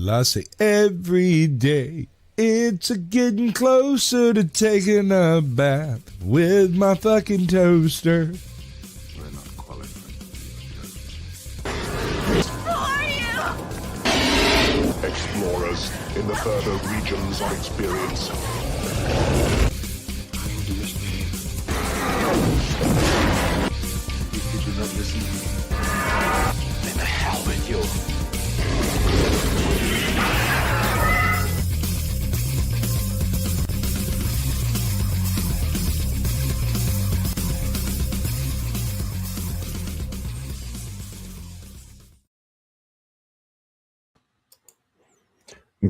Well, I say every day. It's a getting closer to taking a bath with my fucking toaster. We're not qualified. Explorers in the further regions of experience. Did you not listen? Then the hell with you.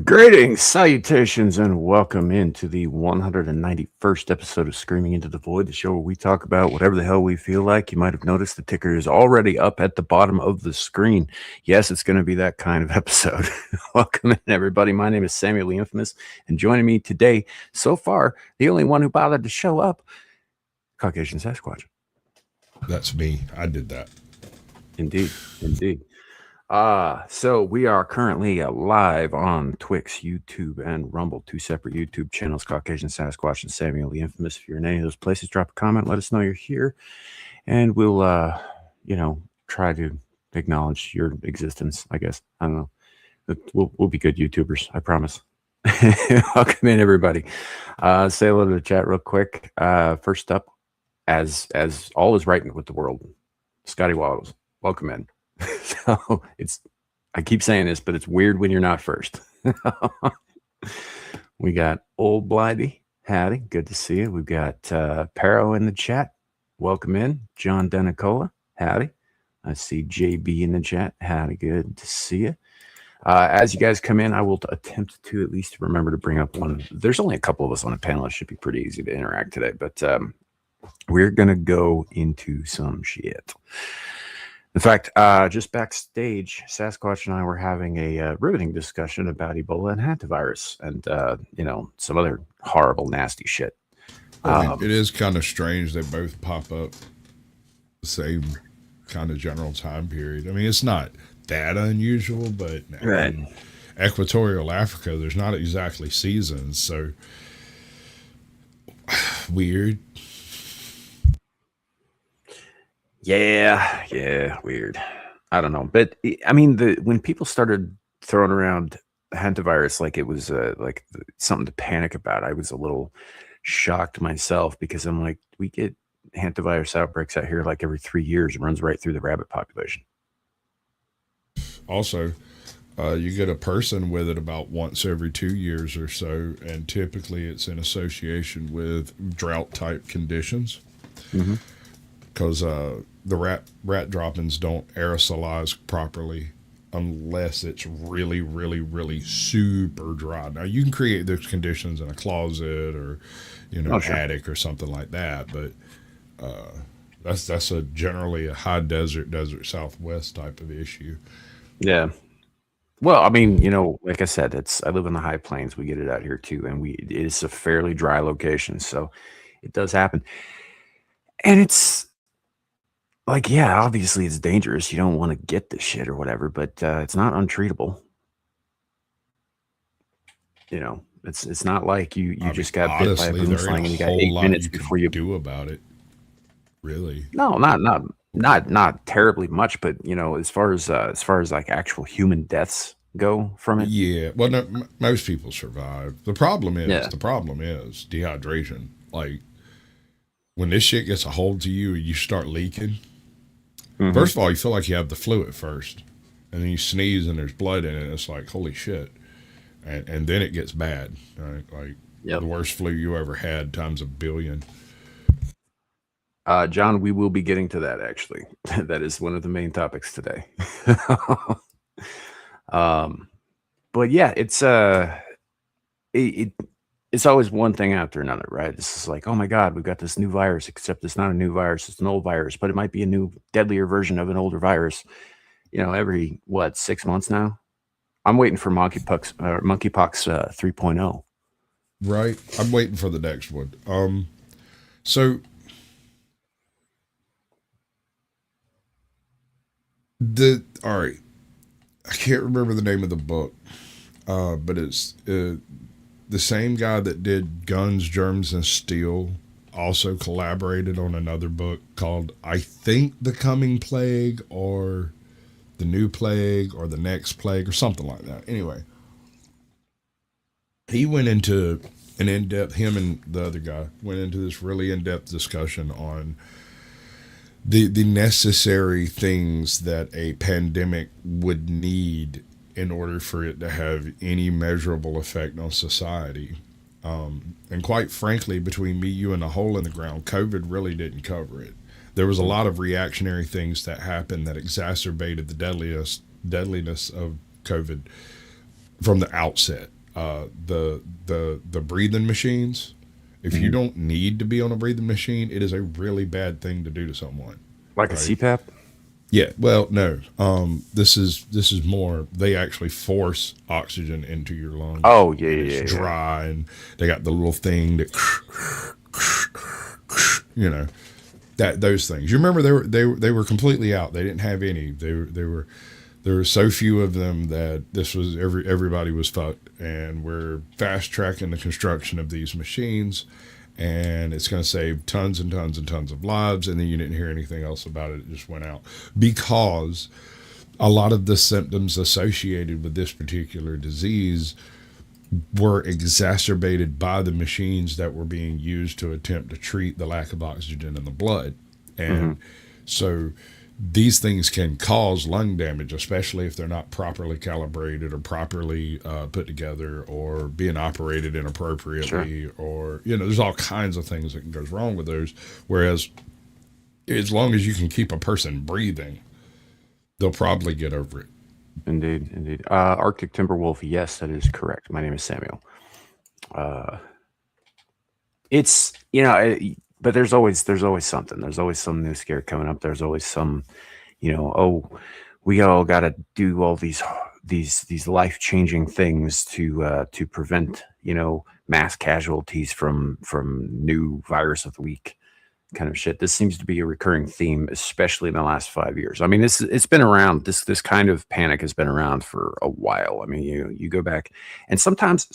Greetings, salutations, and welcome into the 191st episode of Screaming Into the Void, the show where we talk about whatever the hell we feel like. You might have noticed the ticker is already up at the bottom of the screen. Yes, it's going to be that kind of episode. Welcome in, everybody. My name is Samuel the Infamous, and joining me today, so far, the only one who bothered to show up, Caucasian Sasquatch. That's me. I did that. Indeed, indeed. So we are currently live on Twix, YouTube, and Rumble, two separate YouTube channels, Caucasian Sasquatch and Samuel the Infamous. If you're in any of those places, drop a comment, let us know you're here, and we'll, try to acknowledge your existence, I guess. I don't know. We'll be good YouTubers, I promise. Welcome in, everybody. Say hello to the chat real quick. First up, as all is right with the world, Scotty Waddles, welcome in. So I keep saying this, but it's weird when you're not first. We got Old Blighty, howdy, good to see you. We've got Pero in the chat, welcome in. John Denicola, howdy. I see JB in the chat, howdy, good to see you. As you guys come in, I will attempt to at least remember to bring up one. There's only a couple of us on a panel. It should be pretty easy to interact today, but we're going to go into some shit. In fact, just backstage, Sasquatch and I were having a riveting discussion about Ebola and hantavirus and, some other horrible, nasty shit. It is kind of strange they both pop up the same kind of general time period. I mean, it's not that unusual, but Right. in equatorial Africa, there's not exactly seasons, so weird. Yeah, weird. I don't know, but I mean, when people started throwing around hantavirus like it was something to panic about, I was a little shocked myself because I'm like, we get hantavirus outbreaks out here like every 3 years. It runs right through the rabbit population. Also, you get a person with it about once every 2 years or so, and typically it's in association with drought type conditions. Because the rat droppings don't aerosolize properly unless it's really, really, really super dry. Now you can create those conditions in a closet or, Sure. attic or something like that, but that's generally a high desert Southwest type of issue. Yeah. Well, I mean, like I said, I live in the high plains. We get it out here too, and it is a fairly dry location, so it does happen. And it's like, yeah, obviously it's dangerous. You don't want to get this shit or whatever, but it's not untreatable. It's not like you just got bit by a boom slang and you got 8 minutes before you do about it. Really? No, not terribly much, but as far as like actual human deaths go from it. Yeah. Well, no, most people survive. The problem is dehydration. Like when this shit gets a hold to you and you start leaking. First of all, you feel like you have the flu at first, and then you sneeze and there's blood in it. And it's like, holy shit. And then it gets bad. Right? Like the worst flu you ever had times a billion. John, we will be getting to that, actually. That is one of the main topics today. But yeah, it's always one thing after another, right? This is like, oh my God, we've got this new virus, except it's not a new virus, it's an old virus, but it might be a new, deadlier version of an older virus. Every 6 months now. I'm waiting for monkeypox 3.0. Right. I'm waiting for the next one. So all right. I can't remember the name of the book. but it's the same guy that did Guns, Germs, and Steel also collaborated on another book called, I think, The Coming Plague, or The New Plague, or The Next Plague, or something like that. Anyway, he went into an in-depth, him and the other guy went into this really in-depth discussion on the necessary things that a pandemic would need in order for it to have any measurable effect on society. And quite frankly, between me, you, and a hole in the ground, COVID really didn't cover it. There was a lot of reactionary things that happened that exacerbated the deadliness of COVID from the outset. The breathing machines. If you don't need to be on a breathing machine, it is a really bad thing to do to someone. Like a CPAP? Yeah, well, no. This is more. They actually force oxygen into your lungs. Oh, yeah, It's dry, and they got the little thing that, that those things. You remember they were completely out. They didn't have any. There were so few of them that this was everybody was fucked, and we're fast tracking the construction of these machines. And it's going to save tons and tons and tons of lives. And then you didn't hear anything else about it. It just went out because a lot of the symptoms associated with this particular disease were exacerbated by the machines that were being used to attempt to treat the lack of oxygen in the blood. And so these things can cause lung damage, especially if they're not properly calibrated or properly put together, or being operated inappropriately, or, there's all kinds of things that can go wrong with those. Whereas as long as you can keep a person breathing, they'll probably get over it. Indeed. Arctic Timberwolf, yes, that is correct. My name is Samuel. It's, but there's always something. There's always some new scare coming up. There's always some, we all got to do all these life-changing things to prevent, mass casualties from new virus of the week kind of shit. This seems to be a recurring theme, especially in the last 5 years. I mean, it's been around. This kind of panic has been around for a while. I mean, you go back, and sometimes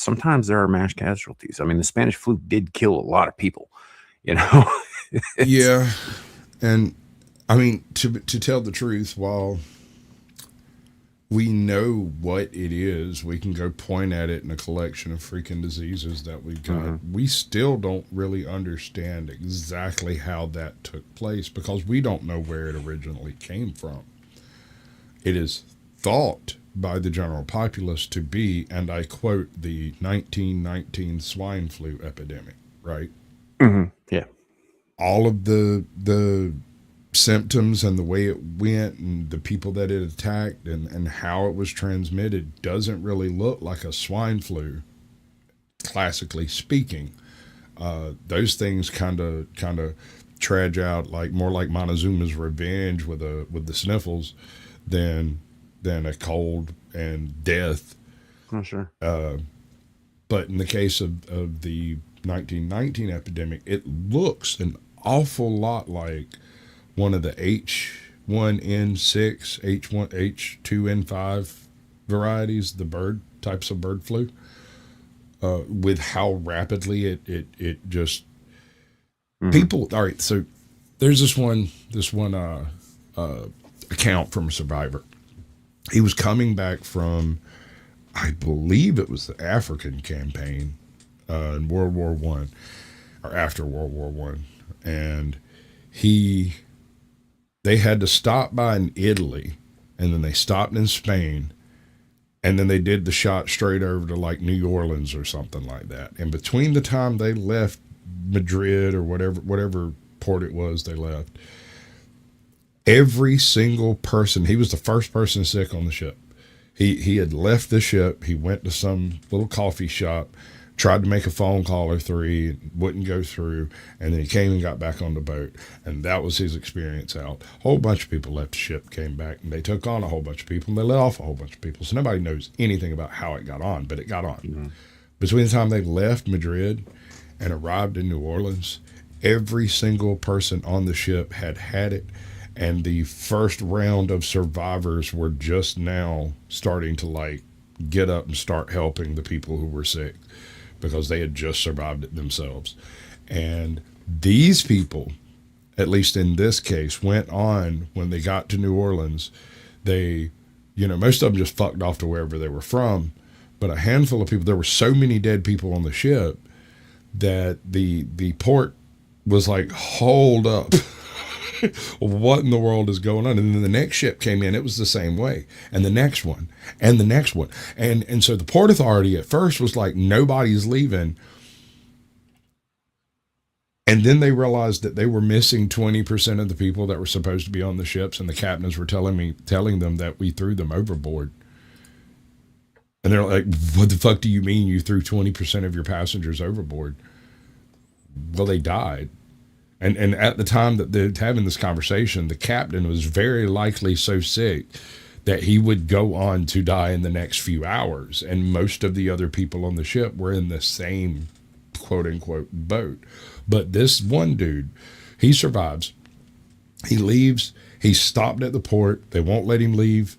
there are mass casualties. I mean, the Spanish flu did kill a lot of people. Yeah. And I mean, to tell the truth, while we know what it is, we can go point at it in a collection of freaking diseases that we've got. We still don't really understand exactly how that took place, because we don't know where it originally came from. It is thought by the general populace to be, and I quote, the 1919 swine flu epidemic, right? Yeah. All of the symptoms and the way it went and the people that it attacked and how it was transmitted doesn't really look like a swine flu, classically speaking. Those things kind of trudge out more like Montezuma's Revenge with the sniffles than a cold and death. Oh, sure. But in the case of the 1919 epidemic, it looks an awful lot like one of the H1N6, H2N5 varieties, the types of bird flu, with how rapidly it just people. All right, so there's this one account from a survivor. He was coming back from, I believe it was the African campaign in World War I, or after World War I, and they had to stop by in Italy, and then they stopped in Spain, and then they did the shot straight over to like New Orleans or something like that. And between the time they left Madrid or whatever port it was they left, every single person, he was the first person sick on the ship. He had left the ship. He went to some little coffee shop, tried to make a phone call or three, wouldn't go through, and then he came and got back on the boat, and that was his experience out. A whole bunch of people left the ship, came back, and they took on a whole bunch of people, and they let off a whole bunch of people. So nobody knows anything about how it got on, but it got on. Between the time they left Madrid and arrived in New Orleans, every single person on the ship had it, and the first round of survivors were just now starting to get up and start helping the people who were sick because they had just survived it themselves. And these people, at least in this case, went on when they got to New Orleans. They, most of them just fucked off to wherever they were from. But a handful of people, there were so many dead people on the ship that the port was like, hold up. What in the world is going on? And then the next ship came in. It was the same way. And the next one. And the next one. And so the Port Authority at first was like, nobody's leaving. And then they realized that they were missing 20% of the people that were supposed to be on the ships. And the captains were telling them that we threw them overboard. And they're like, what the fuck do you mean you threw 20% of your passengers overboard? Well, they died. And at the time that they're having this conversation, the captain was very likely so sick that he would go on to die in the next few hours. And most of the other people on the ship were in the same quote unquote boat. But this one dude, he survives. He leaves. He's stopped at the port. They won't let him leave.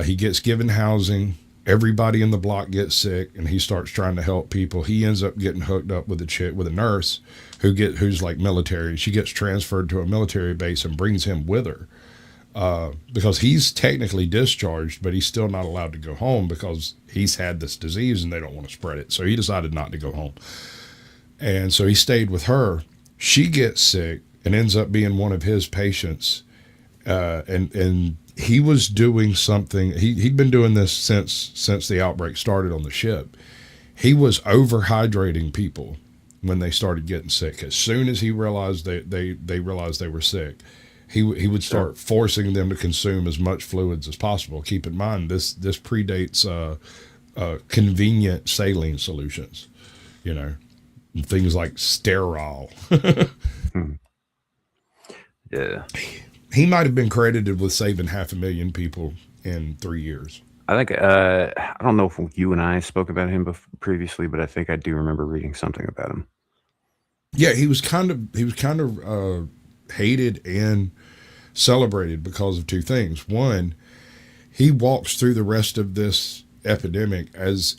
He gets given housing. Everybody in the block gets sick, and he starts trying to help people. He ends up getting hooked up with a nurse who's like military. She gets transferred to a military base and brings him with her because he's technically discharged, but he's still not allowed to go home because he's had this disease and they don't want to spread it. So he decided not to go home. And so he stayed with her. She gets sick and ends up being one of his patients. And he was doing something. He'd been doing this since the outbreak started on the ship. He was overhydrating people when they started getting sick. As soon as he realized they realized they were sick, he would start forcing them to consume as much fluids as possible. Keep in mind, this predates convenient saline solutions, things like Sterol. Yeah. He might have been credited with saving 500,000 people in 3 years. I think I don't know if you and I spoke about him previously, but I think I do remember reading something about him. Yeah, he was kind of hated and celebrated because of two things. One, he walks through the rest of this epidemic as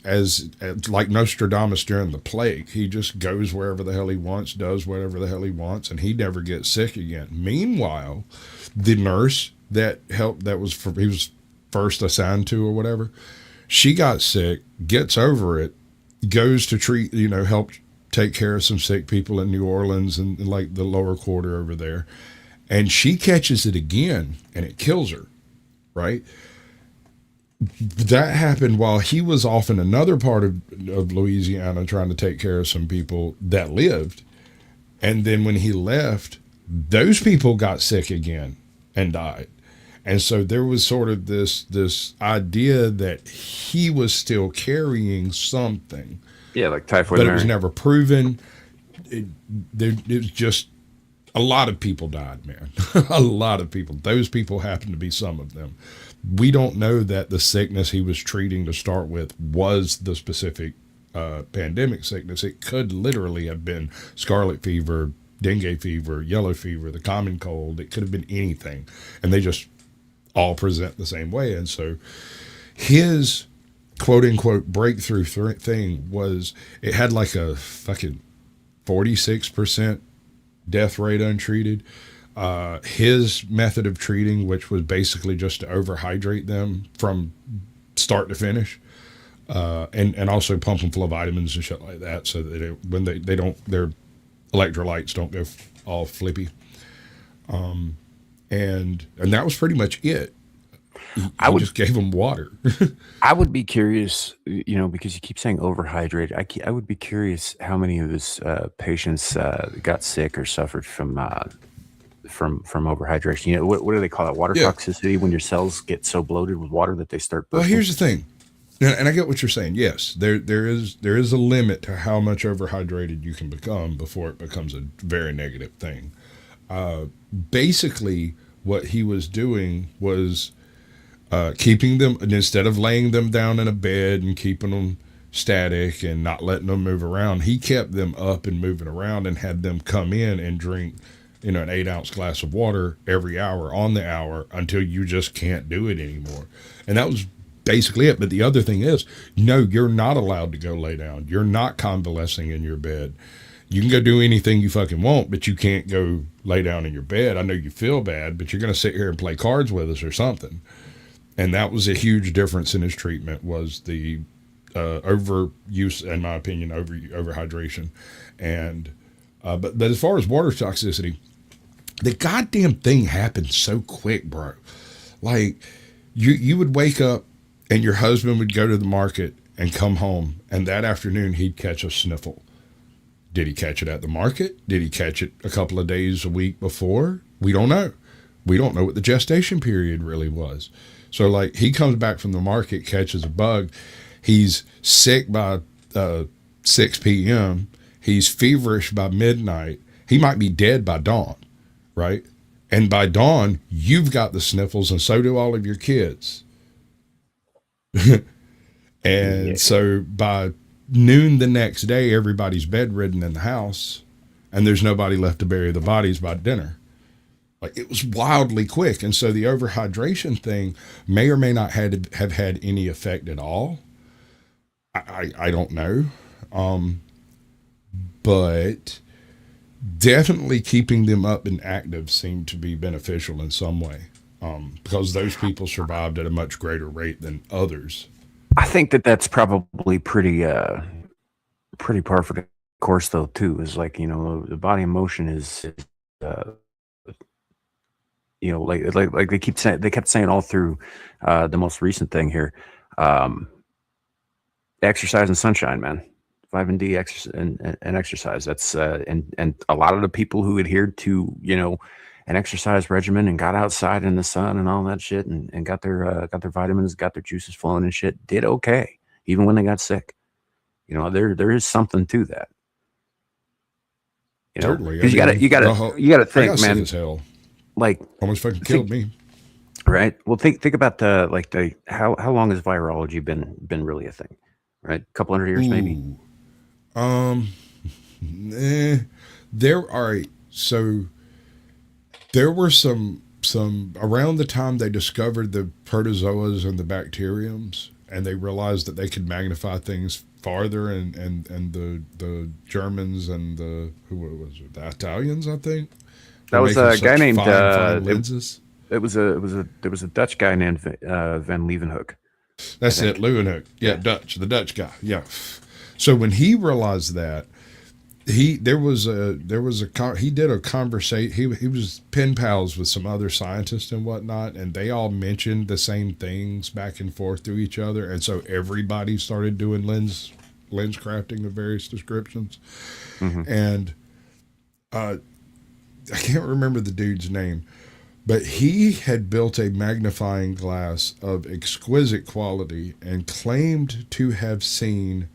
like Nostradamus during the plague. He just goes wherever the hell he wants, does whatever the hell he wants, and he never gets sick again. Meanwhile, the nurse that helped, he was first assigned to or whatever, she got sick, gets over it, goes to treat, help take care of some sick people in New Orleans and like the lower quarter over there. And she catches it again and it kills her, right? That happened while he was off in another part of Louisiana trying to take care of some people that lived. And then when he left, those people got sick again and died. And so there was sort of this idea that he was still carrying something. Yeah, like typhoid. But it was never proven. It was just a lot of people died, man. A lot of people. Those people happened to be some of them. We don't know that the sickness he was treating to start with was the specific pandemic sickness. It could literally have been scarlet fever, dengue fever, yellow fever, the common cold. It could have been anything. And they just all present the same way. And so his quote unquote breakthrough thing was, it had like a fucking 46% death rate untreated. His method of treating, which was basically just to overhydrate them from start to finish, and also pump them full of vitamins and shit like that, so that when they don't, their electrolytes don't go all flippy. And that was pretty much it. I just gave them water. I would be curious, because you keep saying overhydrate. I would be curious how many of his patients got sick or suffered from overhydration. What do they call it? Water toxicity, when your cells get so bloated with water that they start bursting. Well, here's the thing, and I get what you're saying. Yes, there is a limit to how much overhydrated you can become before it becomes a very negative thing. Basically, what he was doing was keeping them, and instead of laying them down in a bed and keeping them static and not letting them move around, he kept them up and moving around and had them come in and drink, an 8-ounce glass of water every hour on the hour until you just can't do it anymore. And that was basically it. But the other thing is, no, you're not allowed to go lay down. You're not convalescing in your bed. You can go do anything you fucking want, but you can't go lay down in your bed. I know you feel bad, but you're going to sit here and play cards with us or something. And that was a huge difference in his treatment, was the overuse, in my opinion, overhydration. And but as far as water toxicity, the goddamn thing happened so quick, bro. Like you would wake up and your husband would go to the market and come home, and that afternoon he'd catch a sniffle. Did he catch it at the market? Did he catch it a couple of days, a week before? We don't know. We don't know what the gestation period really was. So, like, he comes back from the market, catches a bug. He's sick by 6 p.m. He's feverish by midnight. He might be dead by dawn, right? And by dawn, you've got the sniffles, and so do all of your kids. So by noon the next day, everybody's bedridden in the house, and there's nobody left to bury the bodies by dinner. Like, it was wildly quick. And so the overhydration thing may or may not have had any effect at all. I don't know. But definitely keeping them up and active seemed to be beneficial in some way, because those people survived at a much greater rate than others. I think that's probably pretty par for the course, though, too. Is like, the body in motion is like they kept saying all through the most recent thing here, exercise and sunshine, man. Vitamin D and exercise. That's and a lot of the people who adhered to an exercise regimen and got outside in the sun and all that shit and got their vitamins, got their juices flowing and shit, did okay even when they got sick. There is something to that. Certainly, because you gotta think, man. As hell. Like, almost fucking killed me. Right. Well, think about how long has virology been really a thing? Right, a couple hundred years, maybe. There were some around the time they discovered the protozoas and the bacteriums, and they realized that they could magnify things farther, and the Germans and the Italians, I think. That was a guy named fine lenses. There was a Dutch guy named Van Leeuwenhoek. That's it, Leeuwenhoek. Yeah, the Dutch guy. Yeah. So when he realized that, he did a conversation. He was pen pals with some other scientists and whatnot, and they all mentioned the same things back and forth to each other, and so everybody started doing lens crafting of various descriptions. Mm-hmm. And I can't remember the dude's name, but he had built a magnifying glass of exquisite quality and claimed to have seen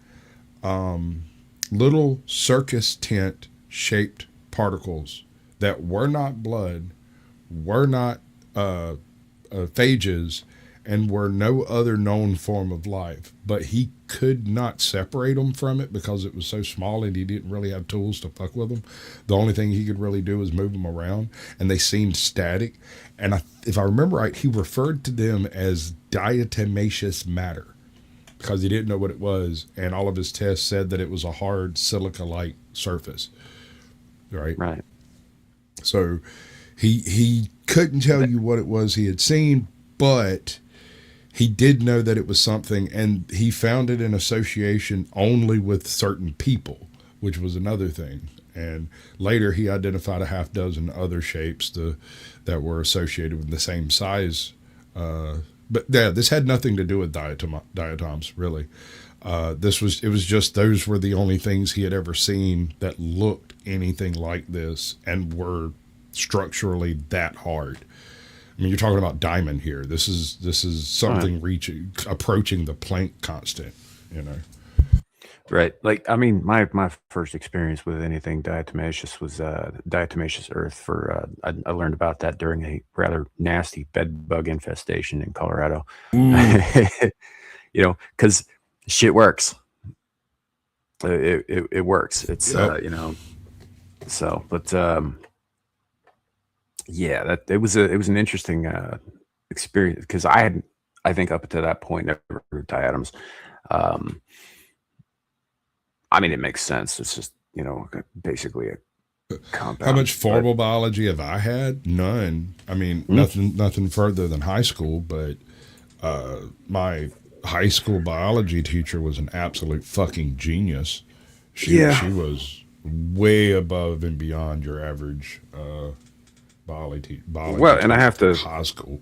little circus tent shaped particles that were not blood, were not phages, and were no other known form of life. But he could not separate them from it because it was so small, and he didn't really have tools to fuck with them. The only thing he could really do was move them around, and they seemed static. And if I remember right, he referred to them as diatomaceous matter because he didn't know what it was, and all of his tests said that it was a hard silica-like surface. Right. So he couldn't tell you what it was he had seen, but he did know that it was something, and he found it in association only with certain people, which was another thing. And later he identified a half dozen other shapes that were associated with the same size. But yeah, this had nothing to do with diatoms, really. It was just those were the only things he had ever seen that looked anything like this and were structurally that hard. I mean, you're talking about diamond here. This is something approaching the Planck constant, Right. Like, I mean, my first experience with anything diatomaceous was diatomaceous earth. I learned about that during a rather nasty bed bug infestation in Colorado. Because shit works. It works. It's So, but yeah, that it was an interesting experience because I I think up to that point, never heard Adams. I mean, it makes sense. It's just, basically a compound. How much formal biology have I had? None. I mean, nothing further than high school, but my high school biology teacher was an absolute fucking genius. She was way above and beyond your average biology. Well, and I have to high school.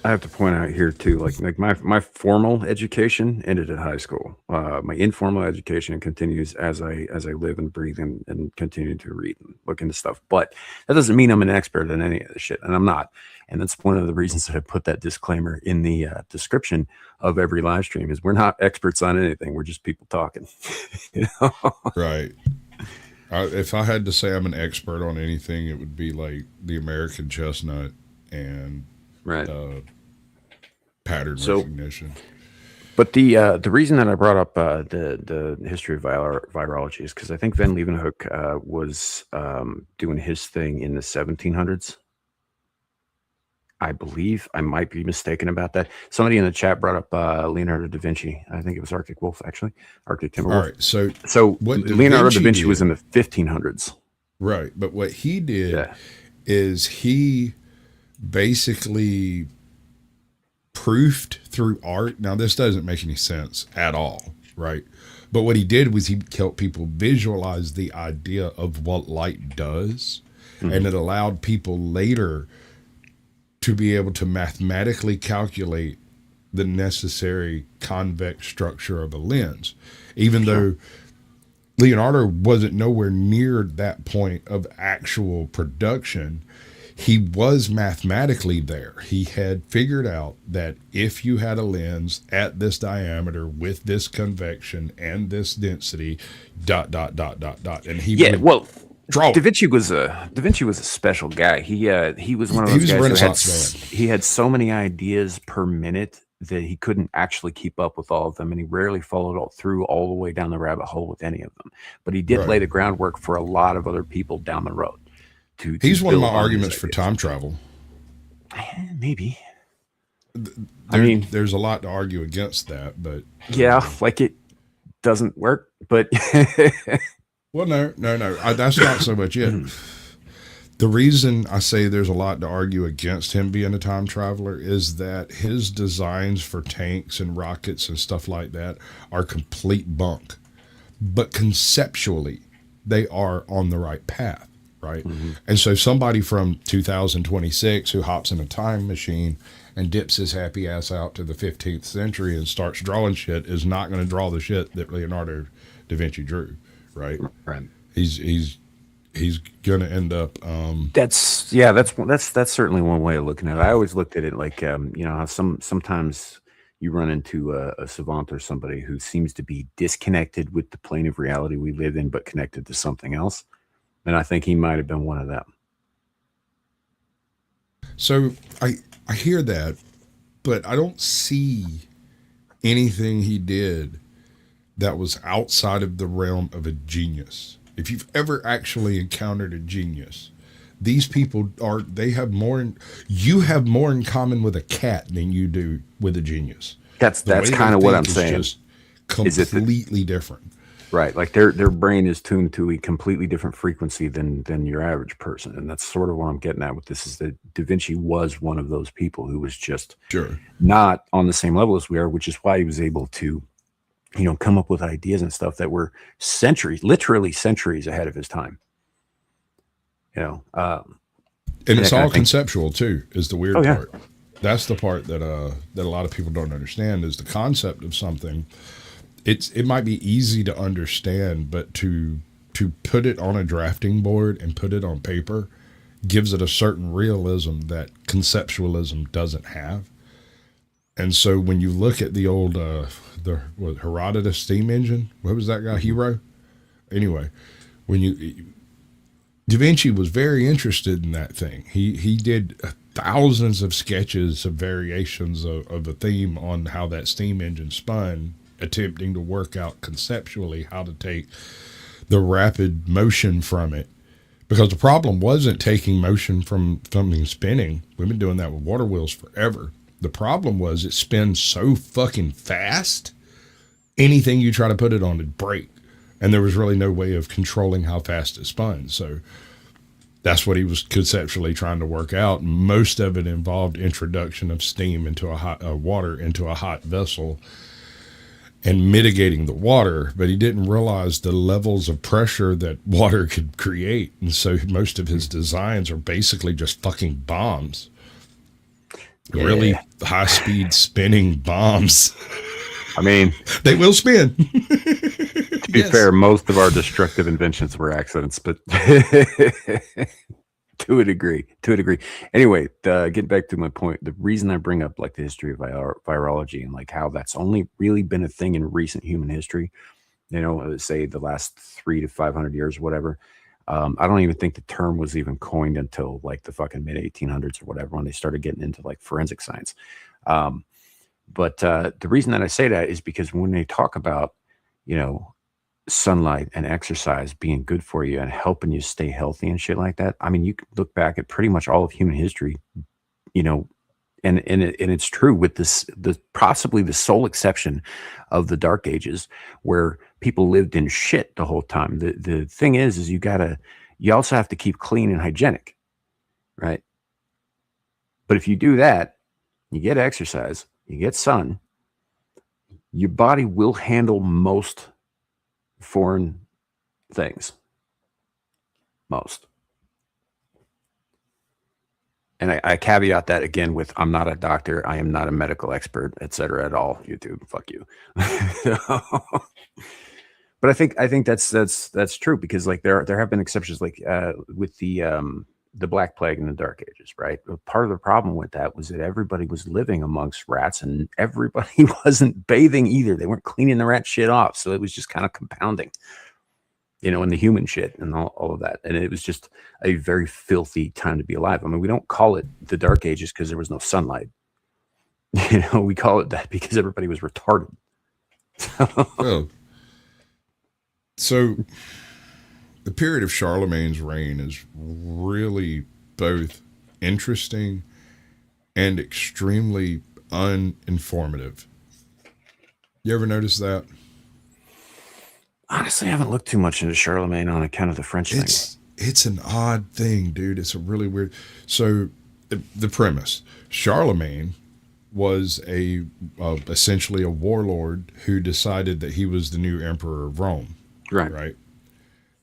I have to point out here too, like my formal education ended at high school. My informal education continues as I live and breathe and continue to read and look into stuff. But that doesn't mean I'm an expert in any of this shit, and I'm not. And that's one of the reasons that I put that disclaimer in the description of every live stream is we're not experts on anything. We're just people talking. Right. If I had to say I'm an expert on anything, it would be like the American chestnut and pattern recognition. But the reason that I brought up the history of virology is because I think Van Leeuwenhoek was doing his thing in the 1700s. I believe. I might be mistaken about that. Somebody in the chat brought up Leonardo da Vinci. I think it was Arctic Wolf, actually. Arctic Timber Wolf. All right. So what Leonardo da Vinci was in the 1500s. Right. But what he did is he basically proofed through art. Now, this doesn't make any sense at all, right? But what he did was he helped people visualize the idea of what light does, and it allowed people later to be able to mathematically calculate the necessary convex structure of a lens, even though Leonardo wasn't nowhere near that point of actual production. He was mathematically there. He had figured out that if you had a lens at this diameter with this convection and this density, ... And he draw. Da Vinci was a special guy. He was one of those guys who had so many ideas per minute that he couldn't actually keep up with all of them, and he rarely followed through all the way down the rabbit hole with any of them. But he did lay the groundwork for a lot of other people down the road. He's one of my arguments for time travel. Maybe. There's a lot to argue against that, but like it doesn't work. But well, no. That's not so much it. The reason I say there's a lot to argue against him being a time traveler is that his designs for tanks and rockets and stuff like that are complete bunk. But conceptually, they are on the right path. Right. And so somebody from 2026 who hops in a time machine and dips his happy ass out to the 15th century and starts drawing shit is not going to draw the shit that Leonardo da Vinci drew. Right. He's going to end up. That's certainly one way of looking at it. I always looked at it like, how sometimes you run into a savant or somebody who seems to be disconnected with the plane of reality we live in, but connected to something else. And I think he might have been one of them. So I hear that, but I don't see anything he did that was outside of the realm of a genius. If you've ever actually encountered a genius, these people you have more in common with a cat than you do with a genius. That's kind of what I'm saying. Just completely different. Right, like their brain is tuned to a completely different frequency than your average person, and that's sort of what I'm getting at with this. Is that Da Vinci was one of those people who was just not on the same level as we are, which is why he was able to, come up with ideas and stuff that were literally centuries ahead of his time. And it's all conceptual too. Is the weird part. That's the part that a lot of people don't understand is the concept of something. It might be easy to understand, but to put it on a drafting board and put it on paper gives it a certain realism that conceptualism doesn't have. And so when you look at the old Herodotus steam engine, what was that guy? Hero? Anyway, Da Vinci was very interested in that thing. He did thousands of sketches of variations of a theme on how that steam engine spun, attempting to work out conceptually how to take the rapid motion from it. Because the problem wasn't taking motion from something spinning. We've been doing that with water wheels forever. The problem was it spins so fucking fast, anything you try to put it on would break. And there was really no way of controlling how fast it spun. So that's what he was conceptually trying to work out. Most of it involved introduction of steam into water into a hot vessel and mitigating the water, but he didn't realize the levels of pressure that water could create. And so most of his designs are basically just fucking bombs. Yeah. Really high speed spinning bombs. I mean, they will spin. To be fair, most of our destructive inventions were accidents, but to a degree. Anyway, getting back to my point, the reason I bring up like the history of virology and like how that's only really been a thing in recent human history, you know, say the last 300 to 500 years or whatever. I don't even think the term was even coined until like the fucking mid 1800s or whatever, when they started getting into like forensic science. But the reason that I say that is because when they talk about, you know, sunlight and exercise being good for you and helping you stay healthy and shit like that, I mean, you can look back at pretty much all of human history, you know, and it's true with this, possibly the sole exception of the Dark Ages, where people lived in shit the whole time. The thing is you also have to keep clean and hygienic, right? But if you do that, you get exercise, you get sun, your body will handle most foreign things. Most. And I caveat that again with, I'm not a doctor, I am not a medical expert, etc. at all. YouTube, fuck you. But I think that's true, because like there have been exceptions, like with the Black Plague in the Dark Ages, right? But part of the problem with that was that everybody was living amongst rats, and everybody wasn't bathing either. They weren't cleaning the rat shit off, so it was just kind of compounding, you know, and the human shit and all of that. And it was just a very filthy time to be alive. I mean, we don't call it the Dark Ages because there was no sunlight. You know, we call it that because everybody was retarded. Well, so the period of Charlemagne's reign is really both interesting and extremely uninformative. You ever notice that? Honestly, I haven't looked too much into Charlemagne on account of the French thing. It's an odd thing, dude. It's a really weird. So the premise, Charlemagne was essentially a warlord who decided that he was the new emperor of Rome. Right.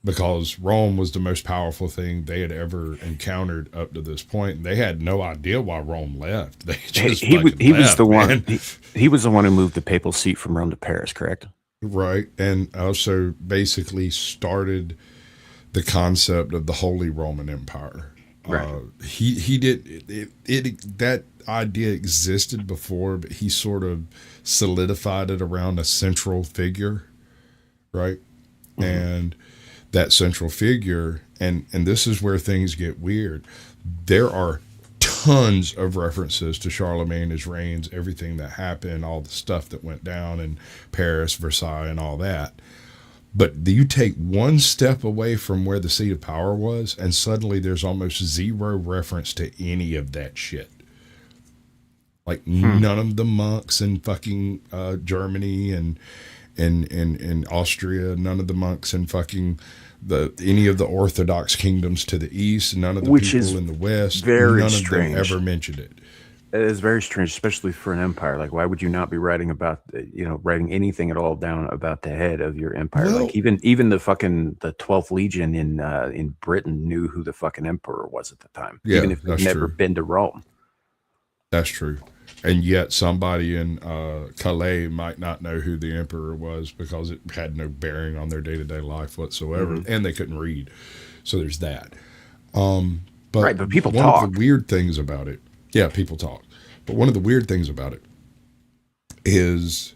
Because Rome was the most powerful thing they had ever encountered up to this point. And they had no idea why Rome left. They just he was the one. He was the one who moved the papal seat from Rome to Paris, correct? Right. And also basically started the concept of the Holy Roman Empire. Right. He did that idea existed before, but he sort of solidified it around a central figure. Right. Mm-hmm. And that central figure, and this is where things get weird. There are tons of references to Charlemagne, his reigns, everything that happened, all the stuff that went down in Paris, Versailles, and all that. But you take one step away from where the seat of power was, and suddenly there's almost zero reference to any of that shit. Like none of the monks in fucking Germany and Austria, none of the monks in fucking any of the Orthodox kingdoms to the east, none of the people in the west, none of them ever mentioned it. It is very strange, especially for an empire. Like, why would you not be writing about, writing anything at all down about the head of your empire? Well, like even the 12th Legion in Britain knew who the fucking emperor was at the time, even if they'd never been to Rome. That's true. And yet somebody in Calais might not know who the emperor was because it had no bearing on their day-to-day life whatsoever, and they couldn't read. So there's that. But people one talk. of the weird things about it, people talk. But one of the weird things about it is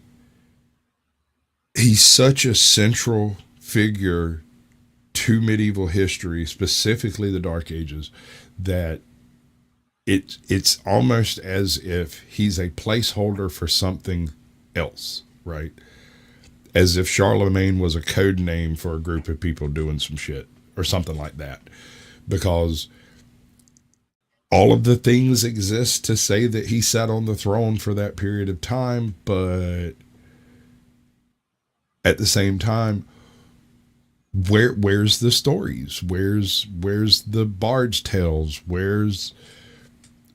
he's such a central figure to medieval history, specifically the Dark Ages, that it's almost as if he's a placeholder for something else, right? As if Charlemagne was a code name for a group of people doing some shit or something like that. Because all of the things exist to say that he sat on the throne for that period of time, but at the same time, where's the stories? Where's the bard's tales? Where's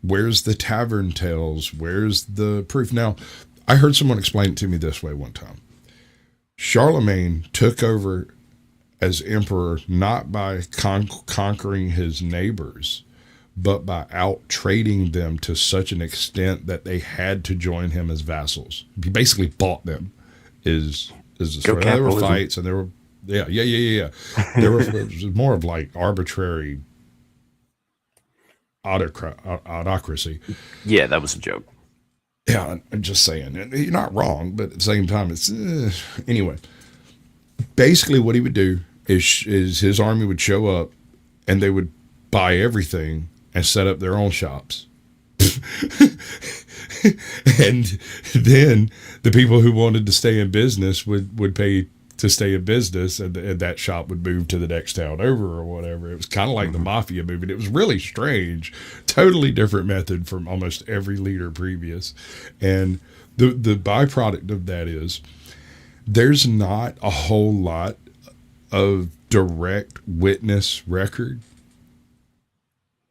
the tavern tales? Where's the proof? Now, I heard someone explain it to me this way one time. Charlemagne took over as emperor not by conquering his neighbors, but by out trading them to such an extent that they had to join him as vassals. He basically bought them. Is the story. There were fights, and there were yeah. There were it was more of like arbitrary autocracy. Yeah, that was a joke. Yeah, I'm just saying. And you're not wrong, but at the same time, it's anyway. Basically, what he would do is his army would show up, and they would buy everything and set up their own shops. And then the people who wanted to stay in business would pay to stay in business, and that shop would move to the next town over or whatever. It was kind of like the mafia movement. It was really strange, totally different method from almost every leader previous. And the byproduct of that is there's not a whole lot of direct witness record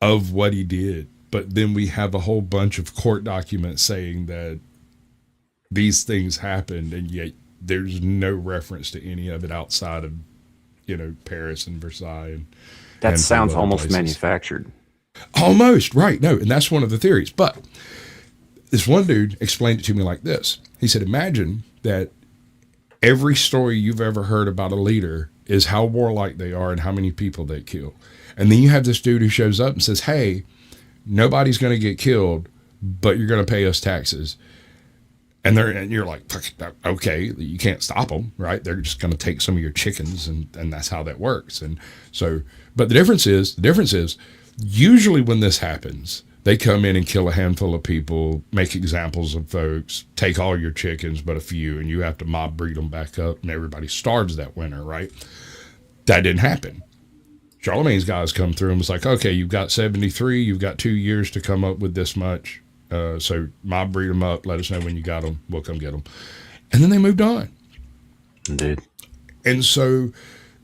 of what he did. But then we have a whole bunch of court documents saying that these things happened, and yet there's no reference to any of it outside of, Paris and Versailles. That sounds almost manufactured. Almost, right. No, and that's one of the theories. But this one dude explained it to me like this. He said, imagine that every story you've ever heard about a leader is how warlike they are and how many people they kill. And then you have this dude who shows up and says, hey, nobody's going to get killed, but you're going to pay us taxes. And you're like, okay, you can't stop them, right? They're just going to take some of your chickens, and that's how that works. And so, but the difference is, usually when this happens, they come in and kill a handful of people, make examples of folks, take all your chickens, but a few, and you have to mob breed them back up, and everybody starves that winter, right? That didn't happen. Charlemagne's guys come through and was like, okay, you've got 73, you've got 2 years to come up with this much. So mob breed them up, let us know when you got them, we'll come get them. And then they moved on. Indeed. And so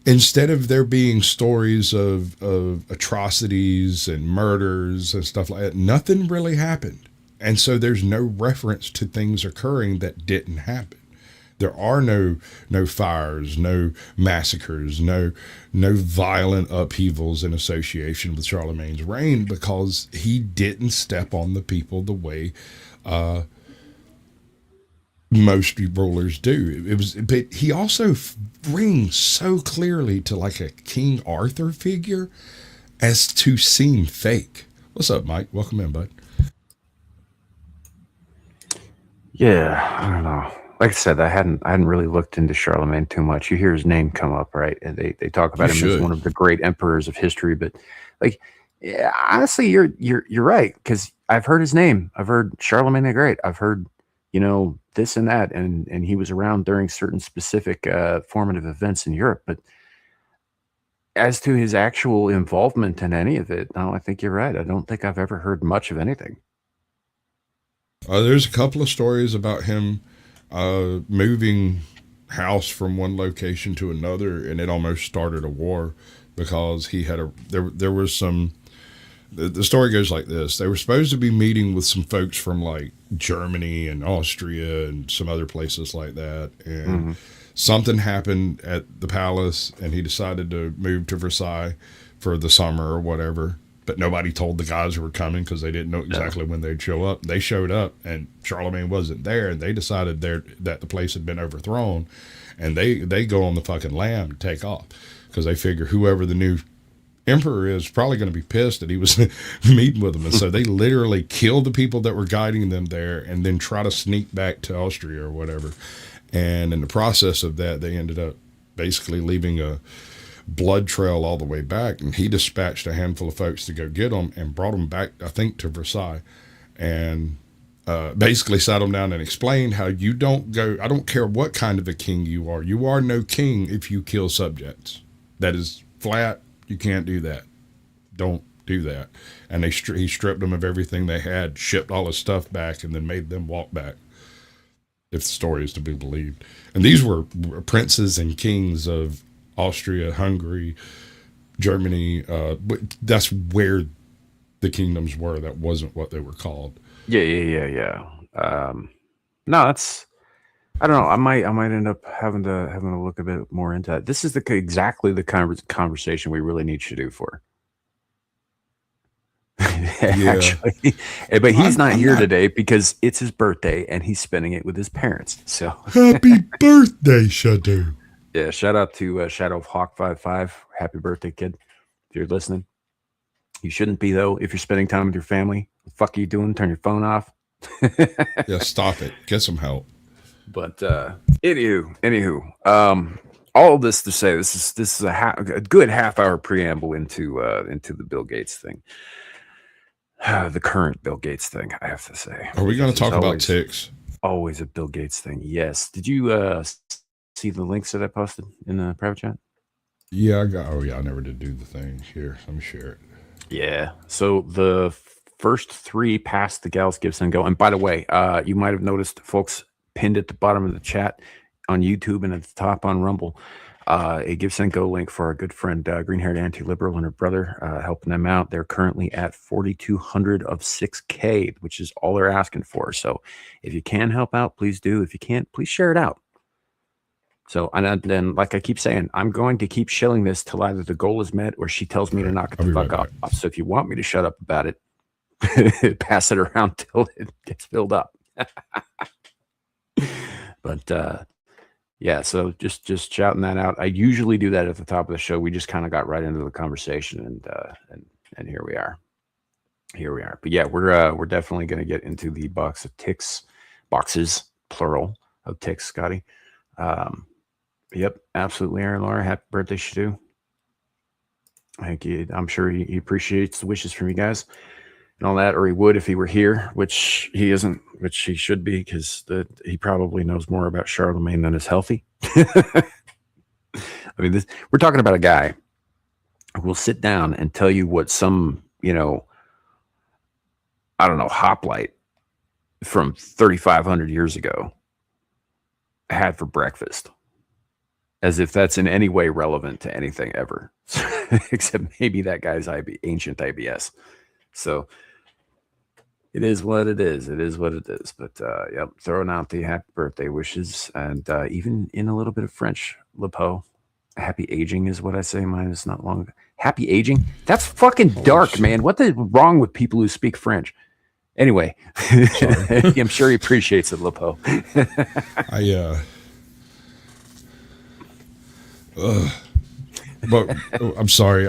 instead of there being stories of atrocities and murders and stuff like that, nothing really happened. And so there's no reference to things occurring that didn't happen. There are no fires, no massacres, no violent upheavals in association with Charlemagne's reign, because he didn't step on the people the way most rulers do. But he also rings so clearly to like a King Arthur figure as to seem fake. What's up, Mike? Welcome in, bud. Yeah, I don't know. Like I said, I hadn't really looked into Charlemagne too much. You hear his name come up, right? And they talk about him as one of the great emperors of history. But like, yeah, honestly, you're right, because I've heard his name. I've heard Charlemagne the Great. I've heard this and that, and he was around during certain specific formative events in Europe. But as to his actual involvement in any of it, no, I think you're right. I don't think I've ever heard much of anything. There's a couple of stories about him moving house from one location to another, and it almost started a war because he had there was some. The story goes like this: they were supposed to be meeting with some folks from like Germany and Austria and some other places like that, and something happened at the palace, and he decided to move to Versailles for the summer or whatever. But nobody told the guys who were coming because they didn't know exactly when they'd show up. They showed up, and Charlemagne wasn't there, and they decided that the place had been overthrown, and they go on the fucking lam to take off because they figure whoever the new emperor is probably going to be pissed that he was meeting with them. And so they literally kill the people that were guiding them there and then try to sneak back to Austria or whatever. And in the process of that, they ended up basically leaving a blood trail all the way back, and he dispatched a handful of folks to go get them and brought them back, I think, to Versailles, and basically sat them down and explained how you don't go, I don't care what kind of a king you are no king if you kill subjects. That is flat. You can't do that. Don't do that. And he stripped them of everything they had, shipped all his stuff back, and then made them walk back, if the story is to be believed. And these were princes and kings of Austria, Hungary, Germany. But that's where the kingdoms were. That wasn't what they were called. Yeah. No, that's, I don't know. I might end up having to look a bit more into that. This is exactly the conversation we really need to do for. Actually, but he's not here today because it's his birthday and he's spending it with his parents. So happy birthday, Shadow. Yeah, shout out to Shadow of Hawk 55. Happy birthday, kid. If you're listening, you shouldn't be though. If you're spending time with your family, what the fuck are you doing? Turn your phone off. Yeah, stop it. Get some help. But anywho, all of this to say, this is a good half-hour preamble into the Bill Gates thing. The current Bill Gates thing, I have to say. Are we going to talk about ticks? Always a Bill Gates thing. Yes. Did you see the links that I posted in the private chat? Yeah, I never did do the thing. Here, let me share it. Yeah. So the first three past the Gals Gibson Go. And by the way, you might have noticed, folks, pinned at the bottom of the chat on YouTube and at the top on Rumble, a Gibson Go link for our good friend, green-haired anti-liberal and her brother, helping them out. They're currently at 4,200 of 6K, which is all they're asking for. So if you can help out, please do. If you can't, please share it out. So, and then, like I keep saying, I'm going to keep shilling this till either the goal is met or she tells me to knock it the fuck off. So if you want me to shut up about it, pass it around till it gets filled up. But yeah, so just shouting that out. I usually do that at the top of the show. We just kind of got right into the conversation, and here we are. But yeah, we're definitely going to get into the boxes, plural, of ticks, Scotty. Yep, absolutely, Aaron Laura. Happy birthday, Shadu. Thank you. I'm sure he appreciates the wishes from you guys and all that, or he would if he were here, which he isn't, which he should be, because he probably knows more about Charlemagne than is healthy. I mean, we're talking about a guy who will sit down and tell you what some, I don't know, hoplite from 3,500 years ago had for breakfast, as if that's in any way relevant to anything ever, except maybe that guy's ancient IBS. So it is what it is. It is what it is. But yep, throwing out the happy birthday wishes, and even in a little bit of French, Lepo. Happy aging is what I say. Mine is not long. Happy aging? That's fucking dark, man. What is wrong with people who speak French? Anyway, I'm sure he appreciates it, Lepo. But I'm sorry.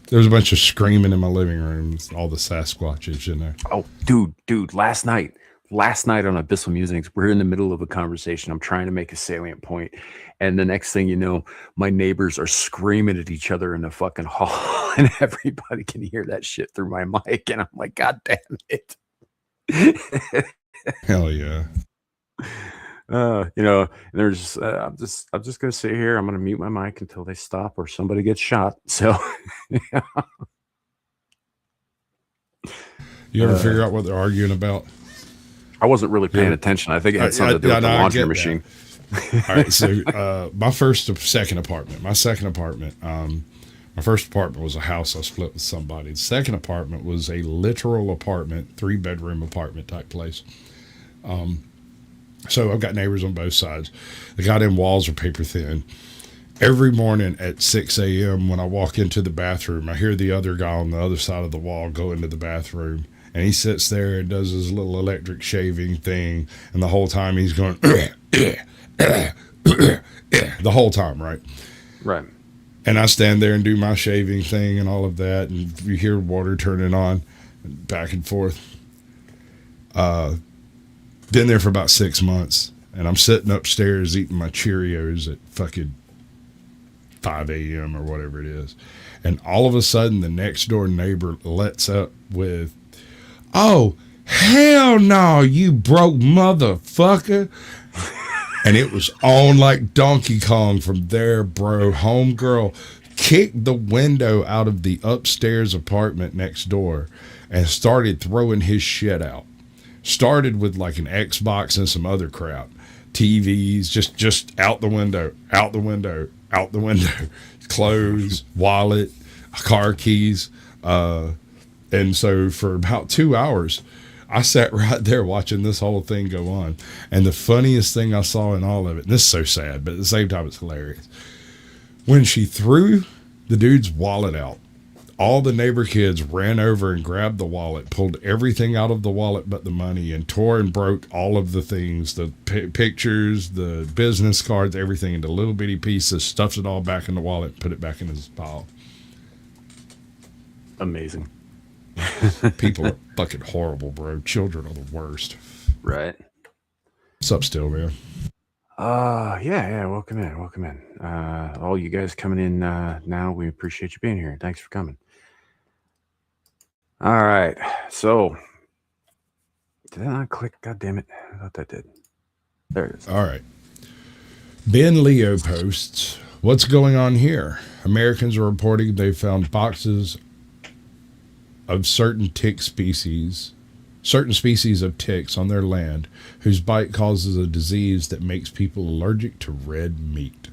There was a bunch of screaming in my living room. All the Sasquatches in there. Oh, dude, last night on Abyssal Musings, we're in the middle of a conversation. I'm trying to make a salient point, and the next thing you know, my neighbors are screaming at each other in the fucking hall, and everybody can hear that shit through my mic, and I'm like, God damn it. Hell yeah. There's I'm just gonna sit here. I'm gonna mute my mic until they stop or somebody gets shot. So you ever figure out what they're arguing about? I wasn't really paying attention. I think it had something to do with the laundry machine. All right, so my second apartment. My first apartment was a house I split with somebody. The second apartment was a literal apartment, 3-bedroom apartment type place. So I've got neighbors on both sides. The goddamn walls are paper thin. Every morning at 6 a.m. when I walk into the bathroom, I hear the other guy on the other side of the wall go into the bathroom. And he sits there and does his little electric shaving thing. And the whole time he's going, the whole time, right? Right. And I stand there and do my shaving thing and all of that. And you hear water turning on back and forth. Been there for about 6 months, and I'm sitting upstairs eating my Cheerios at fucking 5 a.m. or whatever it is. And all of a sudden, the next door neighbor lets up with, "Oh, hell no, you broke motherfucker." And it was on like Donkey Kong from there, bro. Homegirl kicked the window out of the upstairs apartment next door and started throwing his shit out. Started with like an Xbox and some other crap. TVs, just out the window, out the window, out the window. Clothes, wallet, car keys. And so for about 2 hours, I sat right there watching this whole thing go on. And the funniest thing I saw in all of it, and this is so sad, but at the same time it's hilarious. When she threw the dude's wallet out, all the neighbor kids ran over and grabbed the wallet, pulled everything out of the wallet but the money, and tore and broke all of the things, the pictures, the business cards, everything into little bitty pieces, stuffed it all back in the wallet, and put it back in his pile. Amazing. People are fucking horrible, bro. Children are the worst. Right. What's up still, man? Yeah, welcome in. All you guys coming in now, we appreciate you being here. Thanks for coming. All right, so did that not click? God damn it. I thought that did. There it is. All right. Ben Leo posts, what's going on here? Americans are reporting they found boxes of certain species of ticks on their land whose bite causes a disease that makes people allergic to red meat.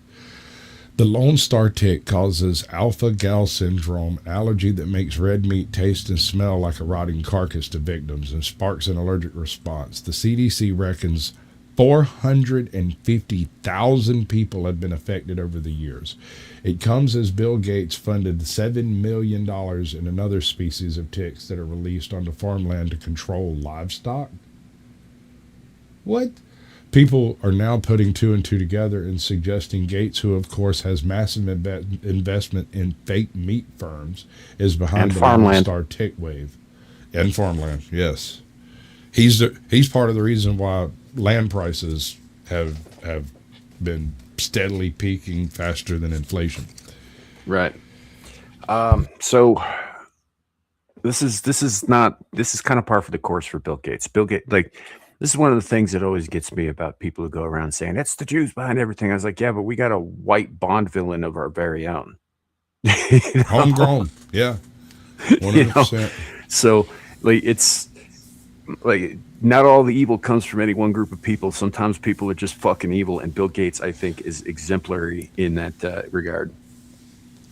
The Lone Star tick causes alpha-gal syndrome, an allergy that makes red meat taste and smell like a rotting carcass to victims and sparks an allergic response. The CDC reckons 450,000 people have been affected over the years. It comes as Bill Gates funded $7 million in another species of ticks that are released onto farmland to control livestock. What? People are now putting two and two together and suggesting Gates, who of course has massive investment in fake meat firms, is behind the Lone Star tick wave. And farmland, yes. He's part of the reason why land prices have been steadily peaking faster than inflation. Right. So this is kind of par for the course for Bill Gates. Bill Gates, like, this is one of the things that always gets me about people who go around saying it's the Jews behind everything. I was like, yeah, but we got a white Bond villain of our very own. Homegrown. Yeah. 100%. So like, it's like, not all the evil comes from any one group of people. Sometimes people are just fucking evil, and Bill Gates, I think, is exemplary in that regard.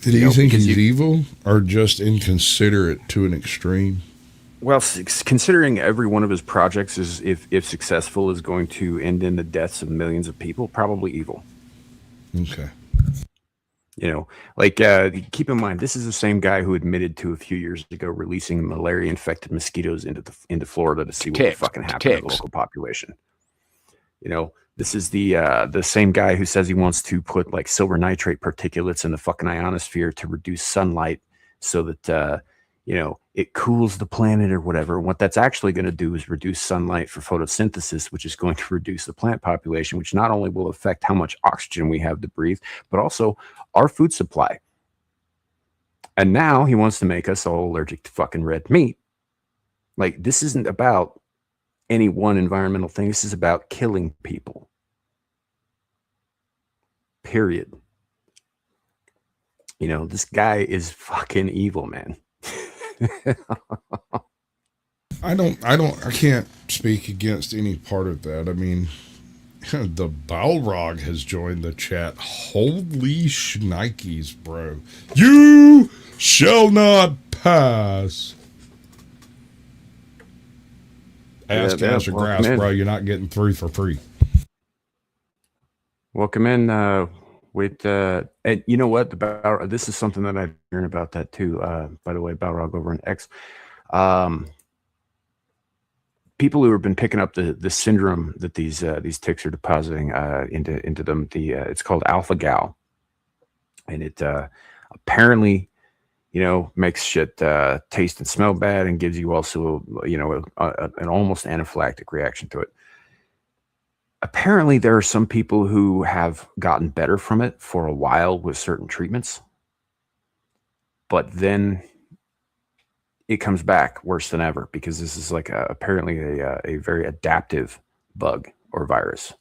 Do you think he's evil or just inconsiderate to an extreme? Well, considering every one of his projects is, if successful, is going to end in the deaths of millions of people, probably evil. Okay. Keep in mind, this is the same guy who admitted to a few years ago releasing malaria-infected mosquitoes into Florida to see what would fucking happen to the local population. This is the same guy who says he wants to put like silver nitrate particulates in the fucking ionosphere to reduce sunlight so that it cools the planet or whatever. And what that's actually going to do is reduce sunlight for photosynthesis, which is going to reduce the plant population, which not only will affect how much oxygen we have to breathe, but also our food supply. And now he wants to make us all allergic to fucking red meat. Like, this isn't about any one environmental thing. This is about killing people. Period. This guy is fucking evil, man. I can't speak against any part of that. I mean, the Balrog has joined the chat. Holy shnikes, bro. You shall not pass. Ask Grass, bro. You're not getting through for free. Welcome in. And you know what? This is something that I learned about that too. By the way, Balrog over in X. People who have been picking up the syndrome that these ticks are depositing into them. It's called alpha-gal, and it apparently makes shit taste and smell bad, and gives you also an almost anaphylactic reaction to it. Apparently, there are some people who have gotten better from it for a while with certain treatments, but then it comes back worse than ever, because this is like apparently a very adaptive bug or virus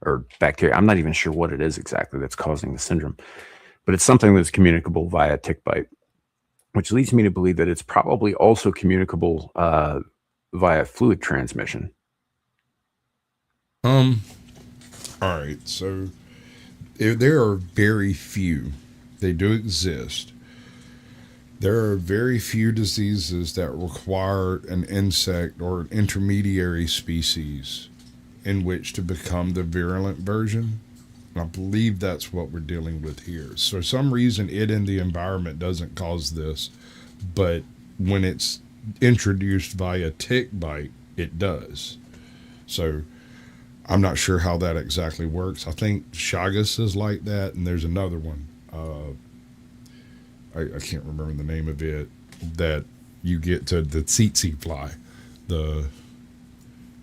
or bacteria. I'm not even sure what it is exactly that's causing the syndrome, but it's something that's communicable via tick bite, which leads me to believe that it's probably also communicable via fluid transmission. All right, so there are very few. They do exist. There are very few diseases that require an insect or an intermediary species in which to become the virulent version. And I believe that's what we're dealing with here. So, for some reason, it in the environment doesn't cause this, but when it's introduced via tick bite, it does. So, I'm not sure how that exactly works. I think Chagas is like that, and there's another one. I can't remember the name of it, that you get to the tsetse fly.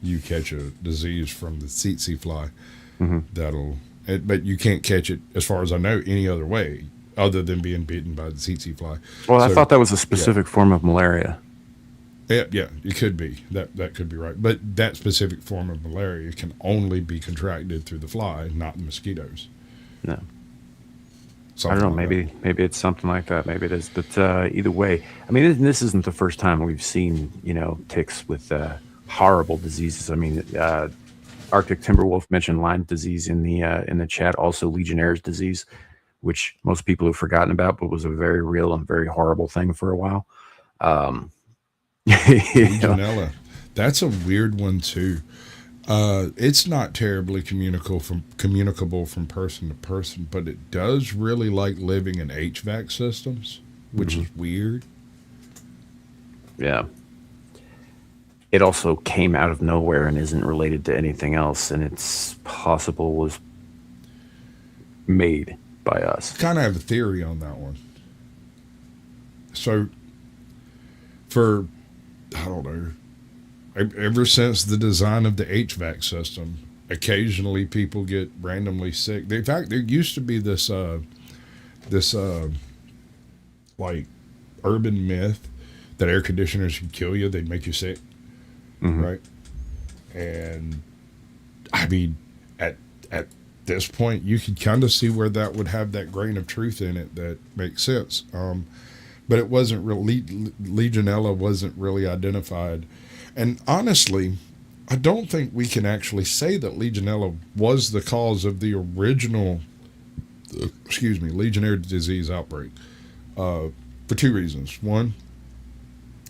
You catch a disease from the tsetse fly. But you can't catch it, as far as I know, any other way other than being bitten by the tsetse fly. Well, I thought that was a specific form of malaria. Yeah, it could be. That could be right. But that specific form of malaria can only be contracted through the fly, not the mosquitoes. No. Something I don't know. like Maybe it's something like that. Maybe it is. But either way, I mean, this isn't the first time we've seen, ticks with horrible diseases. I mean, Arctic Timberwolf mentioned Lyme disease in the chat. Also, Legionnaire's disease, which most people have forgotten about, but was a very real and very horrible thing for a while. Legionella. That's a weird one too. It's not terribly communicable from person to person, but it does really like living in HVAC systems, which is weird. Yeah. It also came out of nowhere and isn't related to anything else, and it's possible was made by us. Kind of have a theory on that one. So, I don't know, ever since the design of the HVAC system, occasionally people get randomly sick. In fact, there used to be this like urban myth that air conditioners could kill you. They'd make you sick. Right. And I mean, at this point, you could kind of see where that would have that grain of truth in it that makes sense. But it wasn't really, Legionella wasn't really identified. And honestly, I don't think we can actually say that Legionella was the cause of the original, Legionnaire disease outbreak, for two reasons. One,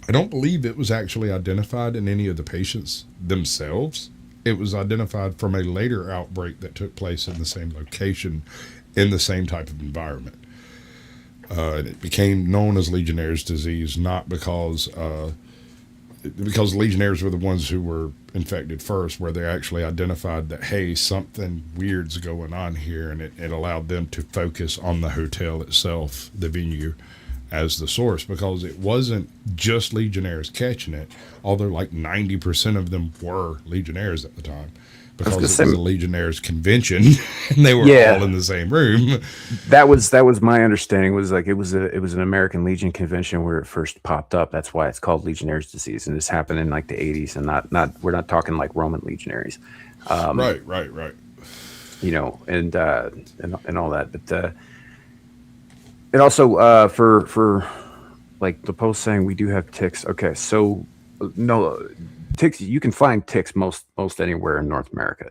I don't believe it was actually identified in any of the patients themselves. It was identified from a later outbreak that took place in the same location, in the same type of environment. And it became known as Legionnaire's disease, not because Legionnaires were the ones who were infected first, where they actually identified that, hey, something weird's going on here, and it allowed them to focus on the hotel itself, the venue, as the source, because it wasn't just Legionnaires catching it, although like 90% of them were Legionnaires at the time, because it was a Legionnaires convention and they were all in the same room. That was my understanding, was like it was an American Legion convention where it first popped up. That's why it's called Legionnaire's disease, and this happened in like the 80s, and not we're not talking like Roman legionaries. Right. And all that, but and also for like the post saying we do have ticks. Okay, so no ticks. You can find ticks most anywhere in North America,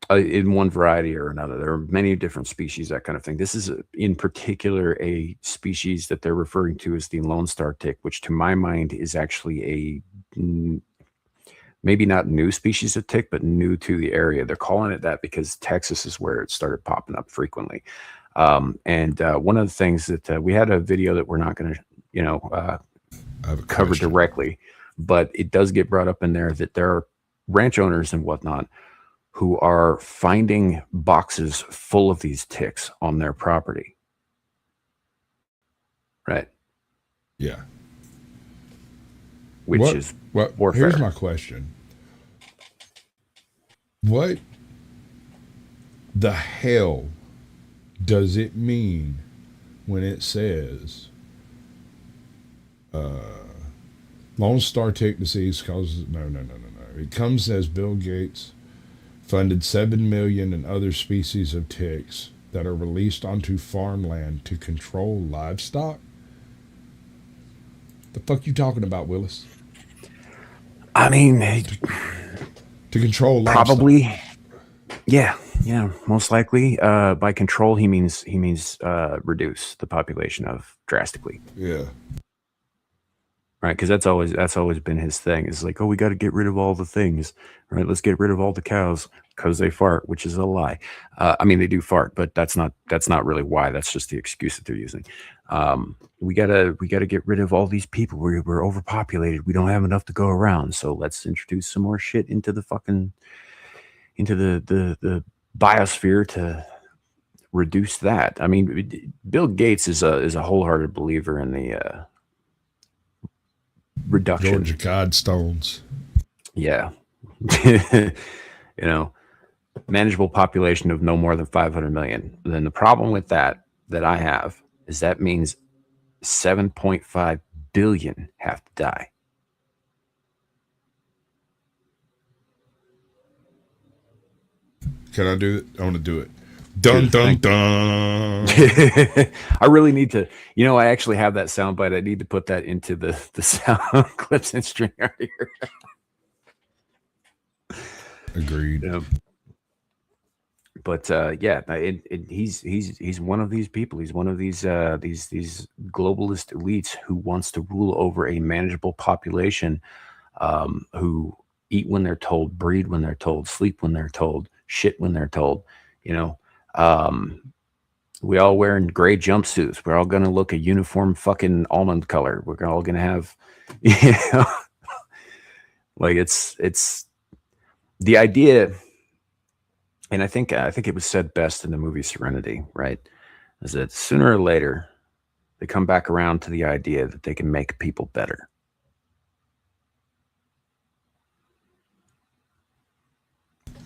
in one variety or another. There are many different species, that kind of thing. This is in particular a species that they're referring to as the Lone Star tick, which to my mind is actually a maybe not new species of tick, but new to the area. They're calling it that because Texas is where it started popping up frequently. And one of the things that we had a video that we're not going to, cover directly, but it does get brought up in there that there are ranch owners and whatnot who are finding boxes full of these ticks on their property. Right. Yeah. Which is warfare. Here's my question. What the hell does it mean when it says Lone Star tick disease causes no. It comes as Bill Gates funded 7 million and other species of ticks that are released onto farmland to control livestock. The fuck you talking about, Willis? I mean, To control livestock. probably, yeah, most likely. By control, he means reduce the population of drastically, Yeah. right? Because that's always been his thing. Is like, oh, we got to get rid of all the things, right? Let's get rid of all the cows because they fart, which is a lie. I mean, they do fart, but that's not really why. That's just the excuse that they're using. We gotta get rid of all these people. We're overpopulated. We don't have enough to go around. So let's introduce some more shit into the biosphere to reduce that. I mean, Bill Gates is a wholehearted believer in the reduction. Georgia Guidestones. Yeah. Manageable population of no more than 500 million. Then the problem with that I have is that means 7.5 billion have to die. Can I do it? I want to do it. Dun, dun, dun. I really need to, I actually have that soundbite. I need to put that into the sound clips and string right here. Agreed. But he's one of these people. He's one of these globalist elites who wants to rule over a manageable population, who eat when they're told, breed when they're told, sleep when they're told, shit when they're told. We all wearing gray jumpsuits. We're all gonna look a uniform fucking almond color. We're all gonna have, like it's the idea. And I think it was said best in the movie Serenity, right? Is that sooner or later they come back around to the idea that they can make people better.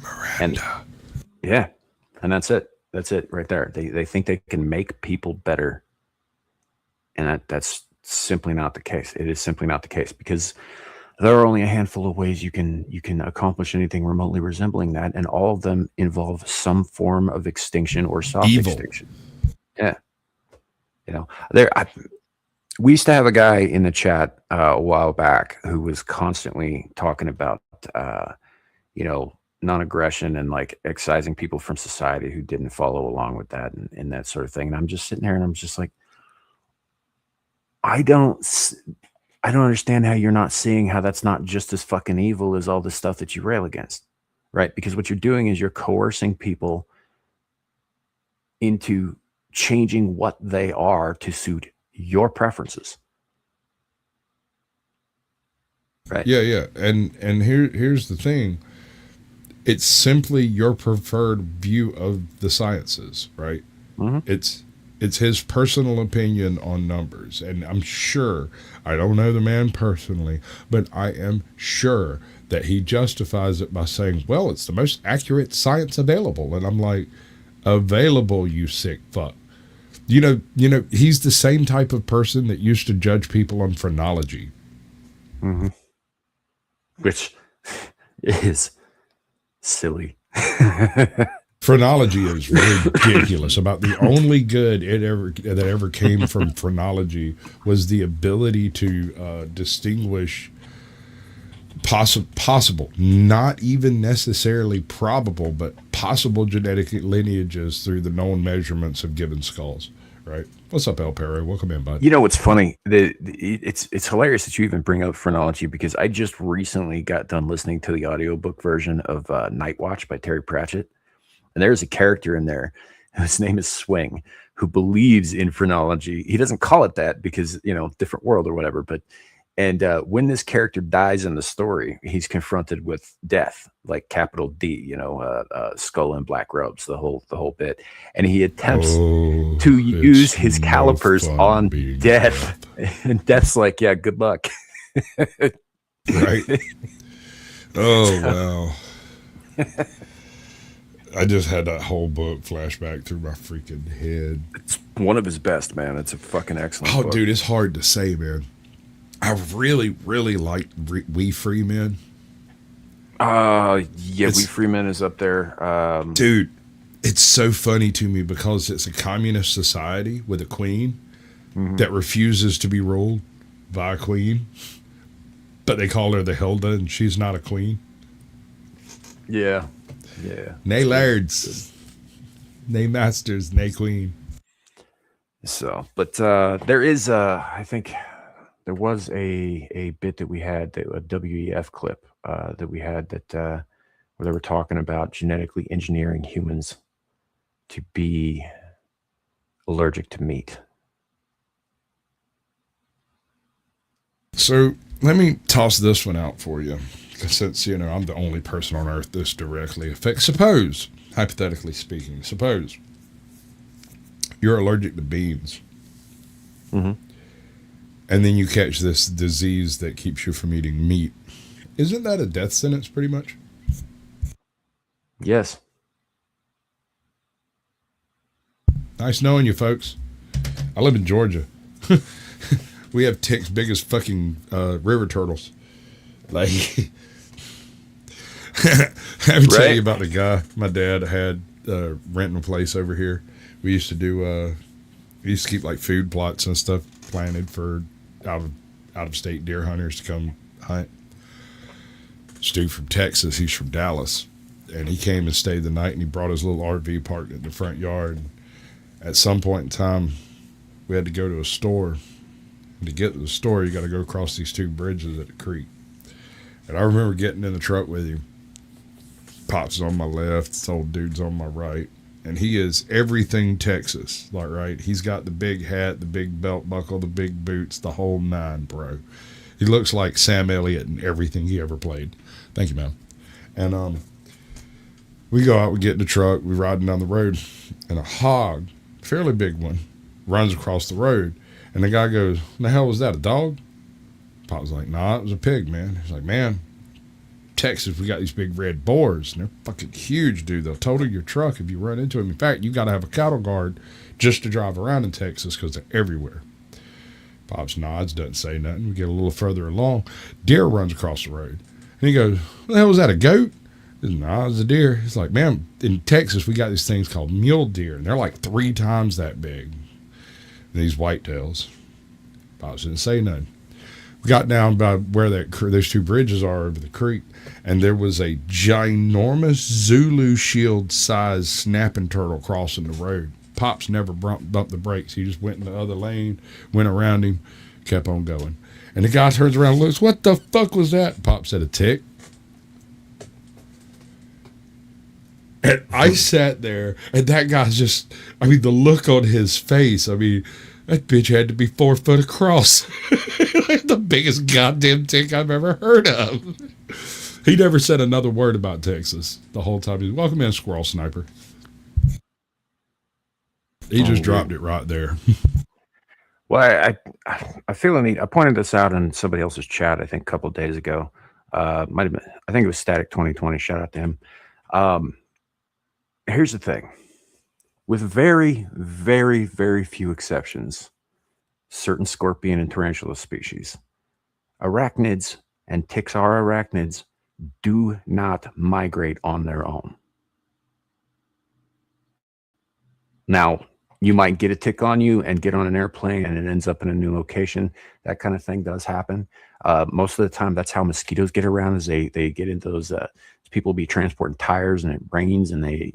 Miranda. And that's it. That's it right there. They think they can make people better. And that's simply not the case. It is simply not the case, because there are only a handful of ways you can accomplish anything remotely resembling that, and all of them involve some form of extinction or soft extinction. Yeah, we used to have a guy in the chat a while back who was constantly talking about non-aggression and like excising people from society who didn't follow along with that and that sort of thing. And I'm just sitting there and I'm just like, I don't understand how you're not seeing how that's not just as fucking evil as all the stuff that you rail against, right? Because what you're doing is you're coercing people into changing what they are to suit your preferences, right? Yeah. And here's the thing. It's simply your preferred view of the sciences, right? Mm-hmm. It's his personal opinion on numbers. And I'm sure, I don't know the man personally, but I am sure that he justifies it by saying, well, it's the most accurate science available. And I'm like, available, you sick fuck. He's the same type of person that used to judge people on phrenology. Mm-hmm. Which is silly. Phrenology is ridiculous. About the only good that ever came from phrenology was the ability to distinguish possible, not even necessarily probable, but possible genetic lineages through the known measurements of given skulls. Right? What's up, El Perro? Welcome in, bud. What's funny? It's hilarious that you even bring up phrenology, because I just recently got done listening to the audiobook version of Night Watch by Terry Pratchett. And there's a character in there, his name is Swing, who believes in phrenology. He doesn't call it that because, different world or whatever. But when this character dies in the story, he's confronted with death, like capital D, skull and black robes, the whole bit. And he attempts to use his calipers on death. And Death's like, yeah, good luck. Right? Oh, wow. I just had that whole book flashback through my freaking head. It's one of his best, man. It's a fucking excellent book. Dude, it's hard to say, man. I really, really liked We Free Men. We Free Men is up there. Dude, it's so funny to me because it's a communist society with a queen that refuses to be ruled by a queen, but they call her the Hilda, and she's not a queen. Yeah. Nay lairds, nay masters, nay queen. So, but there is, I think there was a bit that we had, a WEF clip that we had that where they were talking about genetically engineering humans to be allergic to meat. So let me toss this one out for you, since I'm the only person on Earth this directly affects. Suppose, hypothetically speaking, suppose you're allergic to beans, and then you catch this disease that keeps you from eating meat. Isn't that a death sentence, pretty much? Yes. Nice knowing you, folks. I live in Georgia. We have ticks big as fucking river turtles. Like, let me tell you about the guy my dad had renting a place over here. We used to do, we used to keep like food plots and stuff planted for out of state deer hunters to come hunt. Stu from Texas, he's from Dallas, and he came and stayed the night, and he brought his little RV parked in the front yard. And at some point in time, we had to go to a store. And to get to the store, you got to go across these two bridges at the creek. And I remember getting in the truck with him. Pops on my left, this old dude's on my right. And he is everything Texas. Like, right? He's got the big hat, the big belt buckle, the big boots, the whole nine, bro. He looks like Sam Elliott in everything he ever played. Thank you, man. And we go out, we get in the truck, we riding down the road, and a hog, fairly big one, runs across the road. And the guy goes, "What the hell was that, a dog?" Pop's like, "Nah, it was a pig, man." He's like, "Man, Texas, we got these big red boars, and they're fucking huge, dude. They'll total your truck if you run into them. In fact, you got to have a cattle guard just to drive around in Texas because they're everywhere." Pops nods, doesn't say nothing. We get a little further along. Deer runs across the road. And he goes, "What the hell was that, a goat?" He goes, "Nah, it was a deer." He's like, "Man, in Texas, we got these things called mule deer, and they're like 3 times that big. These whitetails." Pops didn't say nothing. We got down by where those two bridges are over the creek, and there was a ginormous Zulu shield sized snapping turtle crossing the road. Pops never bumped the brakes. He just went in the other lane, went around him, kept on going. And the guy turns around and looks, "What the fuck was that?" Pop said, "A tick." And I sat there, and that guy's just, the look on his face, that bitch had to be 4 foot across. The biggest goddamn tick I've ever heard of. He never said another word about Texas the whole time. He's, "Welcome in, squirrel sniper." He just dropped it right there. Well, I feel the need. I pointed this out in somebody else's chat, I think, a couple of days ago. Might have been, I think it was Static 2020. Shout out to him. Here's the thing. With very, very, very few exceptions, certain scorpion and tarantula species, arachnids, and ticks are arachnids, do not migrate on their own. Now, you might get a tick on you and get on an airplane and it ends up in a new location. That kind of thing does happen. Most of the time, that's how mosquitoes get around, is they get into those, people be transporting tires and it rains and they,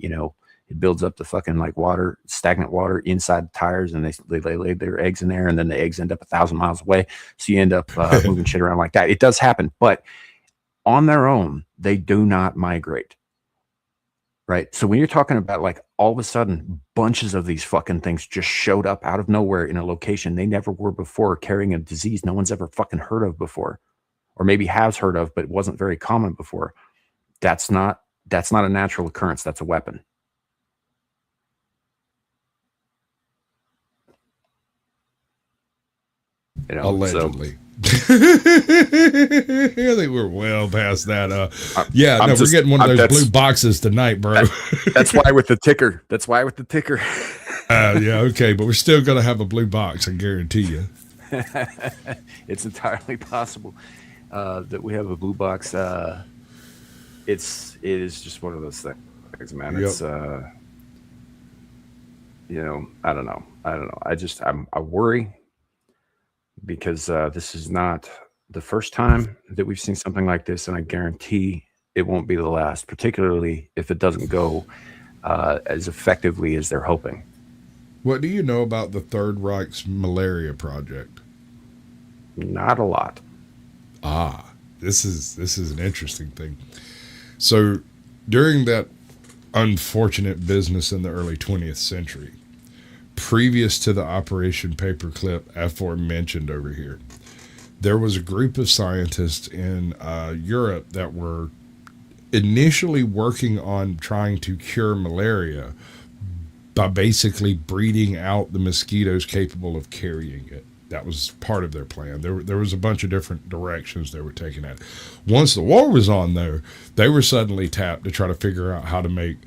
it builds up the fucking like water, stagnant water inside the tires, and they lay their eggs in there, and then the eggs end up 1,000 miles away. So you end up moving shit around like that. It does happen, but on their own, they do not migrate. Right. So when you're talking about like all of a sudden bunches of these fucking things just showed up out of nowhere in a location they never were before, carrying a disease no one's ever fucking heard of before, or maybe has heard of, but it wasn't very common before. That's not a natural occurrence. That's a weapon. Allegedly. So. I think we're well past that. We're getting one of those blue boxes tonight, bro. That's why with the ticker. Yeah, okay, but we're still going to have a blue box, I guarantee you. It's entirely possible that we have a blue box. It is just one of those things, man. Yep. It's I don't know. I worry because this is not the first time that we've seen something like this, and I guarantee it won't be the last, particularly if it doesn't go as effectively as they're hoping. What do you know about the Third Reich's malaria project? Not a lot. This is an interesting thing. So, during that unfortunate business in the early 20th century, previous to the Operation Paperclip aforementioned over here, there was a group of scientists in Europe that were initially working on trying to cure malaria by basically breeding out the mosquitoes capable of carrying it. That was part of their plan. There was a bunch of different directions they were taking at. Once the war was on, though, they were suddenly tapped to try to figure out how to make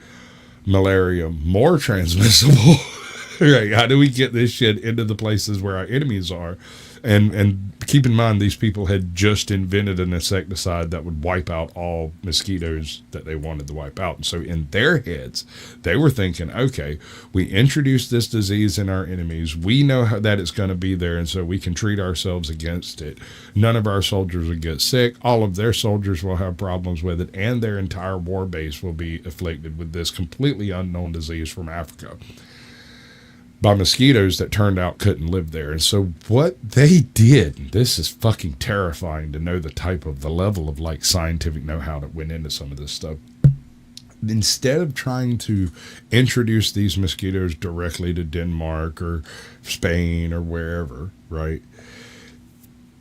malaria more transmissible. Right? How do we get this shit into the places where our enemies are? And keep in mind, these people had just invented an insecticide that would wipe out all mosquitoes that they wanted to wipe out. And so in their heads, they were thinking, okay, we introduced this disease in our enemies. We know that it's going to be there, and so we can treat ourselves against it. None of our soldiers will get sick. All of their soldiers will have problems with it, and their entire war base will be afflicted with this completely unknown disease from Africa by mosquitoes that turned out couldn't live there. And so what they did, this is fucking terrifying to know the level of like scientific know-how that went into some of this stuff. Instead of trying to introduce these mosquitoes directly to Denmark or Spain or wherever, right?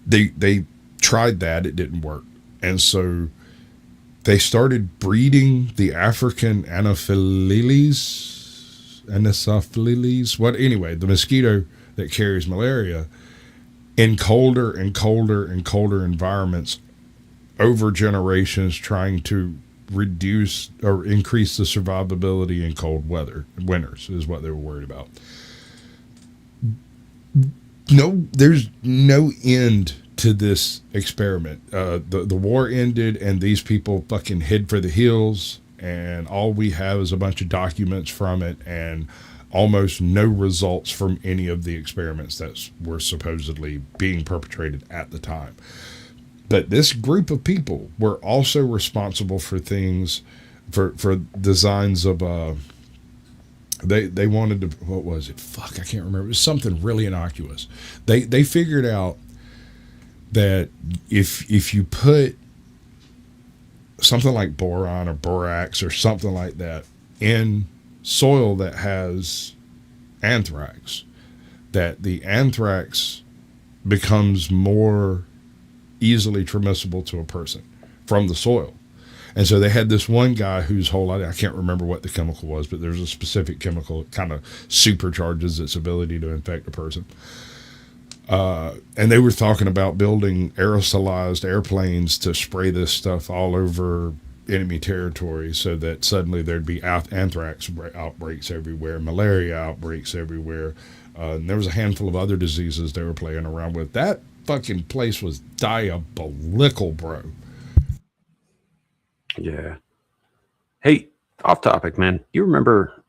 They tried that, it didn't work. And so they started breeding the African Anopheles, the mosquito that carries malaria, in colder and colder and colder environments over generations, trying to reduce or increase the survivability in cold winters is what they were worried about. No, there's no end to this experiment. The war ended and these people fucking hid for the hills, and all we have is a bunch of documents from it and almost no results from any of the experiments that were supposedly being perpetrated at the time. But this group of people were also responsible for things, for designs of they wanted to, what was it? Fuck, I can't remember. It was something really innocuous. They figured out that if you put something like boron or borax or something like that in soil that has anthrax, that the anthrax becomes more easily transmissible to a person from the soil. And so they had this one guy whose whole idea, I can't remember what the chemical was, but there's a specific chemical that kind of supercharges its ability to infect a person. And they were talking about building aerosolized airplanes to spray this stuff all over enemy territory so that suddenly there'd be anthrax outbreaks everywhere, malaria outbreaks everywhere. And there was a handful of other diseases they were playing around with. That fucking place was diabolical, bro. Yeah. Hey, off topic, man. You remember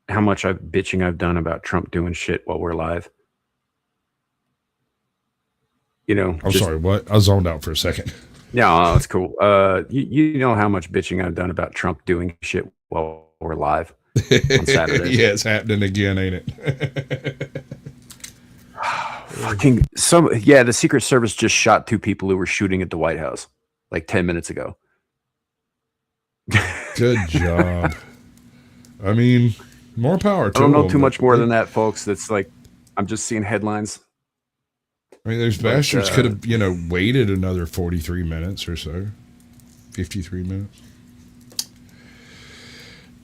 how much bitching I've done about Trump doing shit while we're live? I'm sorry, what? I zoned out for a second. No, it's cool. You know how much bitching I've done about Trump doing shit while we're live on Saturday. Yeah, it's happening again, ain't it? The Secret Service just shot 2 people who were shooting at the White House like 10 minutes ago. Good job. I mean, more power to them. I don't know too much more than that, folks. That's like, I'm just seeing headlines. I mean, those bastards could have, waited another 43 minutes or so. 53 minutes.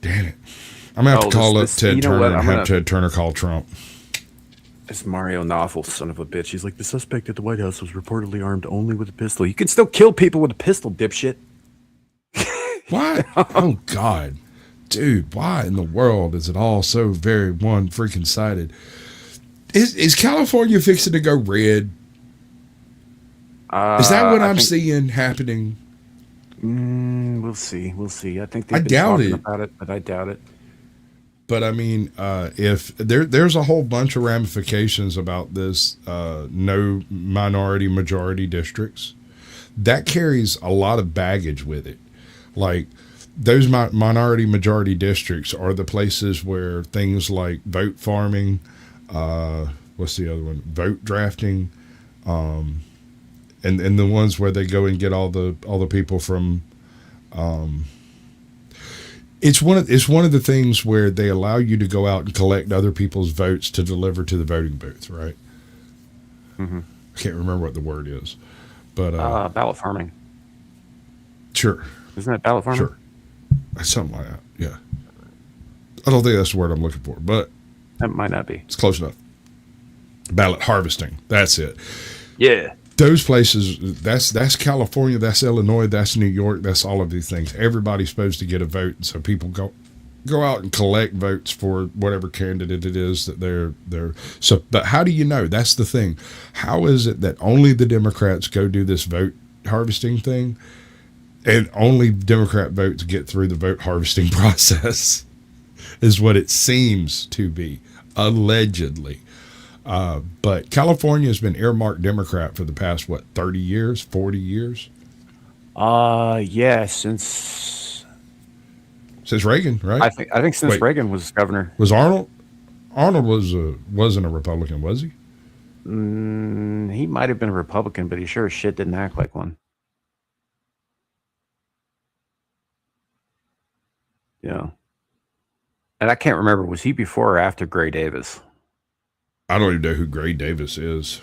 Damn it. I'm going to have to call up Ted Turner and have Ted Turner call Trump. This Mario Knopfel, son of a bitch. He's like, the suspect at the White House was reportedly armed only with a pistol. You can still kill people with a pistol, dipshit. What? Oh, God. Dude, why in the world is it all so very one freaking sided? Is California fixing to go red? Is that what I'm seeing happening? We'll see. I think they've been doubt talking it. about it, but I doubt it. But I mean, if there's a whole bunch of ramifications about this, no minority majority districts, that carries a lot of baggage with it. Like those minority majority districts are the places where things like vote farming, what's the other one? Vote drafting, and the ones where they go and get all the people from. It's one of the things where they allow you to go out and collect other people's votes to deliver to the voting booth, right? Mm-hmm. I can't remember what the word is, but ballot farming. Sure, Isn't that ballot farming? sure, something like that. Yeah, I don't think that's the word I'm looking for, but That might not be. it's close enough. Ballot harvesting. That's it. Yeah. Those places, that's California, that's Illinois, that's New York, that's all of these things. Everybody's supposed to get a vote, so people go out and collect votes for whatever candidate it is that they're. So, but how do you know? That's the thing. How is it that only the Democrats go do this vote harvesting thing, and only Democrat votes get through the vote harvesting process? Is what it seems to be, allegedly. But California has been earmarked Democrat for the past, 30 years, 40 years? Yeah, since Reagan, right? I think since Wait. Reagan was governor. Was Arnold? Arnold wasn't a Republican, was he? He might have been a Republican, but he sure as shit didn't act like one. Yeah. And I can't remember, was he before or after Gray Davis? I don't even know who Gray Davis is.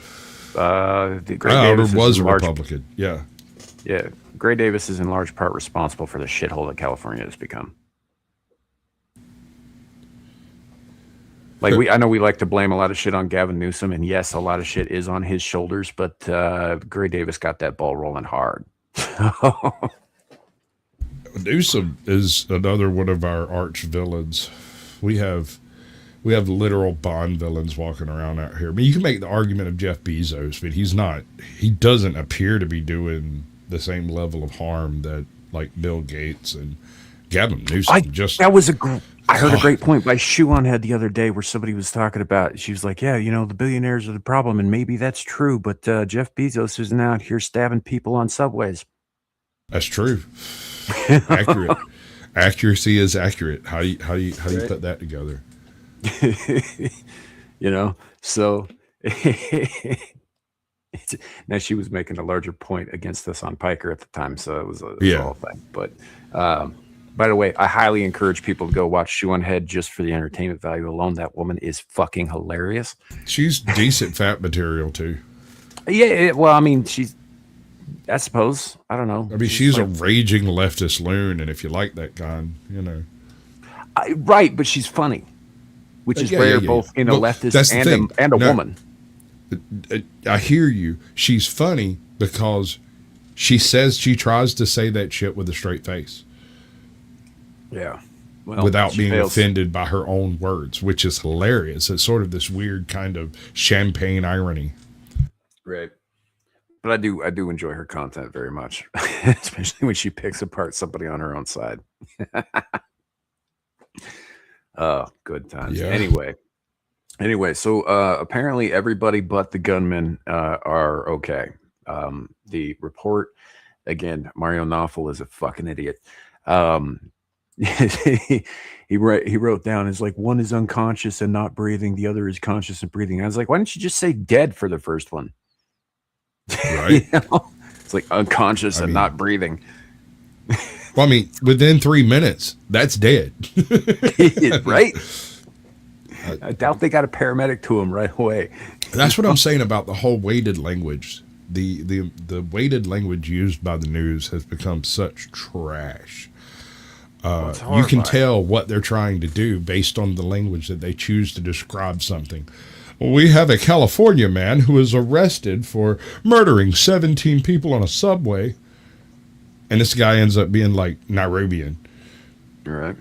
Gray Arnold Davis was is a in large, Republican. Yeah. yeah. Gray Davis is in large part responsible for the shithole that California has become. Like I know we like to blame a lot of shit on Gavin Newsom, and yes, a lot of shit is on his shoulders, but Gray Davis got that ball rolling hard. Newsom is another one of our arch villains. We have literal Bond villains walking around out here. I mean, you can make the argument of Jeff Bezos, but he doesn't appear to be doing the same level of harm that like Bill Gates and Gavin Newsom. I heard a great point by Shuon Head the other day where somebody was talking about, she was like, yeah, the billionaires are the problem, and maybe that's true, but Jeff Bezos isn't out here stabbing people on subways. That's true. Accurate. Accuracy is accurate. How do you put that together? So now she was making a larger point against us on Piker at the time, so it was a whole thing. But by the way, I highly encourage people to go watch Shoe on Head just for the entertainment value alone. That woman is fucking hilarious. She's decent fat material too. Yeah, well, I mean, I suppose, I don't know. I mean, she's like a raging leftist loon, and if you like that kind, right, but she's funny. Which is rare, both in a leftist and a woman. I hear you. She's funny because she tries to say that shit with a straight face. Yeah. Well, without being offended by her own words, which is hilarious. It's sort of this weird kind of champagne irony. Right. But I do enjoy her content very much, especially when she picks apart somebody on her own side. Oh, good times. Yeah. Anyway, so apparently everybody but the gunmen are okay. The report, again, Mario Knopfel is a fucking idiot. He wrote down, is like, one is unconscious and not breathing, the other is conscious and breathing. I was like, why didn't you just say dead for the first one? Right. It's like unconscious and not breathing. Well, I mean, within 3 minutes, that's dead. Right? I doubt they got a paramedic to him right away. That's what I'm saying about the whole weighted language. The weighted language used by the news has become such trash. You can tell what they're trying to do based on the language that they choose to describe something. We have a California man who is arrested for murdering 17 people on a subway. And this guy ends up being like Nairobian. All right.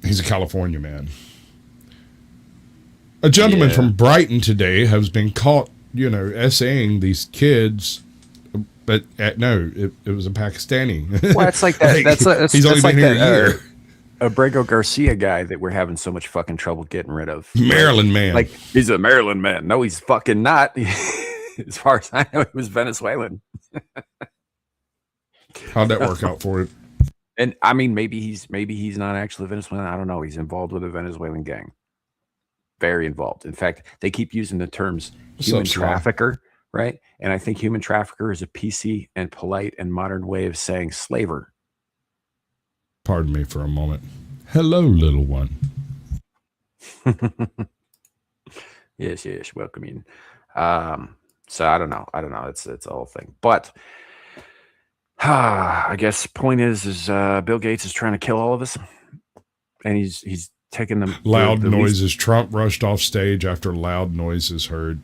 He's a California man. A gentleman from Brighton today has been caught, essaying these kids. But it was a Pakistani. Well, it's like that. He's only been here a year. Abrego Garcia guy that we're having so much fucking trouble getting rid of. Maryland man. Like, he's a Maryland man. No, he's fucking not. As far as I know, he was Venezuelan. How'd that work out for him? And I mean, maybe he's not actually Venezuelan. I don't know. He's involved with a Venezuelan gang. Very involved. In fact, they keep using the terms human trafficker, right? And I think human trafficker is a PC and polite and modern way of saying slaver. Pardon me for a moment. Hello, little one. Yes, welcome in. So I don't know. It's a whole thing. But I guess point is Bill Gates is trying to kill all of us, and he's taking them loud noises. Trump rushed off stage after loud noises heard.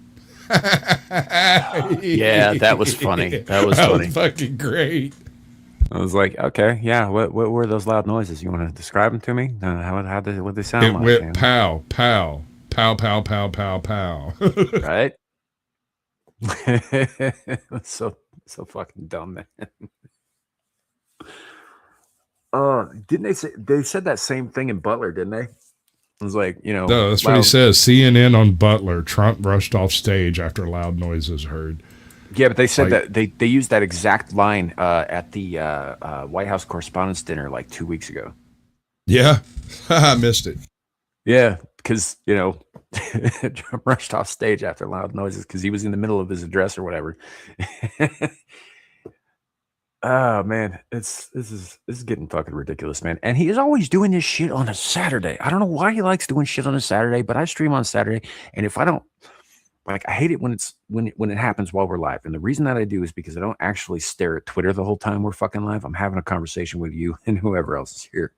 Yeah, that was funny. That was fucking great. I was like, okay, yeah. What were those loud noises? You want to describe them to me? What they sound like? It went pow, pow, pow, pow, pow, pow, pow. Right? so fucking dumb, man. Didn't they said that same thing in Butler, didn't they? It was like, no, that's what he says. CNN on Butler. Trump rushed off stage after loud noises heard. Yeah, but they said that they used that exact line at the White House Correspondents' Dinner like 2 weeks ago. Yeah, I missed it. Yeah, because Trump rushed off stage after loud noises because he was in the middle of his address or whatever. Oh man, this is getting fucking ridiculous, man. And he is always doing this shit on a Saturday. I don't know why he likes doing shit on a Saturday, but I stream on Saturday, and if I don't, like, I hate it when it happens while we're live. And the reason that I do is because I don't actually stare at Twitter the whole time we're fucking live. I'm having a conversation with you and whoever else is here.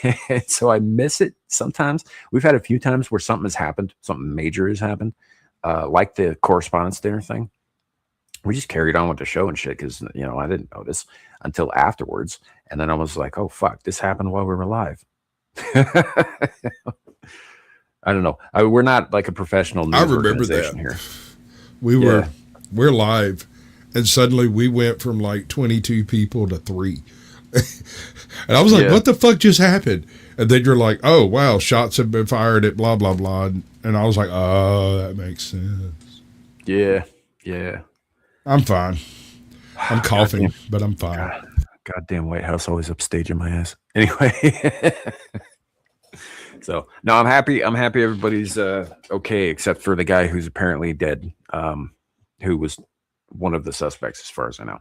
And so I miss it sometimes. We've had a few times where something has happened, something major has happened, like the Correspondents' Dinner thing. We just carried on with the show and shit because, I didn't notice until afterwards. And then I was like, oh, fuck, this happened while we were live. I don't know. We're not like a professional news organization here. We're live, and suddenly we went from like 22 people to 3. And I was like, what the fuck just happened? And then you're like, oh, wow, shots have been fired at blah, blah, blah. And I was like, oh, that makes sense. Yeah. I'm fine. I'm coughing, but I'm fine. Goddamn White House always upstaging my ass. Anyway. So, no, I'm happy. I'm happy everybody's okay, except for the guy who's apparently dead, who was one of the suspects as far as I know.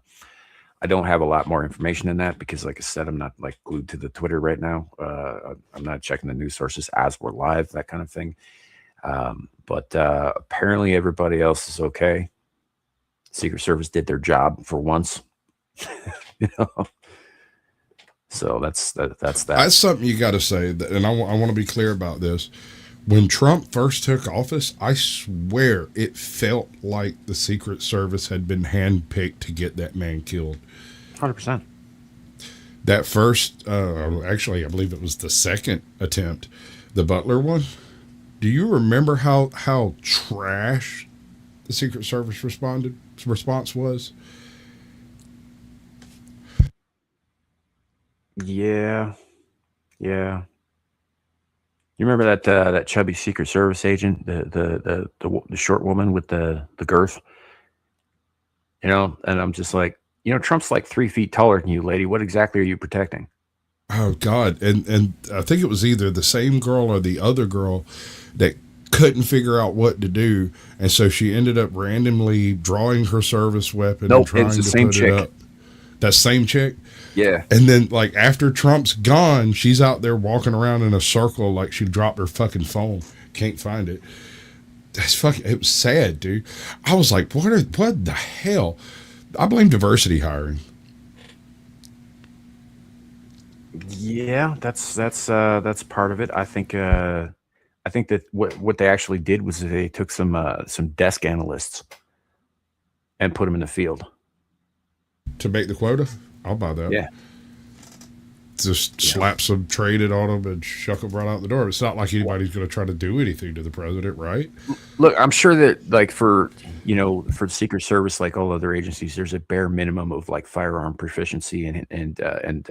I don't have a lot more information than that because, like I said, I'm not like glued to the Twitter right now. I'm not checking the news sources as we're live, that kind of thing. But apparently everybody else is okay. Secret Service did their job for once. So that's that. That's something you got to say, and I want to be clear about this. When Trump first took office, I swear it felt like the Secret Service had been handpicked to get that man killed. 100%. That first, actually, I believe it was the second attempt, the Butler one. Do you remember how trash the Secret Service response was? Yeah. You remember that chubby Secret Service agent, the short woman with the girth? And I'm just like, Trump's like 3 feet taller than you, lady. What exactly are you protecting? Oh God. And I think it was either the same girl or the other girl that couldn't figure out what to do, and so she ended up randomly drawing her service weapon and trying to put it up. That same chick? Yeah. And then, like, after Trump's gone, she's out there walking around in a circle like she dropped her fucking phone. Can't find it. That's fucking. It was sad, dude. I was like, what the hell? I blame diversity hiring. Yeah, that's part of it. I think that what they actually did was they took some desk analysts and put them in the field to make the quota. I'll buy that. Yeah. Just slap some trade it on them and shuck them right out the door. It's not like anybody's going to try to do anything to the president, right? Look, I'm sure that, like, for the Secret Service, like all other agencies, there's a bare minimum of like firearm proficiency and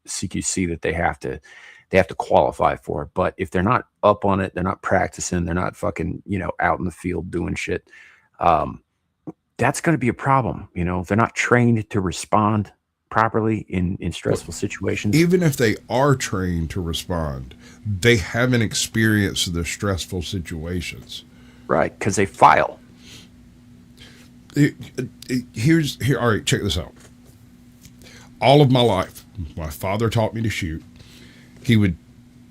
CQC that they have to qualify for it. But if they're not up on it, they're not practicing, they're not fucking, out in the field doing shit. That's going to be a problem. They're not trained to respond properly in stressful situations. Even if they are trained to respond, they haven't experienced the stressful situations. Right, because they file. All right, check this out. All of my life, my father taught me to shoot. He would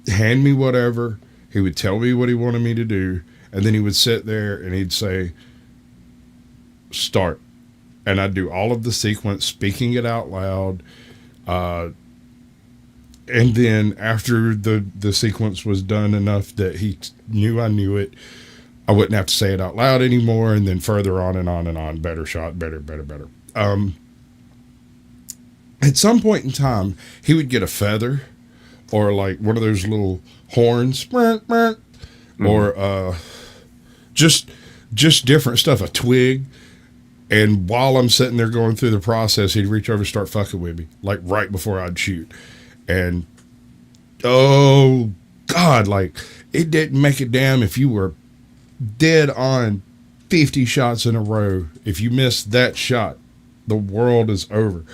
hand me whatever. He would tell me what he wanted me to do. And then he would sit there and he'd say, start. And I'd do all of the sequence, speaking it out loud. And then after the sequence was done enough that he knew I knew it, I wouldn't have to say it out loud anymore. And then further on and on and on, better shot, better. At some point in time, he would get a feather or like one of those little horns, or just different stuff, a twig. And while I'm sitting there going through the process, he'd reach over and start fucking with me, like right before I'd shoot. And, oh, God, like, it didn't make a damn if you were dead on 50 shots in a row. If you missed that shot, the world is over.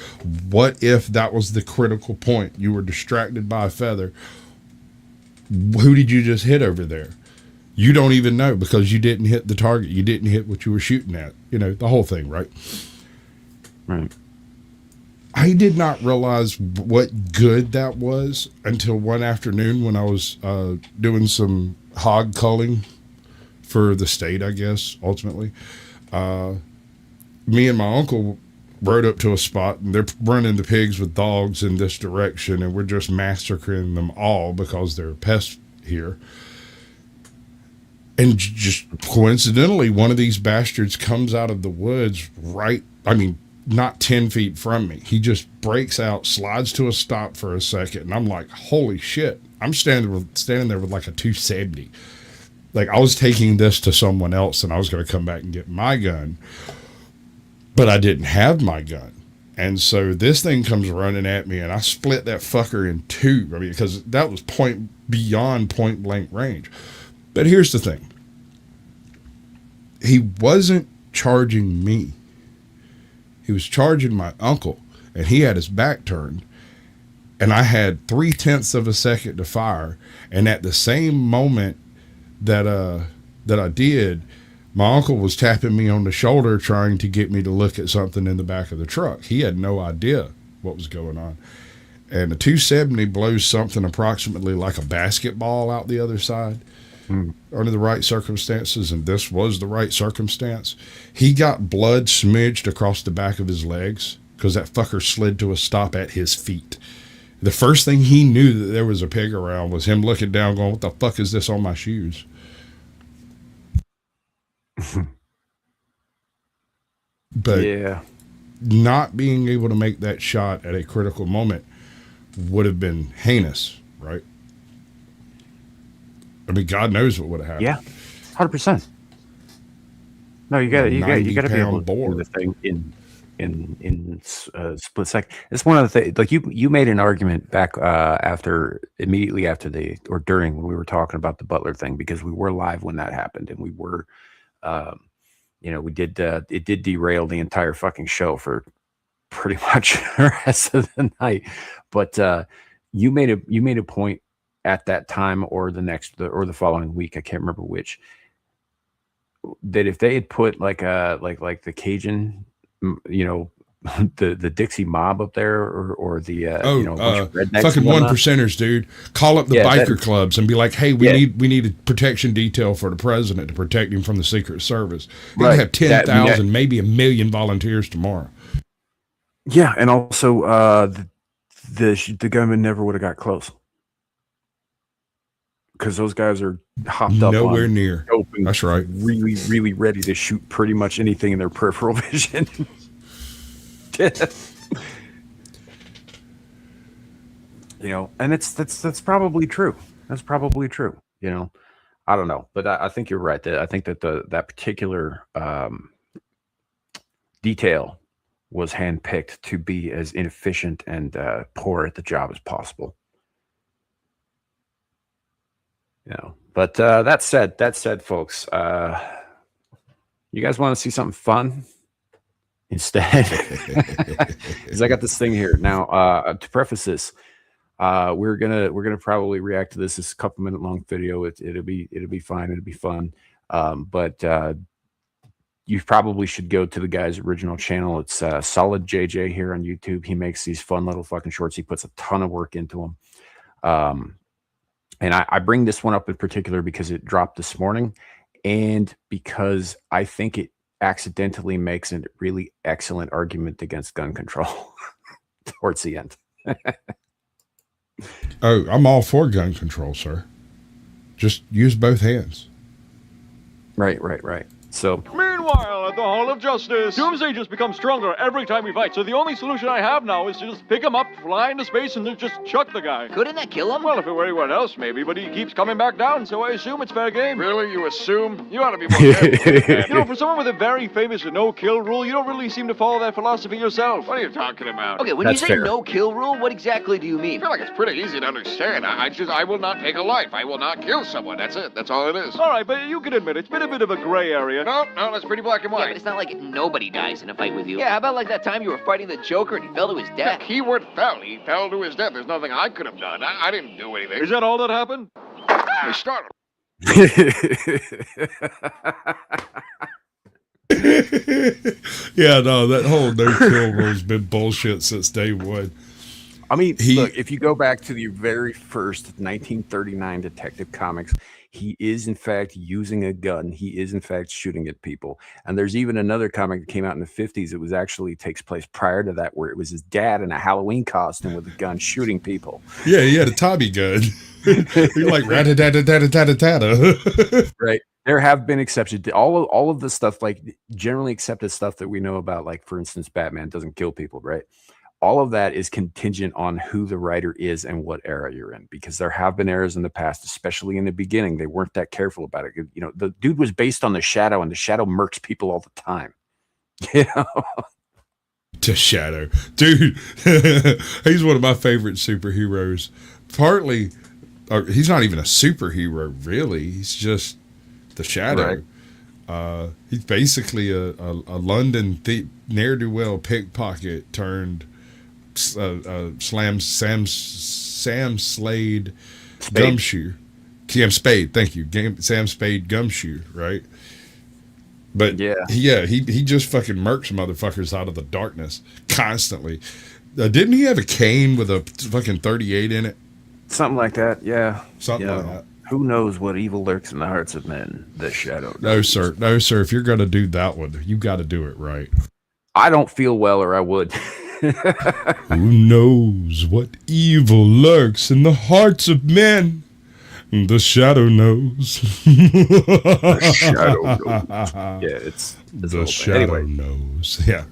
What if that was the critical point? You were distracted by a feather. Who did you just hit over there? You don't even know because you didn't hit the target. You didn't hit what you were shooting at. The whole thing, right? Right. I did not realize what good that was until one afternoon when I was doing some hog culling for the state, I guess, ultimately. Me and my uncle rode up to a spot, and they're running the pigs with dogs in this direction, and we're just massacring them all because they're pests here. And just coincidentally, one of these bastards comes out of the woods not 10 feet from me. He just breaks out, slides to a stop for a second, and I'm like, holy shit. I'm standing there with like a 270. Like, I was taking this to someone else, and I was going to come back and get my gun. But I didn't have my gun. And so this thing comes running at me, and I split that fucker in two. Because that was beyond point blank range. But here's the thing. He wasn't charging me. He was charging my uncle, and he had his back turned. And I had 0.3 of a second to fire. And at the same moment that I did, my uncle was tapping me on the shoulder trying to get me to look at something in the back of the truck. He had no idea what was going on. And the 270 blows something approximately like a basketball out the other side under the right circumstances, and this was the right circumstance. He got blood smidged across the back of his legs because that fucker slid to a stop at his feet. The first thing he knew that there was a pig around was him looking down going, what the fuck is this on my shoes? But yeah, not being able to make that shot at a critical moment would have been heinous, right? I mean, God knows what would have happened. Yeah, 100%. No, you got to be able to boar. do the thing in split second. It's one of the things. Like you made an argument back immediately after during when we were talking about the Butler thing, because we were live when that happened, and we were, we did. It did derail the entire fucking show for pretty much the rest of the night. But you made a point at that time or the following week, I can't remember which, that if they had put like the Cajun, the Dixie Mob up there or the fucking one percenters, dude, call up the biker clubs and be like, hey, we need a protection detail for the president to protect him from the Secret Service. They have 10,000, maybe 1 million volunteers tomorrow. Yeah, and also the gunman never would have got close. Because those guys are hopped up nowhere near. That's right. Really, really ready to shoot pretty much anything in their peripheral vision. And that's probably true. That's probably true. I don't know, but I think you're right. I think that that particular detail was handpicked to be as inefficient and poor at the job as possible. You know, but that said, folks, you guys want to see something fun instead? Because I got this thing here now. To preface this, we're gonna probably react to this. It's a couple minute long video. It'll be fine. It'll be fun. But you probably should go to the guy's original channel. It's Solid JJ here on YouTube. He makes these fun little fucking shorts. He puts a ton of work into them. And I bring this one up in particular because it dropped this morning, and because I think it accidentally makes a really excellent argument against gun control towards the end. Oh, I'm all for gun control, sir. Just use both hands. Right. So Meanwhile, at the Hall of Justice, Doomsday just becomes stronger every time we fight, so the only solution I have now is to just pick him up, fly into space, and then just chuck the guy. Couldn't that kill him? Well, if it were anyone else, maybe, but he keeps coming back down, so I assume it's fair game. Really? You assume? You ought to be more careful. You know, for someone with a very famous no-kill rule, you don't really seem to follow that philosophy yourself. What are you talking about? Okay, when That's you say fair. no-kill rule, what exactly do you I mean? feel like it's pretty easy to understand. I will not take a life. I will not kill someone. That's it. That's all it is. All right, but you can admit it's been a bit of a gray area. No, that's pretty black and Yeah, white. but it's not like nobody dies in a fight with you. Yeah, how about like that time you were fighting the Joker and he fell to his The death? keyword fell. He fell to his death. There's nothing I could have done. I didn't do anything. Is that all that happened? I started. Yeah, no, that whole no-kill rule's been bullshit since day one. I mean, He- look, if you go back to the very first 1939 Detective Comics, he is in fact using a gun. He is in fact shooting at people. And there's even another comic that came out in the 50s. It was actually takes place prior to that, where it was his dad in a Halloween costume with a gun shooting people. Yeah, he had a Tommy gun. You're like rat-a-tat-a-tat-a-tat-a. Right. There have been exceptions. All of the stuff, like generally accepted stuff that we know about, like for instance, Batman doesn't kill people, right? All of that is contingent on who the writer is and what era you're in, because there have been eras in the past, especially in the beginning, they weren't that careful about it. You know, the dude was based on the Shadow, and the Shadow murks people all the time. You know? To Shadow. Dude, he's one of my favorite superheroes. Partly, he's not even a superhero, really. He's just the Shadow. Right. He's basically a London ne'er-do-well pickpocket turned Sam Slade gumshoe. Sam Spade, thank you. Sam Spade gumshoe, right? But he just fucking murks motherfuckers out of the darkness constantly. Didn't he have a cane with a fucking 38 in it? Something like that, yeah. Something You like know, that. Who knows what evil lurks in the hearts of men? The Shadow. No, sir. No, sir. If you're going to do that one, you got to do it right. I don't feel well, or I would. Who knows what evil lurks in the hearts of men? The Shadow knows. The Shadow knows. Yeah, it's The Shadow knows. Yeah.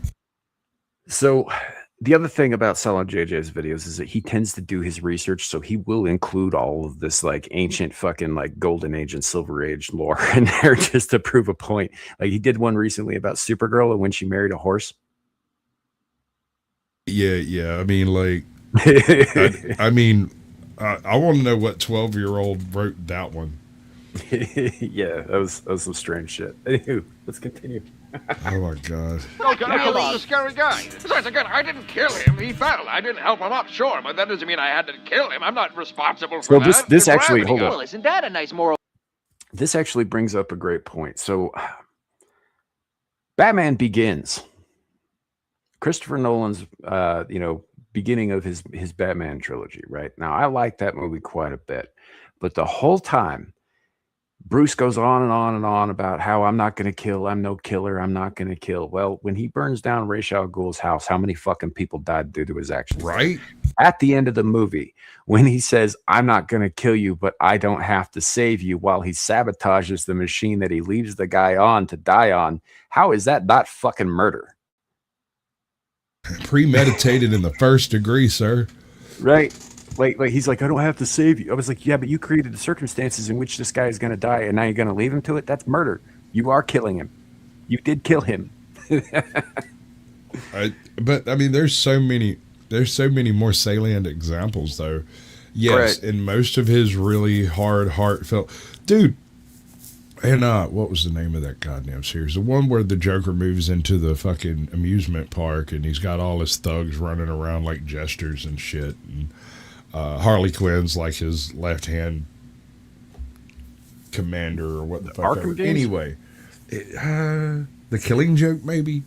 So the other thing about Solid JJ's videos is that he tends to do his research, so he will include all of this like ancient fucking like golden age and silver age lore in there just to prove a point. Like he did one recently about Supergirl and when she married a horse. Yeah. I mean, like, I want to know what 12-year-old wrote that one. Yeah, that was some strange shit. Anywho, let's continue. Oh my god. Okay, he's a scary guy. Besides, again, I didn't kill him. He fell. I didn't help him up, sure, but that doesn't mean I had to kill him. I'm not responsible for So that. this It's actually, gravity hold gun. Well, isn't that a nice moral? This actually brings up a great point. So Batman Begins. Christopher Nolan's beginning of his Batman trilogy, right? Now I like that movie quite a bit, but the whole time Bruce goes on and on and on about how I'm not going to kill, I'm no killer, I'm not going to kill. Well, when he burns down Ra's al Ghul's house, how many fucking people died due to his actions? Right? At the end of the movie, when he says, I'm not going to kill you, but I don't have to save you, while he sabotages the machine that he leaves the guy on to die on, how is that not fucking murder? Premeditated in the first degree, sir. Right. Like he's like, I don't have to save you. I was like, yeah, but you created the circumstances in which this guy is going to die, and now you're going to leave him to it? That's murder. You are killing him. You did kill him. But I mean, there's so many more salient examples, though. Yes, Right. in most of his really hard, heartfelt, dude. And what was the name of that goddamn series? The one where the Joker moves into the fucking amusement park and he's got all his thugs running around like jesters and shit. And Harley Quinn's like his left hand commander or what the fuck Arkham ever. games? Anyway, the Killing Joke, maybe.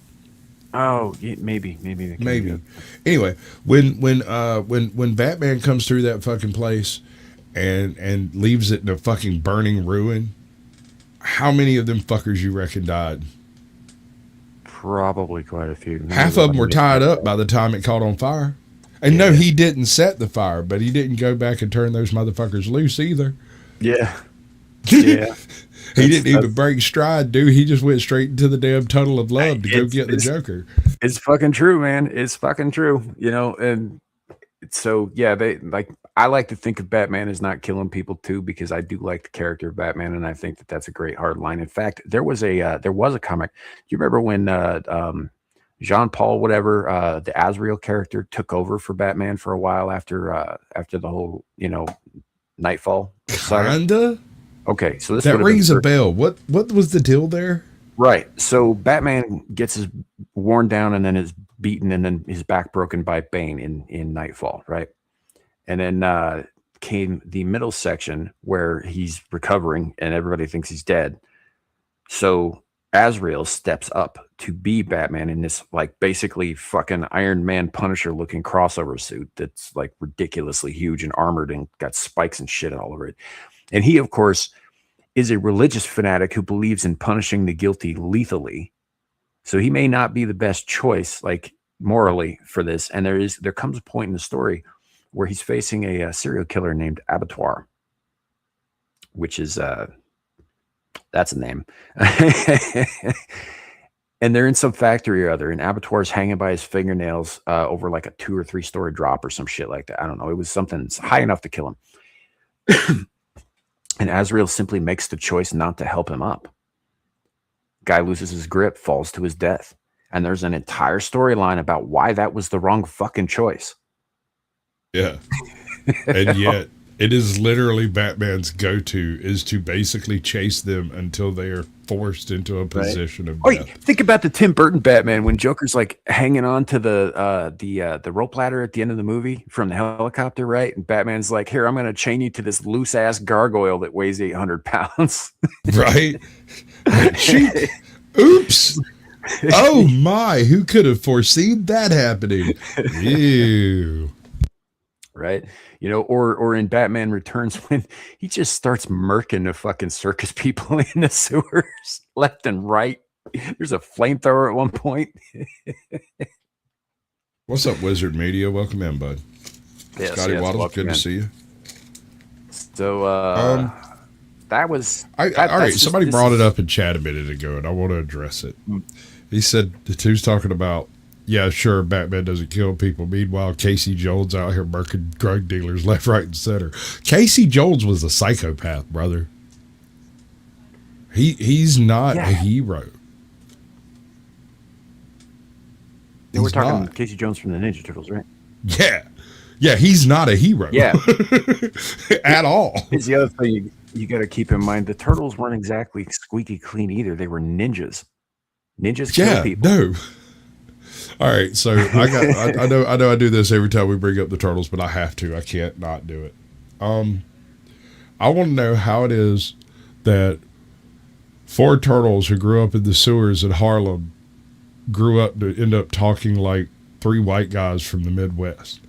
Oh, yeah, maybe. Anyway, when Batman comes through that fucking place and leaves it in a fucking burning ruin, how many of them fuckers you reckon died? Probably quite a few. Maybe Half of them were tied up by the time it caught on fire. And no, he didn't set the fire, but he didn't go back and turn those motherfuckers loose either. Yeah. Yeah. He didn't even break stride, dude. He just went straight into the damn tunnel of love to go get the Joker. It's fucking true, man. It's fucking true. And so yeah, I like to think of Batman as not killing people too, because I do like the character of Batman, and I think that that's a great hard line. In fact, there was a comic. Do you remember when Jean Paul, whatever, the Azrael character took over for Batman for a while after the whole Nightfall saga? Kinda. Okay, so this that would've rings been a bell. What was the deal there? Right. So Batman gets his worn down and then is beaten and then his back broken by Bane in Nightfall, right? And then came the middle section where he's recovering and everybody thinks he's dead. So Azrael steps up to be Batman in this like basically fucking Iron Man Punisher looking crossover suit that's like ridiculously huge and armored and got spikes and shit all over it. And he, of course, is a religious fanatic who believes in punishing the guilty lethally. So he may not be the best choice, like morally, for this. And there comes a point in the story where he's facing a serial killer named Abattoir, which is that's a name. And they're in some factory or other, and Abattoir's hanging by his fingernails over like a 2 or 3 story drop or some shit like that. I don't know. It was something high enough to kill him. And Azrael simply makes the choice not to help him up. Guy loses his grip, falls to his death. And there's an entire storyline about why that was the wrong fucking choice. Yeah. And yet, it is literally Batman's go-to is to basically chase them until they are forced into a position of death. Think about the Tim Burton Batman when Joker's like hanging on to the rope ladder at the end of the movie from the helicopter, right? And Batman's like, "Here, I'm going to chain you to this loose ass gargoyle that weighs 800 pounds." Right? Oops. Oh my! Who could have foreseen that happening? Ew. Right? Or in Batman Returns when he just starts murking the fucking circus people in the sewers left and right. There's a flamethrower at one point. What's up, Wizard Media? Welcome in, bud. Yes, Scotty Waddles, good in. to see you. So that was all right. Somebody brought it up in chat a minute ago, and I want to address it. He said the two's talking about, yeah, sure, Batman doesn't kill people. Meanwhile, Casey Jones out here murking drug dealers left, right, and center. Casey Jones was a psychopath, brother. He's not a hero. We're talking Casey Jones from the Ninja Turtles, right? Yeah. Yeah, he's not a hero. Yeah. At all. Here's the other thing you got to keep in mind. The Turtles weren't exactly squeaky clean either. They were ninjas. Ninjas kill people. No. All right, so I know I do this every time we bring up the Turtles, but I have to. I can't not do it. I want to know how it is that 4 turtles who grew up in the sewers in Harlem grew up to end up talking like 3 white guys from the Midwest.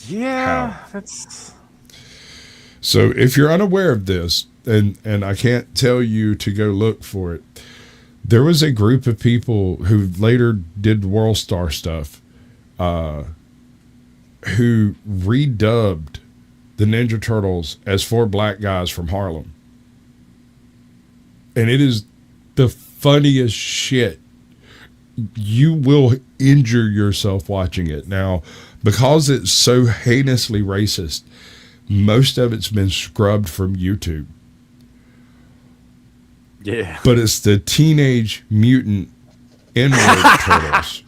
Yeah, that's... So if you're unaware of this, and I can't tell you to go look for it, there was a group of people who later did World Star stuff who redubbed the Ninja Turtles as 4 black guys from Harlem. And it is the funniest shit. You will injure yourself watching it. Now, because it's so heinously racist, most of it's been scrubbed from YouTube. Yeah. But it's the Teenage Mutant N-word Turtles.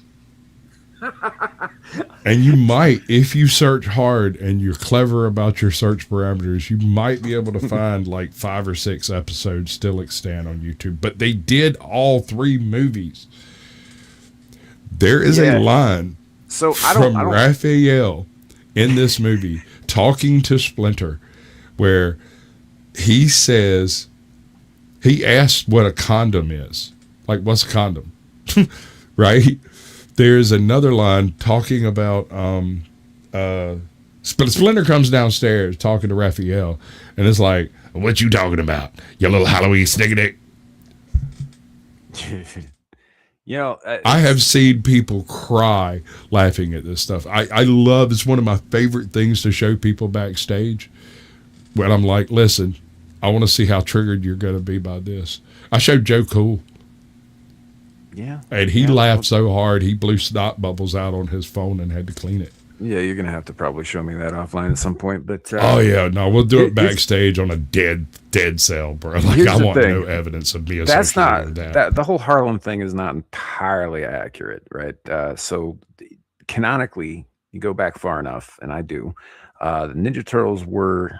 And you might, if you search hard and you're clever about your search parameters, you might be able to find like 5 or 6 episodes still extant on YouTube. But they did all 3 movies. There is a line from Raphael in this movie talking to Splinter where he says, he asks what a condom is. Like, what's a condom? Right? There's another line talking about Splinter comes downstairs talking to Raphael, and it's like, what you talking about? You little Halloween snicker dick? You know, I have seen people cry laughing at this stuff. I love, it's one of my favorite things to show people backstage when I'm like, listen, I want to see how triggered you're going to be by this. I showed Joe Cool. Yeah. And he laughed so hard, he blew snot bubbles out on his phone and had to clean it. Yeah, you're going to have to probably show me that offline at some point. But oh, yeah. No, we'll do it backstage on a dead cell, bro. Like, I want no evidence of me associated with that. The whole Harlem thing is not entirely accurate, right? So canonically, you go back far enough, and I do, the Ninja Turtles were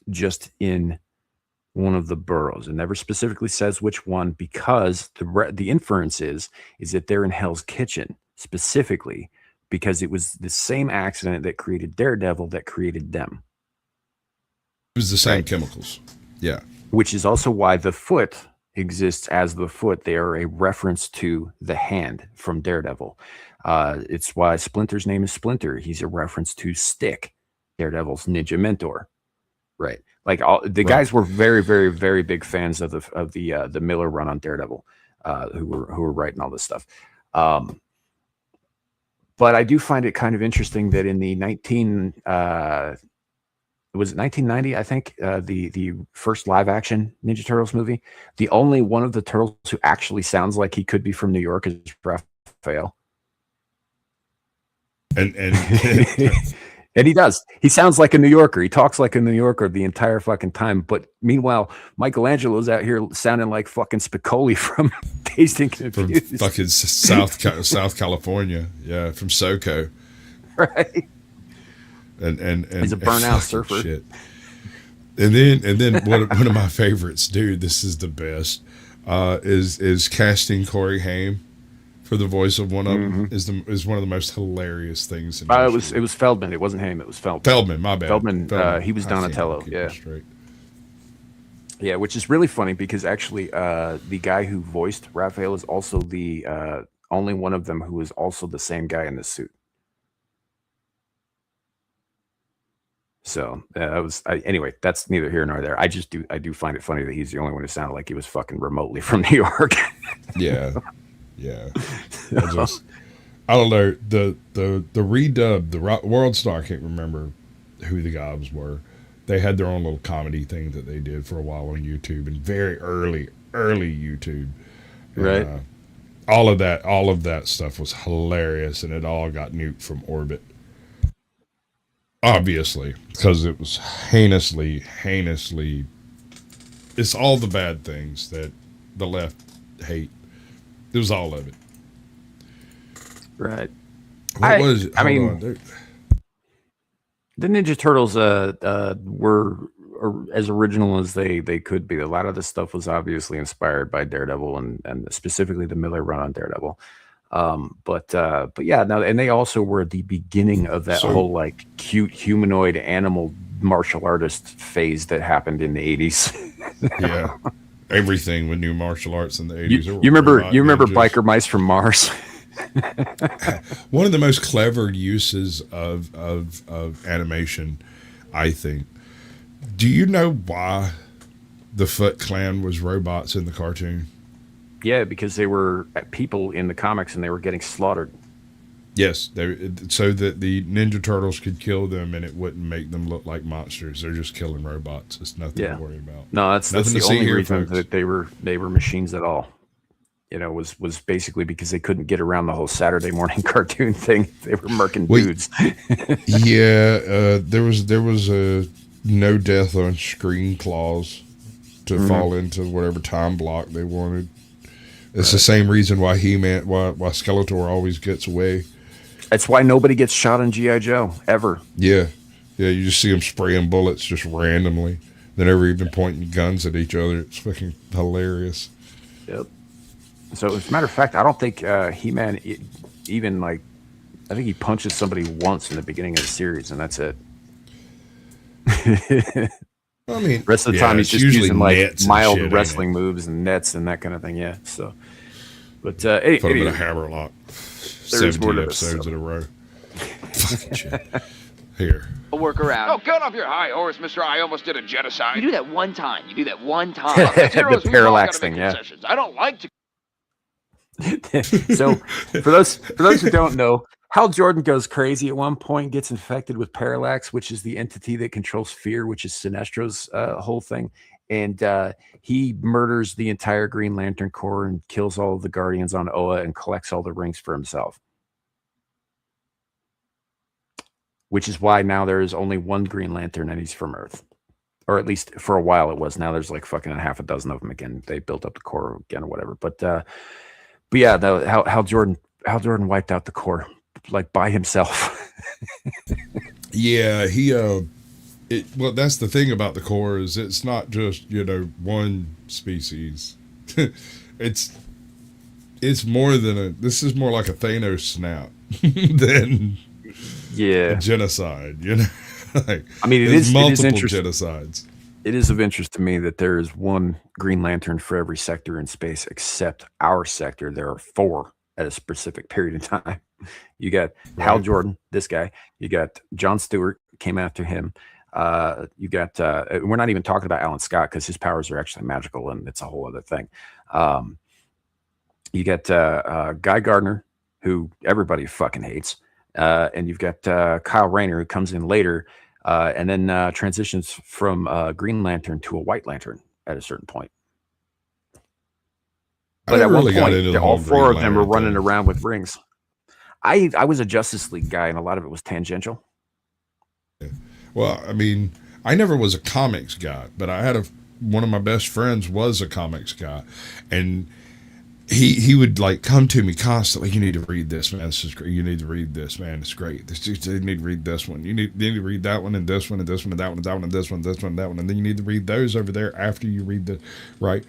just in one of the boroughs. It never specifically says which one, because the inference is that they're in Hell's Kitchen specifically because it was the same accident that created Daredevil that created them. It was the same chemicals. Yeah. Which is also why the foot exists as the foot. They are a reference to the hand from Daredevil. It's why Splinter's name is Splinter. He's a reference to Stick, Daredevil's ninja mentor. Right. Like the guys were very, very, very big fans of the Miller run on Daredevil, who were writing all this stuff. But I do find it kind of interesting that in the 1990, I think, the first live action Ninja Turtles movie, the only one of the turtles who actually sounds like he could be from New York is Raphael. And he does. He sounds like a New Yorker. He talks like a New Yorker the entire fucking time. But meanwhile, Michelangelo's out here sounding like fucking Spicoli from Dazed and Confused. From fucking South California. Yeah, from SoCo. Right. And he's a burnout surfer. Shit. And then one of my favorites, dude, this is the best, is casting Corey Haim for the voice of one of them is one of the most hilarious things. It was Feldman. It wasn't Haim. It was Feldman. Feldman, my bad. Feldman. He was Donatello. Yeah. Yeah, which is really funny because actually the guy who voiced Raphael is also the only one of them who is also the same guy in the suit. So anyway, that's neither here nor there. I do find it funny that he's the only one who sounded like he was fucking remotely from New York. Yeah. Yeah, I don't know, the redub, the World Star, I can't remember who the guys were. They had their own little comedy thing that they did for a while on YouTube, and very early YouTube. Right. All of that stuff was hilarious, and it all got nuked from orbit. Obviously, because it was heinously. It's all the bad things that the left hate. It was all of it. Right. What was it? I mean, the Ninja Turtles were as original as they could be. A lot of this stuff was obviously inspired by Daredevil and specifically the Miller run on Daredevil. But yeah, no, and they also were the beginning of that whole like cute humanoid animal martial artist phase that happened in the 80s. Yeah. Everything with new martial arts in the 80s. You remember Biker Mice from Mars? One of the most clever uses of animation, I think. Do you know why the Foot Clan was robots in the cartoon? Yeah, because they were people in the comics and they were getting slaughtered. Yes, so that the Ninja Turtles could kill them and it wouldn't make them look like monsters. They're just killing robots. It's nothing to worry about. No, that's the only reason that they were machines at all. You know, was basically because they couldn't get around the whole Saturday morning cartoon thing. They were murking dudes. Yeah, there was a no death on screen clause to fall into whatever time block they wanted. It's the same reason why He-Man, why Skeletor always gets away. That's why nobody gets shot in G.I. Joe ever. Yeah, you just see them spraying bullets just randomly. They're never even pointing guns at each other. It's fucking hilarious. Yep. So, as a matter of fact, I don't think He-Man even I think he punches somebody once in the beginning of the series, and that's it. I mean, rest of the time he's just using mild shit, wrestling moves and nets and that kind of thing. Yeah. So, but put him in anyway, a hammerlock. There's 17 more to this, episodes so. in a row. Fucking shit. Here. A workaround. Oh, get off your high horse, mister. I almost did a genocide. You do that one time. You do that one time. Look, as heroes, The we've all parallax gotta make thing, yeah. concessions. I don't like to. So for those who don't know, Hal Jordan goes crazy at one point, gets infected with parallax, which is the entity that controls fear, which is Sinestro's whole thing, and he murders the entire Green Lantern Corps and kills all of the Guardians on Oa and collects all the rings for himself. Which is why now there is only one Green Lantern and he's from Earth. Or at least for a while it was. Now there's like fucking half a dozen of them again. They built up the Corps again or whatever. But yeah, Hal Jordan wiped out the Corps like by himself. Yeah, well, that's the thing about the Corps is it's not just, one species. it's more than this is more like a Thanos snap than a genocide, like, I mean, it is multiple genocides. It is of interest to me that there is one Green Lantern for every sector in space except our sector. There are 4 at a specific period of time. You got Hal Jordan, this guy. You got John Stewart, came after him. You got, we're not even talking about Alan Scott because his powers are actually magical and it's a whole other thing. You got Guy Gardner, who everybody fucking hates. And you've got Kyle Rayner, who comes in later and then transitions from Green Lantern to a White Lantern at a certain point. But at one point, all 4 of them were running around with rings. I was a Justice League guy, and a lot of it was tangential. Well, I mean, I never was a comics guy, but I had one of my best friends was a comics guy, and he would like come to me constantly. You need to read this, man. This is great. You need to read this, man. It's great. You need to read this one. You need to read that one and this one and this one and that one and that one and this one, this one, that one, and then you need to read those over there after you read the right.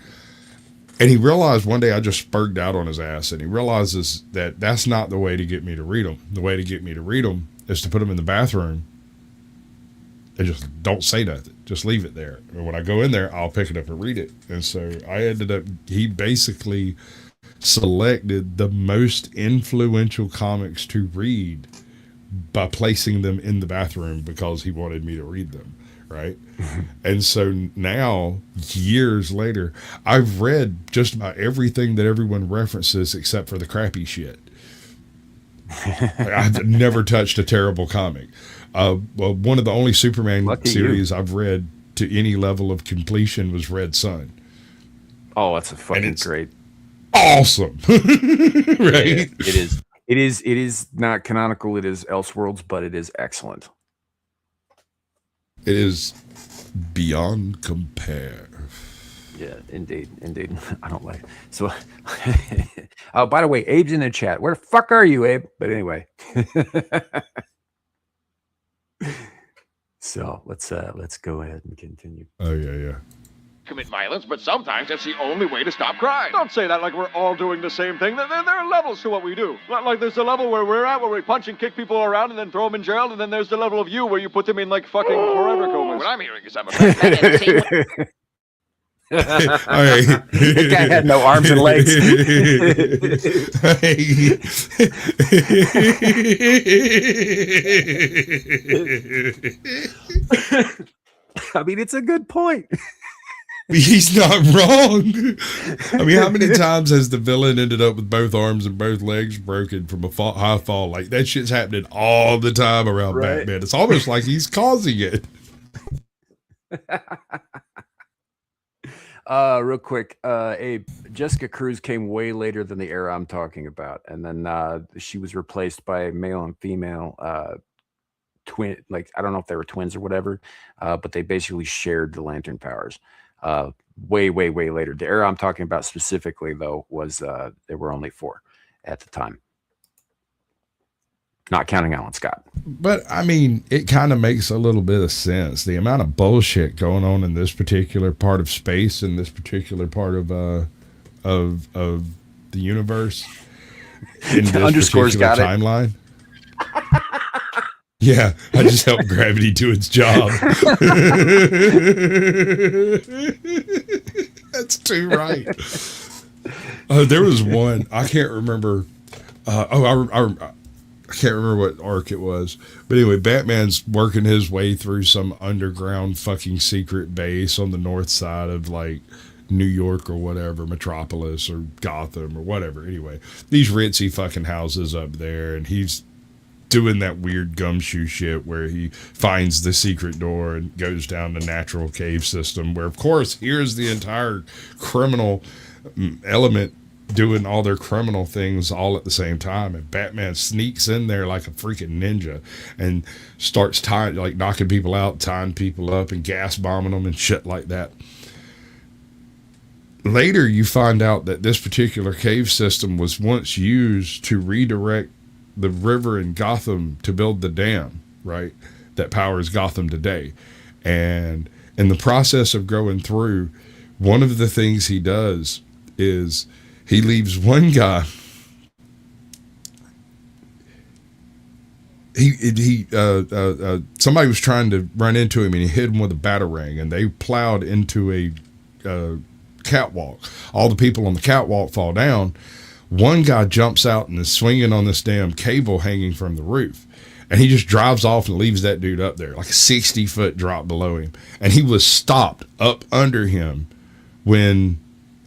And he realized one day I just spurred out on his ass, and he realizes that that's not the way to get me to read them. The way to get me to read them is to put them in the bathroom and just don't say nothing. Just leave it there. And when I go in there, I'll pick it up and read it. And so he basically selected the most influential comics to read by placing them in the bathroom because he wanted me to read them. Right. And so now, years later, I've read just about everything that everyone references except for the crappy shit. I've never touched a terrible comic. Well, one of the only Superman series I've read to any level of completion was Red Sun. Oh, that's a fucking great. Awesome. Right? Yeah, it is not canonical. It is Elseworlds, but it is excellent. It is beyond compare. Yeah, indeed. I don't like it. So, oh, by the way, Abe's in the chat. Where the fuck are you, Abe? But anyway, so let's go ahead and continue. Oh yeah. Commit violence, but sometimes that's the only way to stop crime. Don't say that like we're all doing the same thing. There are levels to what we do. Like there's the level where we're at, where we punch and kick people around and then throw them in jail, and then there's the level of you where you put them in like fucking forever comas. What I'm hearing is I'm a That guy had no arms and legs. I mean, it's a good point. He's not wrong. I mean, how many times has the villain ended up with both arms and both legs broken from a high fall? Like, that shit's happening all the time around Batman. It's almost like he's causing it. Real quick, Abe, Jessica Cruz came way later than the era I'm talking about. And then she was replaced by a male and female twin. Like, I don't know if they were twins or whatever, but they basically shared the Lantern powers. way later. The era I'm talking about specifically, though, was there were only 4 at the time, not counting Alan Scott. But I mean, it kind of makes a little bit of sense. The amount of bullshit going on in this particular part of space, in this particular part of the universe, in this Underscores particular got timeline. Yeah, I just helped gravity do its job. That's too right. There was one, I can't remember. I can't remember what arc it was. But anyway, Batman's working his way through some underground fucking secret base on the north side of like New York or whatever, Metropolis or Gotham or whatever. Anyway, these ritzy fucking houses up there, and he's doing that weird gumshoe shit where he finds the secret door and goes down the natural cave system, where of course here's the entire criminal element doing all their criminal things all at the same time, and Batman sneaks in there like a freaking ninja and starts tying, like knocking people out, tying people up and gas bombing them and shit like that. Later you find out that this particular cave system was once used to redirect the river in Gotham to build the dam, right, that powers Gotham today. And in the process of going through, one of the things he does is he leaves one guy. Somebody was trying to run into him, and he hit him with a batarang, and they plowed into a catwalk. All the people on the catwalk fall down. One guy jumps out and is swinging on this damn cable hanging from the roof. And he just drives off and leaves that dude up there, like a 60-foot drop below him. And he was stopped up under him when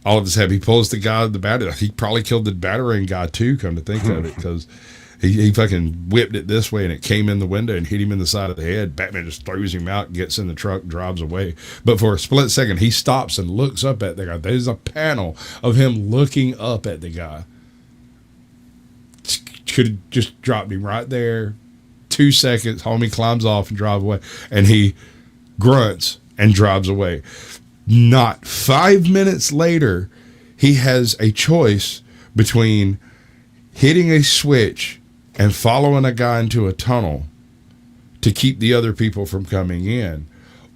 all of this happened. He pulls the guy, the batter. He probably killed the battering guy too, come to think of it, because he fucking whipped it this way and it came in the window and hit him in the side of the head. Batman just throws him out, gets in the truck, drives away. But for a split second, he stops and looks up at the guy. There's a panel of him looking up at the guy. Could have just dropped him right there. 2 seconds, homie climbs off and drives away. And he grunts and drives away. Not 5 minutes later, he has a choice between hitting a switch and following a guy into a tunnel to keep the other people from coming in,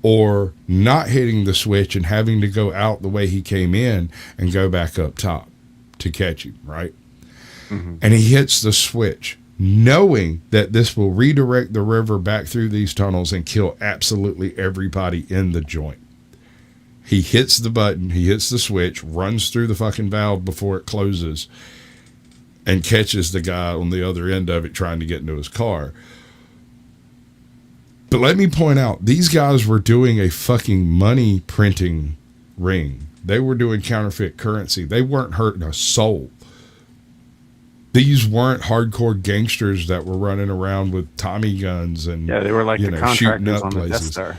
or not hitting the switch and having to go out the way he came in and go back up top to catch him, right? Mm-hmm. And he hits the switch, knowing that this will redirect the river back through these tunnels and kill absolutely everybody in the joint. He hits the button, he hits the switch, runs through the fucking valve before it closes, and catches the guy on the other end of it trying to get into his car. But let me point out, these guys were doing a fucking money printing ring. They were doing counterfeit currency. They weren't hurting a soul. These weren't hardcore gangsters that were running around with Tommy guns and they were like the contractors on the Death places. Star.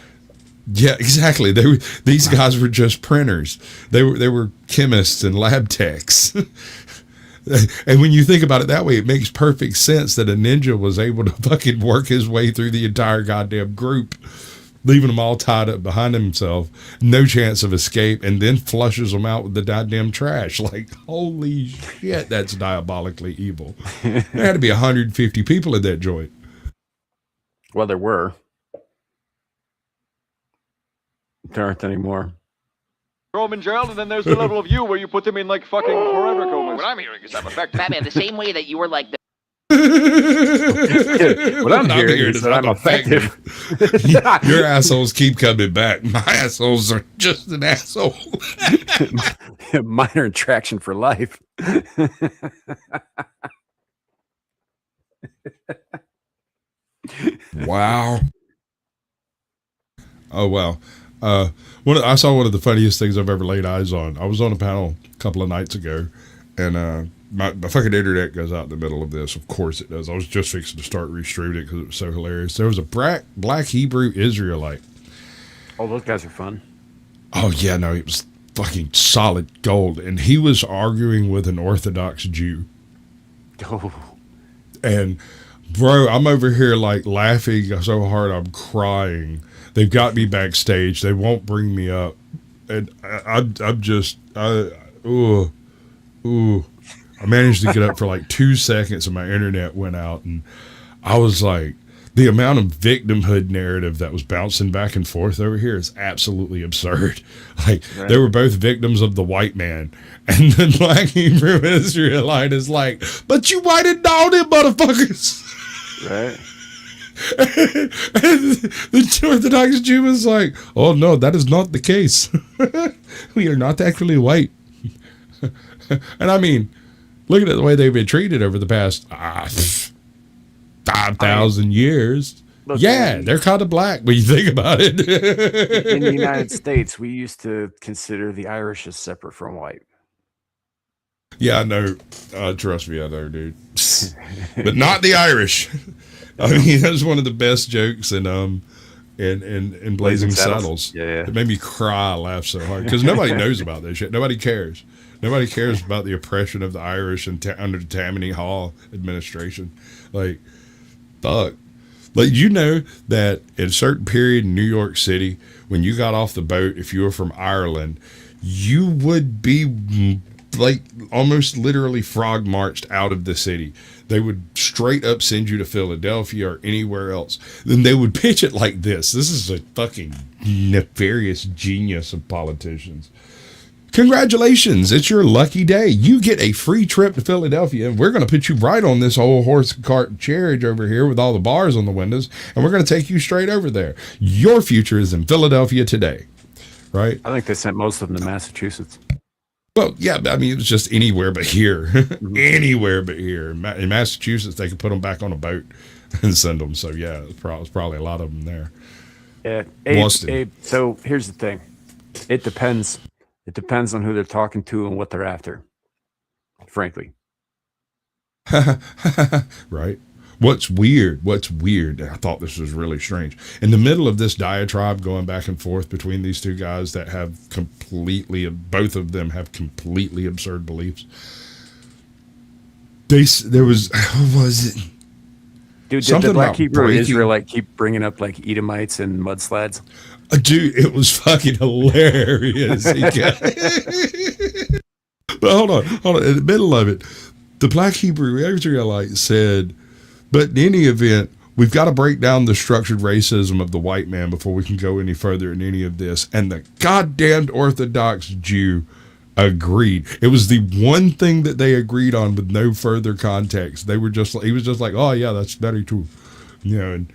Yeah, exactly. These guys were just printers. They were chemists and lab techs. And when you think about it that way, it makes perfect sense that a ninja was able to fucking work his way through the entire goddamn group, leaving them all tied up behind himself, no chance of escape, and then flushes them out with the goddamn trash. Like, holy shit, that's diabolically evil. There had to be 150 people in that joint. Well, there were. There aren't anymore. Throw them in jail, and then there's the level of you where you put them in like fucking forever comas. What I'm hearing is I'm effective. Batman, the same way that you were like the What I'm hearing is that I'm effective. Your assholes keep coming back. My assholes are just an asshole. Minor attraction for life. Wow. Oh, wow. I saw one of the funniest things I've ever laid eyes on. I was on a panel a couple of nights ago, and my fucking internet goes out in the middle of this. Of course it does. I was just fixing to start restreaming it because it was so hilarious. There was a black Hebrew Israelite. Oh, those guys are fun. Oh, yeah, no, it was fucking solid gold. And he was arguing with an Orthodox Jew. Oh. And, bro, I'm over here, like, laughing so hard I'm crying. They've got me backstage. They won't bring me up. and I'm just, ooh. I managed to get up for like 2 seconds and my internet went out, and I was like, the amount of victimhood narrative that was bouncing back and forth over here is absolutely absurd. Like, they were both victims of the white man, and the black Hebrew Israelite is like, but you whited all them motherfuckers. Right. And the Orthodox Jew was like, oh no, that is not the case. We are not actually white. And I mean, look at the way they've been treated over the past 5,000 years. Look, they're kind of black when you think about it. In the United States, we used to consider the Irish as separate from white. Yeah, I know. Trust me, I know, dude. But not the Irish. I mean, that was one of the best jokes in Blazing Saddles. Yeah. It made me cry, laugh so hard, because nobody knows about this shit. Nobody cares. Nobody cares about the oppression of the Irish under the Tammany Hall administration. Like, fuck. Like, you know that in a certain period in New York City, when you got off the boat, if you were from Ireland, you would be like almost literally frog marched out of the city. They would straight up send you to Philadelphia or anywhere else. Then they would pitch it like this. This is a fucking nefarious genius of politicians. Congratulations, it's your lucky day. You get a free trip to Philadelphia, and we're going to put you right on this old horse cart carriage over here with all the bars on the windows, and we're going to take you straight over there. Your future is in Philadelphia today, right? I think they sent most of them to Massachusetts. Well, yeah, I mean, it was just anywhere but here. Anywhere but here. In Massachusetts, they could put them back on a boat and send them. So, yeah, it's probably a lot of them there. Yeah. Boston. So here's the thing. It depends. It depends on who they're talking to and what they're after, frankly. Right. What's weird, I thought this was really strange. In the middle of this diatribe going back and forth between these two guys that have both of them have completely absurd beliefs. There was, what was it? Dude, did the Black Hebrew Israelite keep bringing up like Edomites and mudslides? Dude, it was fucking hilarious. But hold on. In the middle of it, the Black Hebrew Israelite said, but in any event, we've got to break down the structured racism of the white man before we can go any further in any of this. And the goddamned Orthodox Jew agreed. It was the one thing that they agreed on with no further context. He was just like, oh yeah, that's very true. You know, and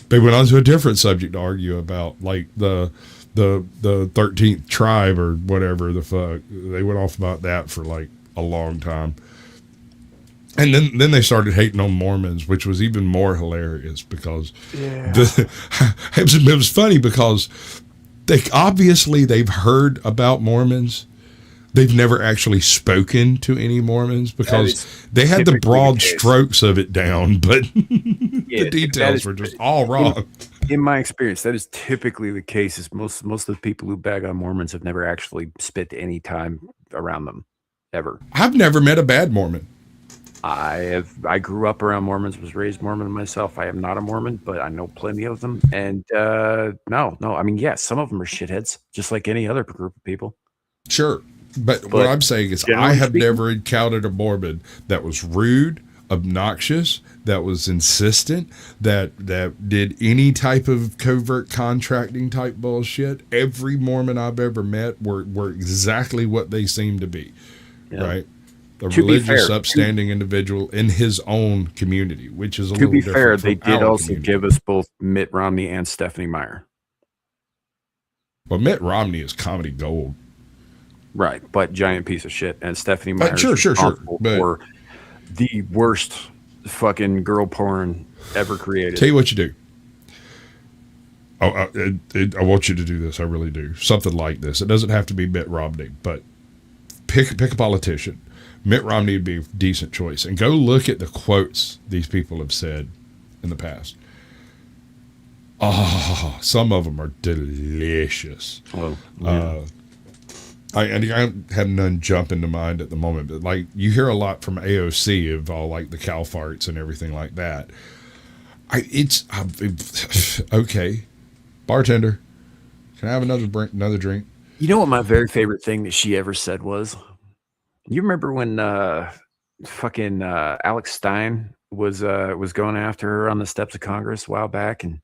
they went on to a different subject to argue about, like the 13th tribe or whatever the fuck. They went off about that for like a long time. And then they started hating on Mormons, which was even more hilarious because it was funny because they've heard about Mormons. They've never actually spoken to any Mormons because they had the broad strokes of it down, but the details were just all wrong. In my experience, that is typically the case. Is most of the people who bag on Mormons have never actually spent any time around them, ever. I've never met a bad Mormon. I grew up around Mormons, was raised Mormon myself. I am not a Mormon, but I know plenty of them. And no. I mean, yeah, some of them are shitheads, just like any other group of people. Sure. But what I'm saying is I have never encountered a Mormon that was rude, obnoxious, that was insistent, that did any type of covert contracting type bullshit. Every Mormon I've ever met were exactly what they seem to be, right? A religious, upstanding individual in his own community, which is a little different. To be fair, they did also give us both Mitt Romney and Stephanie Meyer. Well, Mitt Romney is comedy gold. Right, but giant piece of shit. And Stephanie Meyer sure. for the worst fucking girl porn ever created. Tell you what you do. I want you to do this. I really do. Something like this. It doesn't have to be Mitt Romney, but pick a politician. Mitt Romney would be a decent choice. And go look at the quotes these people have said in the past. Oh, some of them are delicious. Oh, yeah. I have none jump into mind at the moment, but like you hear a lot from AOC of all like the cow farts and everything like that. Okay, bartender, can I have another drink? You know what my very favorite thing that she ever said was? You remember when fucking Alex Stein was going after her on the steps of Congress a while back, and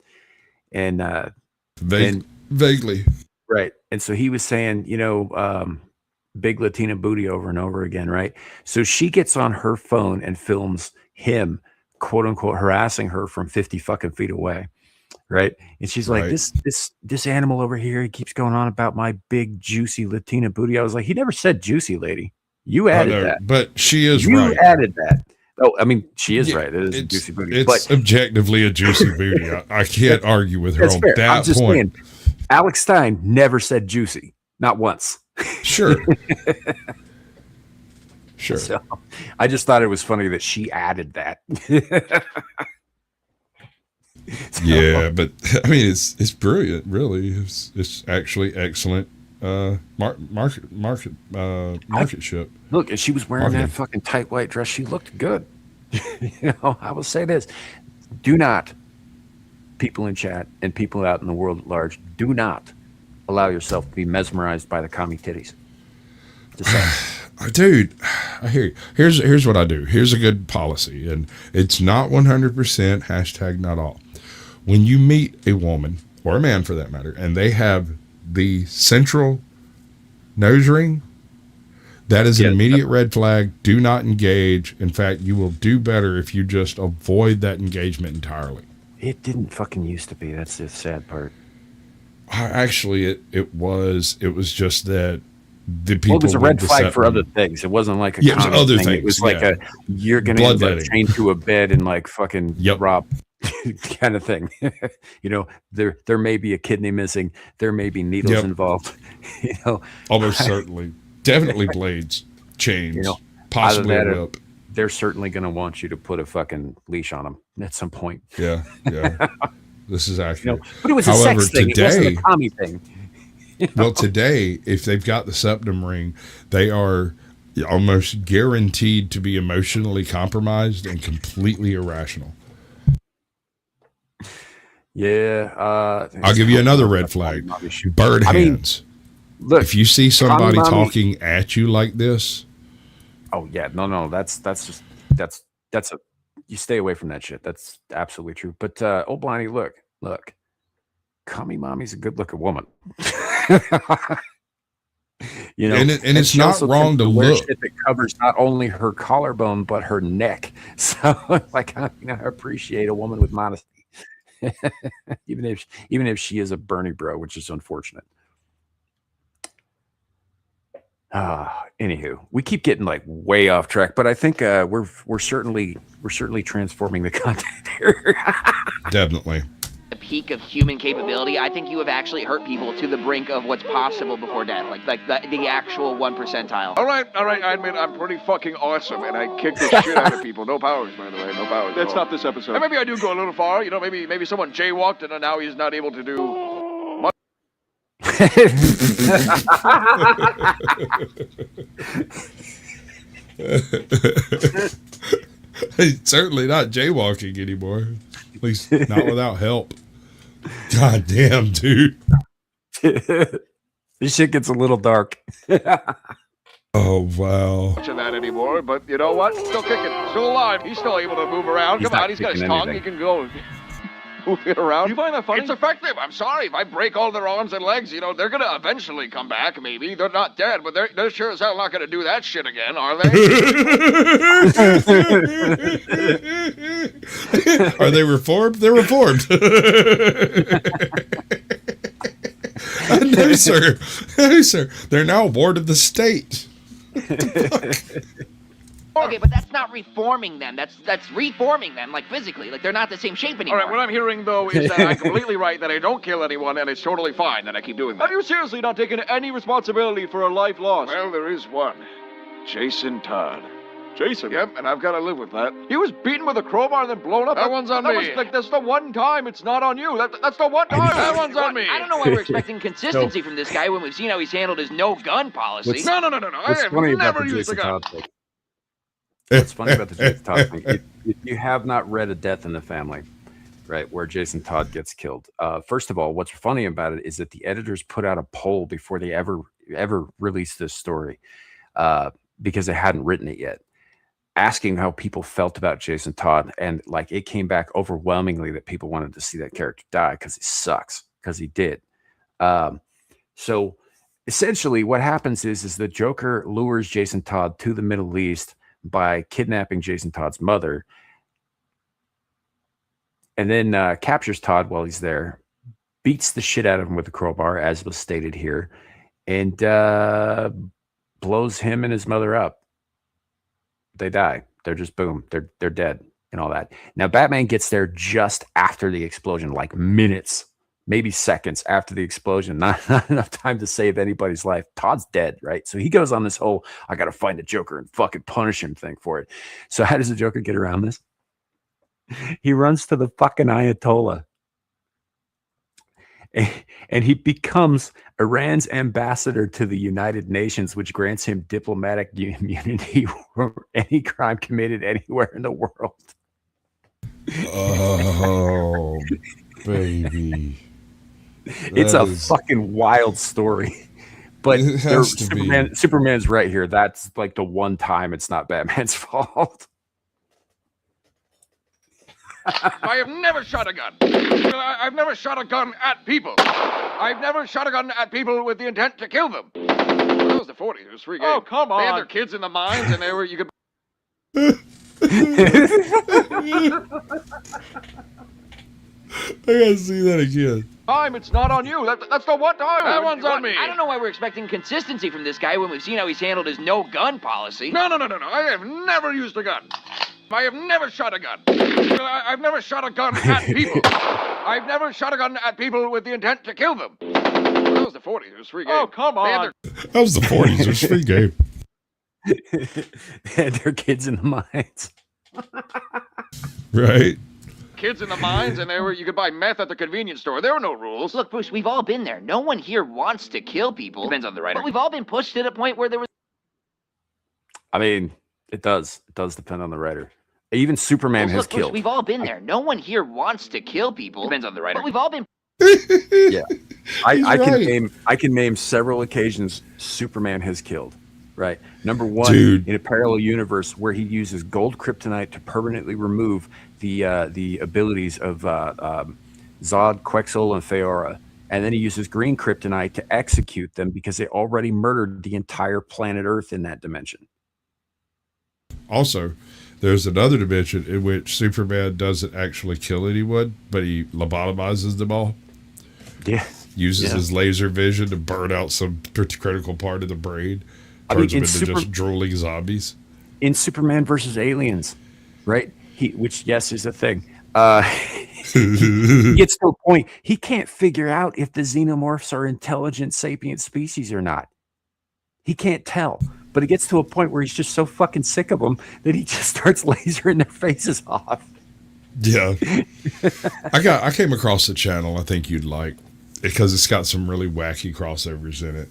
Vaguely. right. And so he was saying, big Latina booty over and over again, right? So she gets on her phone and films him, quote unquote, harassing her from 50 fucking feet away. Right. And she's like, this animal over here, he keeps going on about my big juicy Latina booty. I was like, he never said juicy, lady. You added that. But she is you right. You added that. Oh, I mean, she is right. It is a juicy booty. It's objectively a juicy booty. I can't argue with her on fair. that I'm just point. Saying, Alex Stein never said juicy. Not once. Sure. Sure. So, I just thought it was funny that she added that. Yeah, but I mean, it's brilliant. Really, it's actually excellent. Marketship. Look, if she was wearing that fucking tight white dress, she looked good. I will say this: do not, people in chat and people out in the world at large, do not allow yourself to be mesmerized by the commie titties. Dude, I hear you. Here's what I do. Here's a good policy, and it's not 100%. Hashtag not all. When you meet a woman or a man for that matter, and they have the central nose ring, that is an immediate red flag. Do not engage. In fact, you will do better if you just avoid that engagement entirely. It didn't fucking used to be. That's the sad part. Actually, it was just that the people. Well, it was a red flag for other things. It wasn't like a it was other things. It was like you're going to get chained to a bed and like fucking rob kind of thing. There may be a kidney missing. There may be needles involved. Almost certainly, definitely blades, chains, possibly a whip. They're certainly going to want you to put a fucking leash on them at some point. Yeah. This is accurate. But it was a sex thing. It wasn't a commie thing. Well, today, if they've got the septum ring, they are almost guaranteed to be emotionally compromised and completely irrational. Yeah. I'll give you another red flag. Bird hands. Look, if you see somebody talking at you like this. Oh, yeah. No. That's you stay away from that shit. That's absolutely true. But, old Bliney, look. Commie mommy's a good looking woman. And it's not wrong to look. Shit that covers not only her collarbone but her neck. So, like, I appreciate a woman with modesty, even if she is a Bernie bro, which is unfortunate. Anywho, we keep getting like way off track, but I think we're certainly transforming the content here. Definitely. The peak of human capability, I think you have actually hurt people to the brink of what's possible before death, like the actual 1 percentile. All right. I admit I'm pretty fucking awesome, and I kick the shit out of people. No powers, by the way. No powers. Let's stop this episode. And maybe I do go a little far. Maybe someone jaywalked, and now he's not able to do much. He's certainly not jaywalking anymore. At least not without help. God damn, dude. This shit gets a little dark. Oh, wow. Much of that anymore, but you know what? Still kicking. Still alive. He's still able to move around. Come on, he's got his tongue. He can go move it around. You find that funny? It's effective. I'm sorry. If I break all their arms and legs, they're going to eventually come back, maybe. They're not dead, but they're sure as hell not going to do that shit again, are they? Are they reformed? They're reformed. No, sir. No, sir. They're now a ward of the state. Okay, but that's not reforming them. That's reforming them, like physically. Like they're not the same shape anymore. All right, what I'm hearing, though, is that I'm completely right, that I don't kill anyone, and it's totally fine that I keep doing that. Are you seriously not taking any responsibility for a life lost? Well, there is one. Jason Todd. Jason? Yep, and I've got to live with that. He was beaten with a crowbar and then blown up. That one's on me. That's the one time. It's not on you. That's the one time. That one's on me. I don't know why we're expecting consistency from this guy when we've seen how he's handled his no-gun policy. No. I have never used a gun. What's funny about the Jason Todd thing, if you have not read A Death in the Family, right, where Jason Todd gets killed. First of all, what's funny about it is that the editors put out a poll before they ever released this story, because they hadn't written it yet, asking how people felt about Jason Todd, and like it came back overwhelmingly that people wanted to see that character die because he sucks, because he did. So essentially what happens is the Joker lures Jason Todd to the Middle East by kidnapping Jason Todd's mother, and then captures Todd while he's there, beats the shit out of him with a crowbar, as was stated here, and blows him and his mother up. They die. They're just boom. They're dead and all that. Now Batman gets there just after the explosion, like minutes, maybe seconds after the explosion. Not enough time to save anybody's life. Todd's dead, right? So he goes on this whole I gotta find the Joker and fucking punish him thing for it. So how does the Joker get around this? He runs to the fucking Ayatollah. And he becomes Iran's ambassador to the United Nations, which grants him diplomatic immunity for any crime committed anywhere in the world. Oh, baby. It's a fucking wild story. But Superman's right here. That's like the one time it's not Batman's fault. I have never shot a gun. I've never shot a gun at people. I've never shot a gun at people with the intent to kill them. That was the 40s. It was free game. Oh, come on. They had their kids in the mines, and you could. I gotta see that again. Time, it's not on you. That's the one time. That one's on me. I don't know why we're expecting consistency from this guy when we've seen how he's handled his no gun policy. No. I have never used a gun. I have never shot a gun. I've never shot a gun at people. I've never shot a gun at people with the intent to kill them. That was the 40s. It was free game. Oh, come on. That was the 40s. It was free game. They had their kids in the mines. Right. Kids in the mines, and you could buy meth at the convenience store. There were no rules. Look, Bruce, we've all been there. No one here wants to kill people. Depends on the writer. But we've all been pushed to the point where there was... I mean, it does depend on the writer. Even Superman has killed. We've all been there. No one here wants to kill people. Depends on the writer. But we've all been... Yeah. I right. can name several occasions Superman has killed. Right. Number one, Dude. in a parallel universe where he uses gold kryptonite to permanently remove the abilities of Zod, Quetzal, and Feora. And then he uses green kryptonite to execute them because they already murdered the entire planet Earth in that dimension. Also, there's another dimension in which Superman doesn't actually kill anyone, but he lobotomizes them all. Yeah. Uses his laser vision to burn out some critical part of the brain. Turns them into just drooling zombies. In Superman versus Aliens, right? Which, yes, is a thing. He gets to a point, he can't figure out if the xenomorphs are intelligent, sapient species or not. He can't tell. But it gets to a point where he's just so fucking sick of them that he just starts lasering their faces off. Yeah. I came across a channel I think you'd like because it's got some really wacky crossovers in it.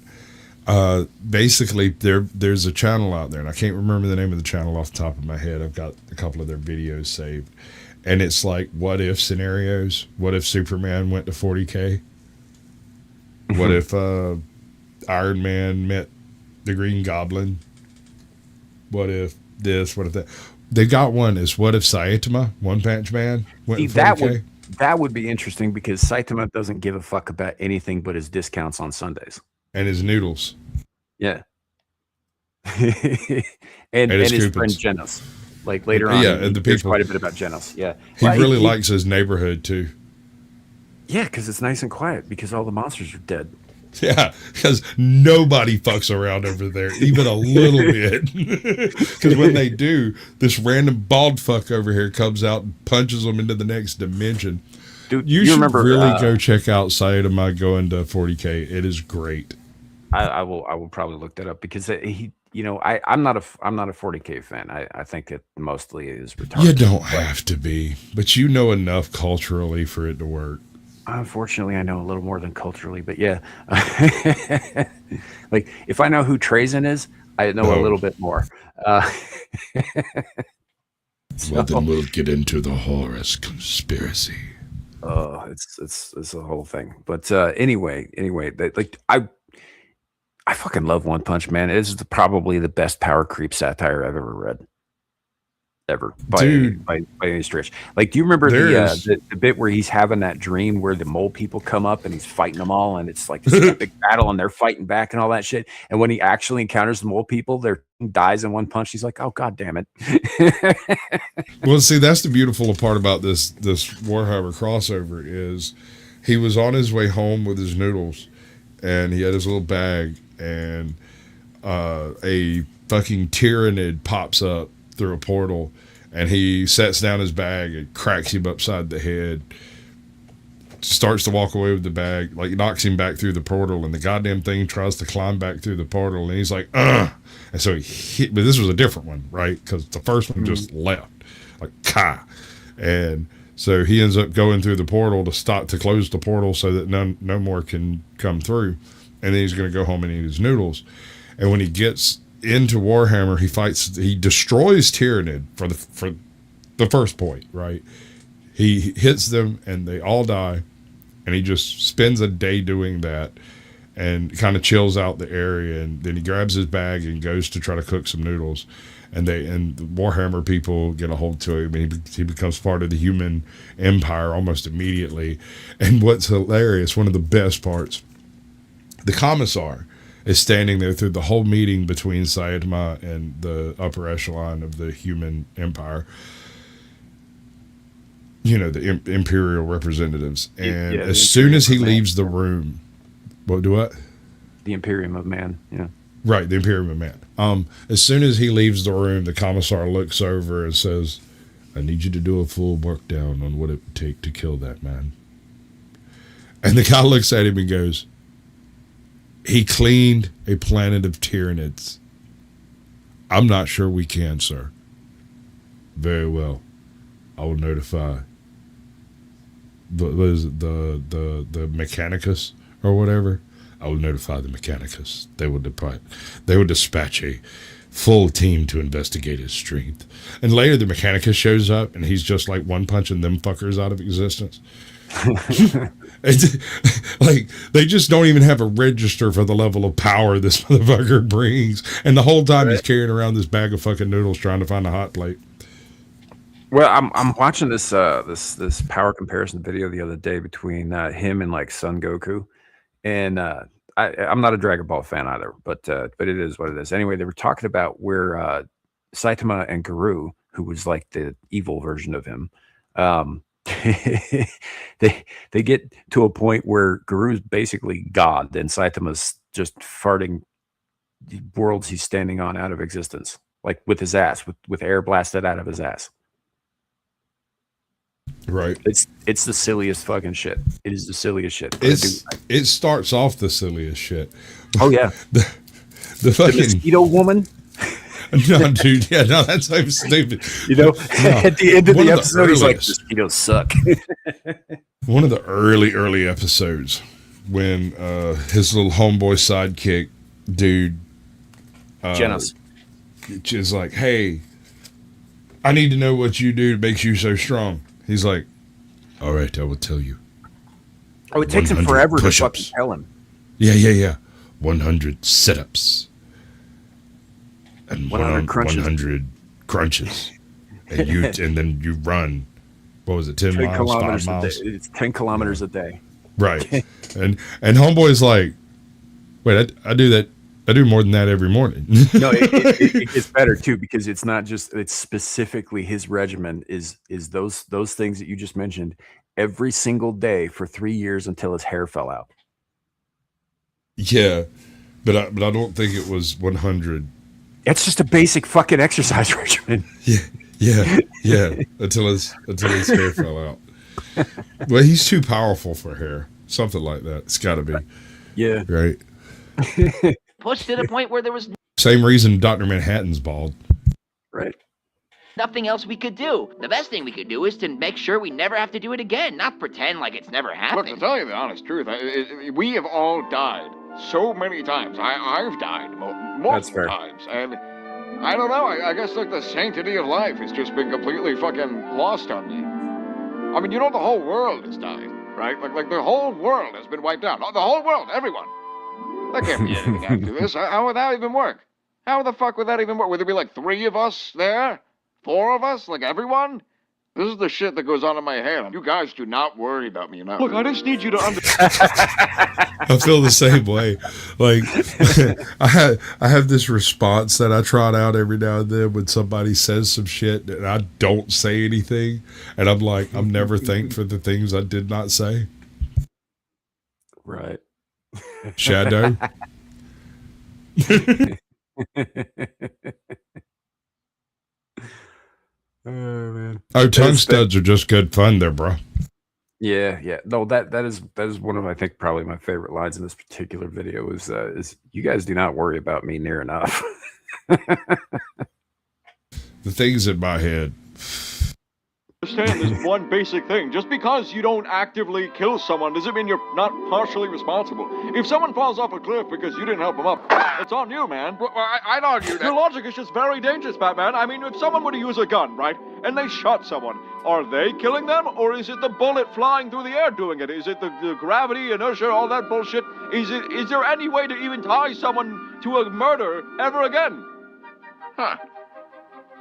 Basically there's a channel out there, and I can't remember the name of the channel off the top of my head. I've got a couple of their videos saved, and it's like what if scenarios. What if Superman went to 40K? What if Iron Man met the Green Goblin? What if this? What if that? They got one is what if Saitama, One Punch Man, went to 40K? That would be interesting because Saitama doesn't give a fuck about anything but his discounts on Sundays. And his noodles. Yeah. and his friend Genos. Like later on, and there's quite a bit about Genos. Yeah. He really likes his neighborhood too. Yeah, because it's nice and quiet because all the monsters are dead. Yeah, because nobody fucks around over there, even a little bit. Because when they do, this random bald fuck over here comes out and punches them into the next dimension. Dude, you should really go check out Saitama going to 40K. It is great. I will probably look that up because I'm not a 40K fan. I think it mostly is retarded. You don't have to be, but you know enough culturally for it to work. Unfortunately, I know a little more than culturally, but yeah. Like if I know who Trazen is, I know a little bit more. Well, then we'll get into the Horus conspiracy. It's a whole thing. But anyway, like I fucking love One Punch Man. It is probably the best power creep satire I've ever read. Ever Dude, by any stretch. Like, do you remember There the bit where he's having that dream where the mole people come up and he's fighting them all, and it's like this epic battle, and they're fighting back and all that shit. And when he actually encounters the mole people, their dies in one punch. He's like, "Oh god damn it!" Well, see, that's the beautiful part about this Warhammer crossover is he was on his way home with his noodles, and he had his little bag, and a fucking tyrannid pops up through a portal, and he sets down his bag and cracks him upside the head, starts to walk away with the bag, like knocks him back through the portal, and the goddamn thing tries to climb back through the portal, and he's like, ugh. And so he hit, but this was a different one, right? Because the first one just left, like, ka. And so he ends up going through the portal to close the portal so that no more can come through. And then he's going to go home and eat his noodles. And when he gets into Warhammer, he destroys Tyrannid for the first point, right? He hits them and they all die, and he just spends a day doing that and kind of chills out the area, and then he grabs his bag and goes to try to cook some noodles, and the Warhammer people get a hold to him, and he becomes part of the human empire almost immediately. And what's hilarious, one of the best parts, the commissar is standing there through the whole meeting between Saitama and the upper echelon of the human empire, you know, the imperial representatives. And as soon as he leaves the room, what? The Imperium of Man, yeah. Right, the Imperium of Man. As soon as he leaves the room, the commissar looks over and says, I need you to do a full work down on what it would take to kill that man. And the guy looks at him and goes, he cleaned a planet of Tyranids. I'm not sure we can, sir. Very well. I will notify the Mechanicus or whatever. I will notify the Mechanicus. They will dispatch a full team to investigate his strength. And later the Mechanicus shows up and he's just like one punching them fuckers out of existence. It's, like, they just don't even have a register for the level of power this motherfucker brings. And the whole time he's carrying around this bag of fucking noodles trying to find a hot plate. Well, I'm watching this power comparison video the other day between him and like Son Goku, and I'm not a Dragon Ball fan either, but it is what it is. Anyway, they were talking about where Saitama and Guru, who was like the evil version of him, they get to a point where Guru's basically God and Saitama's just farting worlds he's standing on out of existence, like with his ass, with air blasted out of his ass. Right. It's the silliest fucking shit. It is the silliest shit. It starts off the silliest shit. Oh yeah. The fucking mosquito woman. No, dude. Yeah, no, that's so stupid. You know, at the end of the episode, he's like, mosquitoes suck. One of the early episodes when his little homeboy sidekick dude Genos is like, hey, I need to know what you do that makes you so strong. He's like, all right, I will tell you. Oh, it takes him forever to fucking tell him. Yeah. 100 sit-ups. And 100 crunches. 100 crunches. And then you run, what was it, 10 miles, kilometers 5 miles? a day. It's 10 kilometers a day. Right. and homeboy's like, wait, I do that. I do more than that every morning. No, it gets better too, because it's not just, it's specifically his regimen is those things that you just mentioned every single day for 3 years until his hair fell out. Yeah, but I don't think it was 100. It's just a basic fucking exercise regimen. Yeah. Until his hair fell out. Well, he's too powerful for hair. Something like that. It's got to be. Yeah. Right. Pushed to the point where there was Same reason Dr. Manhattan's bald. Right. nothing else we could do. The best thing we could do is to make sure we never have to do it again, not pretend like it's never Look, happened. to tell you the honest truth, we have all died so many times. I've died multiple times, and I don't know. I guess like the sanctity of life has just been completely fucking lost on me. I mean, you know the whole world has died, right? Like the whole world has been wiped out. The whole world, everyone. There can't be anything after this. How would that even work? How the fuck would that even work? Would there be like 3 of us there? 4 of us? Like everyone? This is the shit that goes on in my head. You guys do not worry about me enough. Look, I just need you to understand. I feel the same way. Like I have this response that I trot out every now and then when somebody says some shit and I don't say anything, and I'm like, I'm never thanked for the things I did not say. Right. Shadow. Oh man. Oh, tongue studs are just good fun there, bro. Yeah, yeah. No, that is one of, I think, probably my favorite lines in this particular video is you guys do not worry about me near enough. The things in my head. Understand this one basic thing. Just because you don't actively kill someone doesn't mean you're not partially responsible. If someone falls off a cliff because you didn't help them up, it's on you, man. Well, I'd argue that. Your logic is just very dangerous, Batman. I mean, if someone were to use a gun, right, and they shot someone, are they killing them, or is it the bullet flying through the air doing it? Is it the gravity, inertia, all that bullshit? Is there any way to even tie someone to a murder ever again? Huh.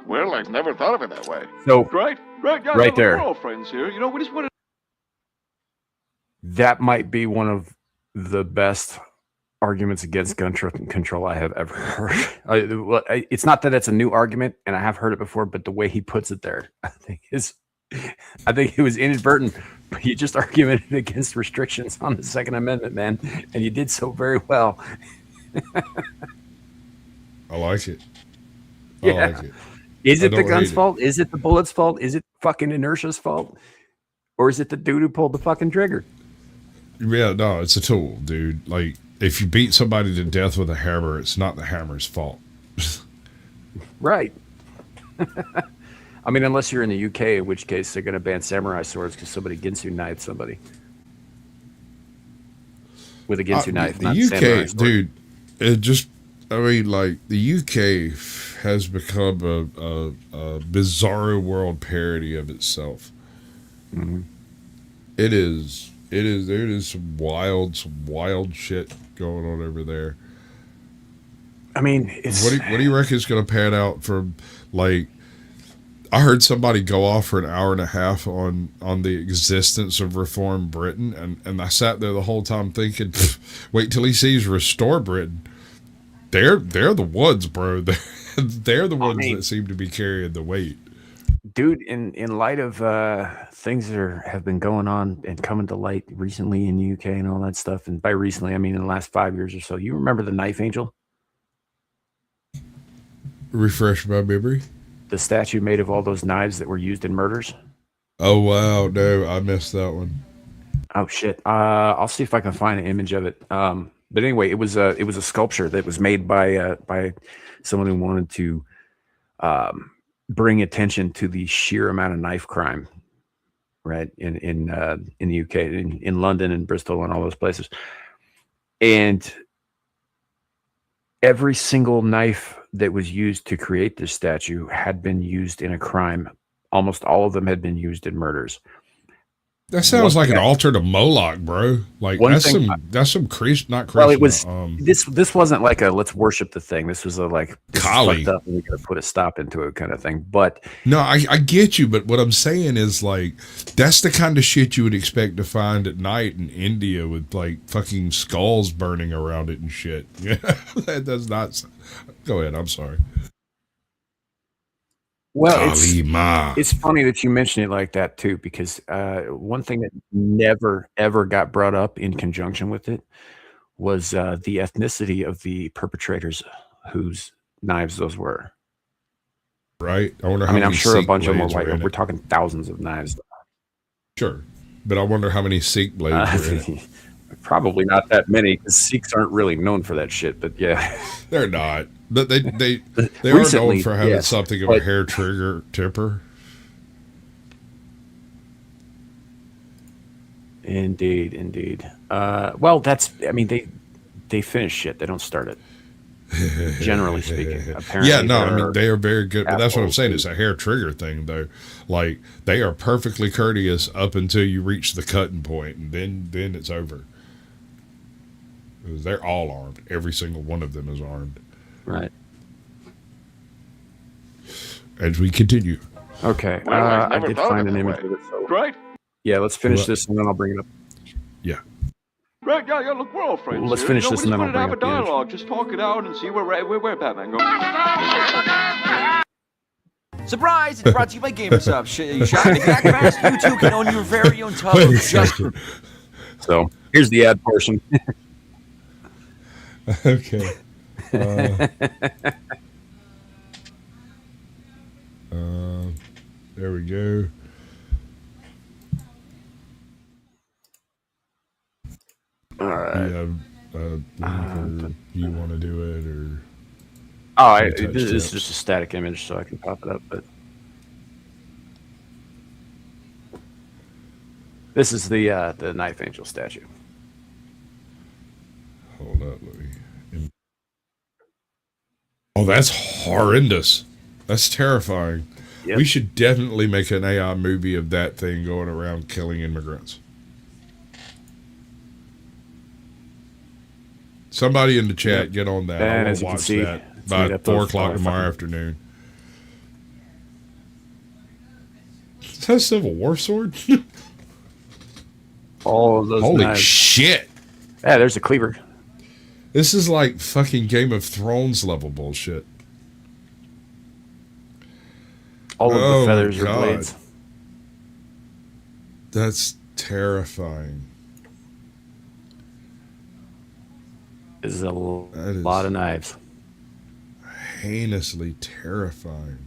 Well, I've never thought of it that way. So Right, yeah. Right no, there. We're all friends here. You know, we just want to. that might be one of the best arguments against gun control I have ever heard. It's not that it's a new argument, and I have heard it before, but the way he puts it there, I think it was inadvertent. But you just argumented against restrictions on the Second Amendment, man, and you did so very well. I like it. I Yeah. like it. Is I it the don't gun's hate it. fault? Is it the bullet's fault? Is it fucking inertia's fault? Or is it the dude who pulled the fucking trigger? Yeah, no, it's a tool, dude. Like, if you beat somebody to death with a hammer, it's not the hammer's fault. Right. I mean, unless you're in the UK, in which case they're going to ban samurai swords because somebody Ginsu knifed somebody. With a Ginsu knife, the not samurai UK, sword. dude, it just, I mean, like, the UK has become a bizarro world parody of itself. Mm-hmm. There is some wild shit going on over there. I mean, it's What do you reckon is going to pan out from, like, I heard somebody go off for an hour and a half on the existence of Reform Britain, and I sat there the whole time thinking, wait till he sees Restore Britain. They're the ones, bro. They're the ones that seem to be carrying the weight. dude. In light of things that have been going on and coming to light recently in the UK and all that stuff, and by recently I mean in the last 5 years or so. You remember the Knife Angel, Refresh my memory. the statue made of all those knives that were used in murders? Oh wow, no, I missed that one. Oh shit! I'll see if I can find an image of it. But anyway, it was a sculpture that was made by someone who wanted to bring attention to the sheer amount of knife crime, right, in the UK, in London and Bristol and all those places. And every single knife that was used to create this statue had been used in a crime. Almost all of them had been used in murders. That sounds like an altar to Moloch, bro. Like that's some Christ, not Christ. Well, it was this wasn't like a let's worship the thing. This was a like Kali. fucked up and we gotta put a stop into it kind of thing. But no, I get you, but what I'm saying is like that's the kind of shit you would expect to find at night in India with like fucking skulls burning around it and shit. Yeah, that does not. Go ahead. I'm sorry. Well, it's funny that you mention it like that too, because one thing that never ever got brought up in conjunction with it was the ethnicity of the perpetrators whose knives those were. Right. I wonder. I mean, I'm sure a Sikh bunch of them were blades white. in We're it. talking thousands of knives. Sure, but I wonder how many Sikh blades were in it. Probably not that many, because Sikhs aren't really known for that shit. But yeah, They're not. But they are Recently, known for having yes, something of but- a hair trigger temper. indeed. Well, I mean, they finish shit. They don't start it. Generally speaking, apparently. Yeah, no, I mean they are very good, but that's what I'm saying. too. It's a hair trigger thing, though. Like they are perfectly courteous up until you reach the cutting point, and then it's over. 'Cause they're all armed. Every single one of them is armed. Right. As we continue, Okay. Well, I've I never did thought find of an it image that of way. it. So Right? yeah, let's finish Well, this and then I'll bring it up. yeah. Right, yeah, look, we're all friends. Let's here. finish You know, this we and just then I'll wanted to bring have a up the image. dialogue, just talk it out and see where Batman goes. Surprise! It's brought to you by GamerStop. Shop and act fast. You too can own your very own tub Wait of a just second. So here's the ad portion. Okay. There we go. All right. You have link, or you want to do it, or Oh, touch this is tips. just a static image, so I can pop it up. But this is the Knife Angel statue. Hold up, let me. Oh, that's horrendous. That's terrifying. Yep. We should definitely make an AI movie of that thing going around killing immigrants. Somebody in the chat, get on that. And I want as to you can watch see, that it's made by up 4 of o'clock tomorrow motherfucking- afternoon. Is that a Civil War sword? All of those Holy knives. shit. Yeah, there's a cleaver. This is like fucking Game of Thrones level bullshit. All of Oh the my feathers are God. blades. That's terrifying. This is a That is- lot of knives. Heinously terrifying.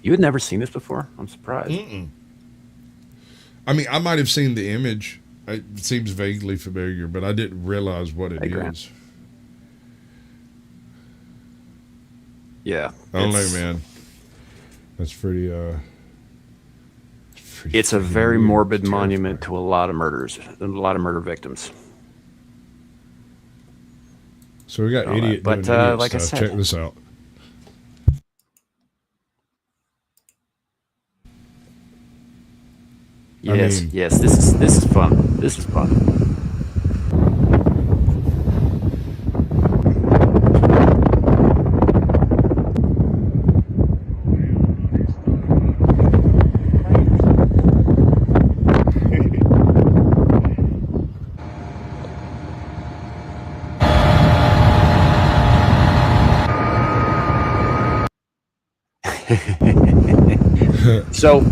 You had never seen this before? I'm surprised. Mm-mm. I mean, I might have seen the image. It seems vaguely familiar, but I didn't realize what it Hey, Grant. is. Yeah. I don't know, it's- man. That's pretty, It's a freaking very weird. morbid It's monument terrifying. to a lot of murders, a lot of murder victims. So we got all that. idiot But, doing idiot like I stuff. said- Check this out. I Yes, mean- yes. This is fun. This is fun. So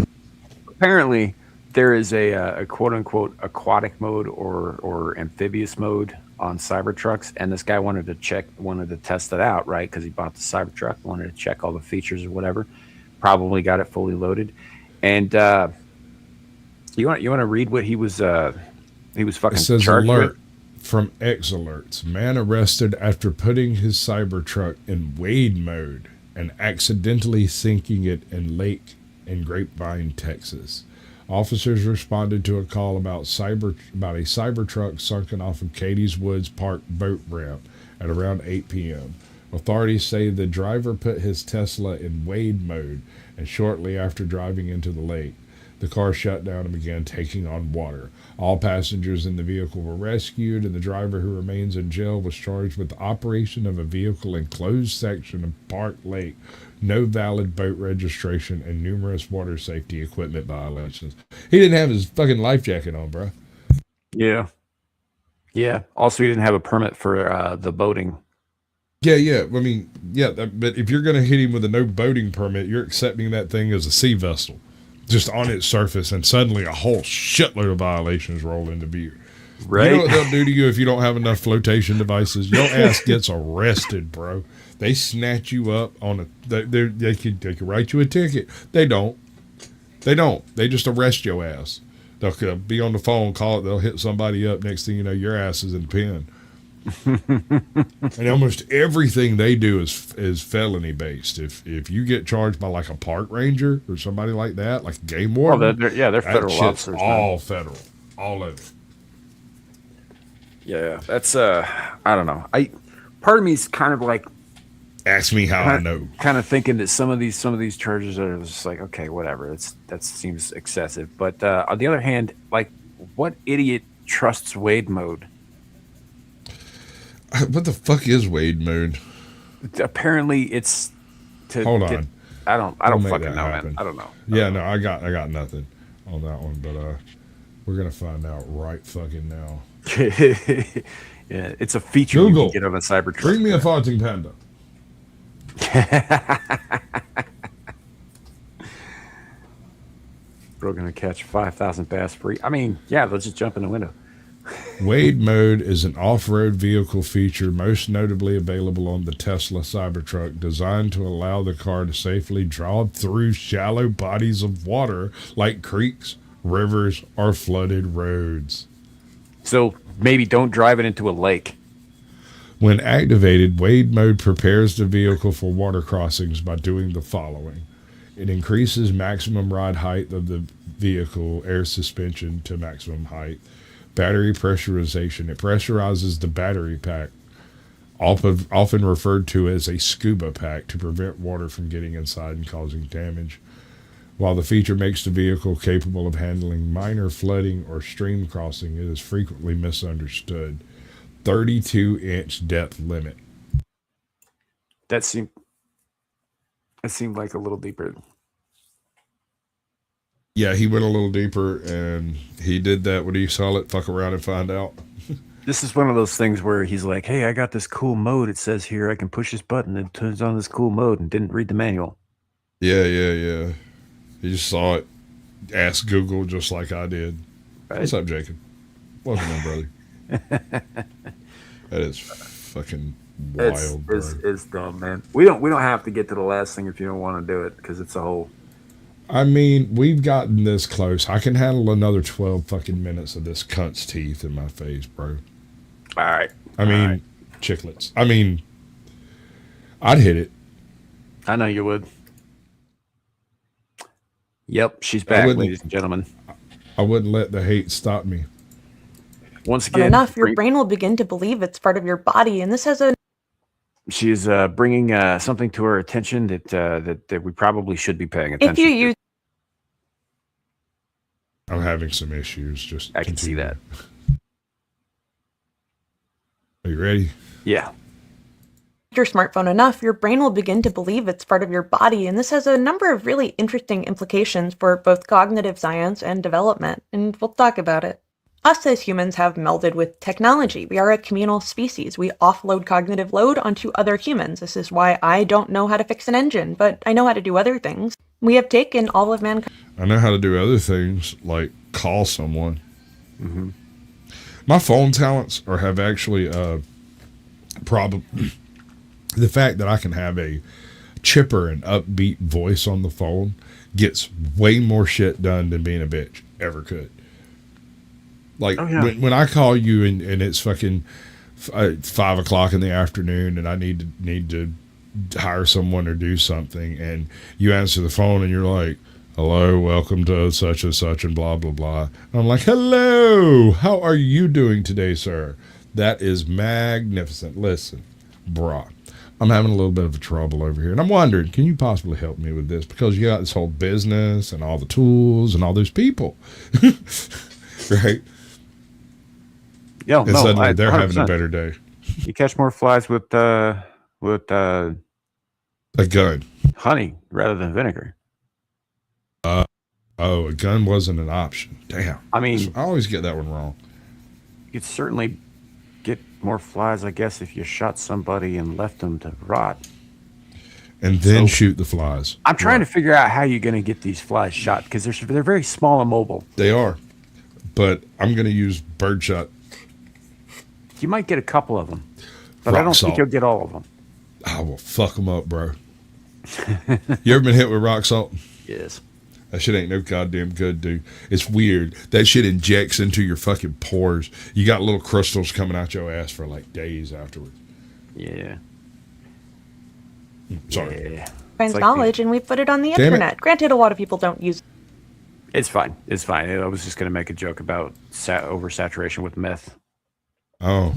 apparently there is a quote unquote aquatic mode or amphibious mode on Cybertrucks, and this guy wanted to test it out, right? Because he bought the Cybertruck, wanted to check all the features or whatever. Probably got it fully loaded, and you want to read what he was fucking It says charged alert with? from X Alerts. Man arrested after putting his Cybertruck in Wade mode and accidentally sinking it in lake in Grapevine, Texas. Officers responded to a call about a Cybertruck sunken off of Katie's Woods Park boat ramp at around 8 p.m. Authorities say the driver put his Tesla in Wade mode, and shortly after driving into the lake, the car shut down and began taking on water. All passengers in the vehicle were rescued, and the driver, who remains in jail, was charged with operation of a vehicle in closed section of Park Lake, no valid boat registration, and numerous water safety equipment violations. He didn't have his fucking life jacket on, bro. Yeah. Also, he didn't have a permit for the boating. Yeah. I mean, yeah, but if you're going to hit him with a no boating permit, you're accepting that thing as a sea vessel, just on its surface, and suddenly a whole shitload of violations roll into view. Right. You know what they'll do to you if you don't have enough flotation devices? Your ass gets arrested, bro. They snatch you up on a. They could write you a ticket. They don't. They just arrest your ass. They'll be on the phone, call it. They'll hit somebody up. Next thing you know, your ass is in the pen. And almost everything they do is felony based. If you get charged by like a park ranger or somebody like that, like a game warden, they're that federal shit's officers. all federal, all of it. Yeah, that's I don't know. Part of me is kind of like Ask me how I know. kind of thinking that some of these charges are just like, okay, whatever. That seems excessive. But on the other hand, like, what idiot trusts Wade mode? What the fuck is Wade mode? Apparently, it's to. Hold on. I don't make fucking that know, happen. man. I don't know. Yeah, no, I got nothing on that one, but we're gonna find out right fucking now. Yeah, it's a feature Google, you can get on a Cybertruck. Bring me a farting panda. We're gonna catch 5,000 bass free. I mean, yeah, let's just jump in the window. Wade mode is an off-road vehicle feature most notably available on the Tesla Cybertruck, designed to allow the car to safely drive through shallow bodies of water like creeks, rivers, or flooded roads. So maybe don't drive it into a lake. When activated, Wade mode prepares the vehicle for water crossings by doing the following. It increases maximum ride height of the vehicle, air suspension to maximum height. Battery pressurization. It pressurizes the battery pack, often referred to as a scuba pack, to prevent water from getting inside and causing damage. While the feature makes the vehicle capable of handling minor flooding or stream crossing, it is frequently misunderstood. 32-inch depth limit. That seemed like a little deeper. Yeah, he went a little deeper, and he did that. What do you call it? Fuck around and find out. This is one of those things where he's like, hey, I got this cool mode. It says here I can push this button and it turns on this cool mode, and didn't read the manual. Yeah. He just saw it. Asked Google just like I did. Right. What's up, Jacob? Welcome in, brother. That is fucking wild, bro. It's dumb, man. We don't have to get to the last thing if you don't want to do it, because it's a whole. I mean, we've gotten this close. I can handle another 12 fucking minutes of this cunt's teeth in my face, bro. All right. I mean, chiclets. I mean, I'd hit it. I know you would. Yep, she's back, ladies and gentlemen. I wouldn't let the hate stop me. Once again, enough, your brain will begin to believe it's part of your body, and this has a. She's bringing something to our attention that we probably should be paying attention. If you use. I'm having some issues. Just I can see that. Are you ready? Yeah. Your smartphone enough, your brain will begin to believe it's part of your body, and this has a number of really interesting implications for both cognitive science and development, and we'll talk about it. Us as humans have melded with technology. We are a communal species. We offload cognitive load onto other humans. This is why I don't know how to fix an engine, but I know how to do other things. We have taken all of mankind. I know how to do other things, like call someone. Mm-hmm. My phone talents have actually probably the fact that I can have a chipper and upbeat voice on the phone gets way more shit done than being a bitch ever could. Like, when I call you and it's fucking 5 o'clock in the afternoon and I need to hire someone or do something, and you answer the phone and you're like, hello, welcome to such and such and blah, blah, blah. And I'm like, hello, how are you doing today, sir? That is magnificent. Listen, brah, I'm having a little bit of a trouble over here. And I'm wondering, can you possibly help me with this? Because you got this whole business and all the tools and all those people. Right? Yeah, and suddenly they're 100%. Having a better day. You catch more flies with a gun, honey, rather than vinegar. A gun wasn't an option. Damn. I mean, I always get that one wrong. You could certainly get more flies, I guess, if you shot somebody and left them to rot. And then shoot the flies. I'm trying to figure out how you're going to get these flies shot, because they're very small and mobile. They are. But I'm going to use birdshot. You might get a couple of them, but I don't think you'll get all of them. I will fuck them up, bro. You ever been hit with rock salt? Yes. That shit ain't no goddamn good, dude. It's weird. That shit injects into your fucking pores. You got little crystals coming out your ass for like days afterwards. Yeah. Sorry. Yeah. Finds knowledge, and we put it on the internet. Granted, a lot of people don't use. It's fine. It's fine. I was just going to make a joke about oversaturation with meth. Oh,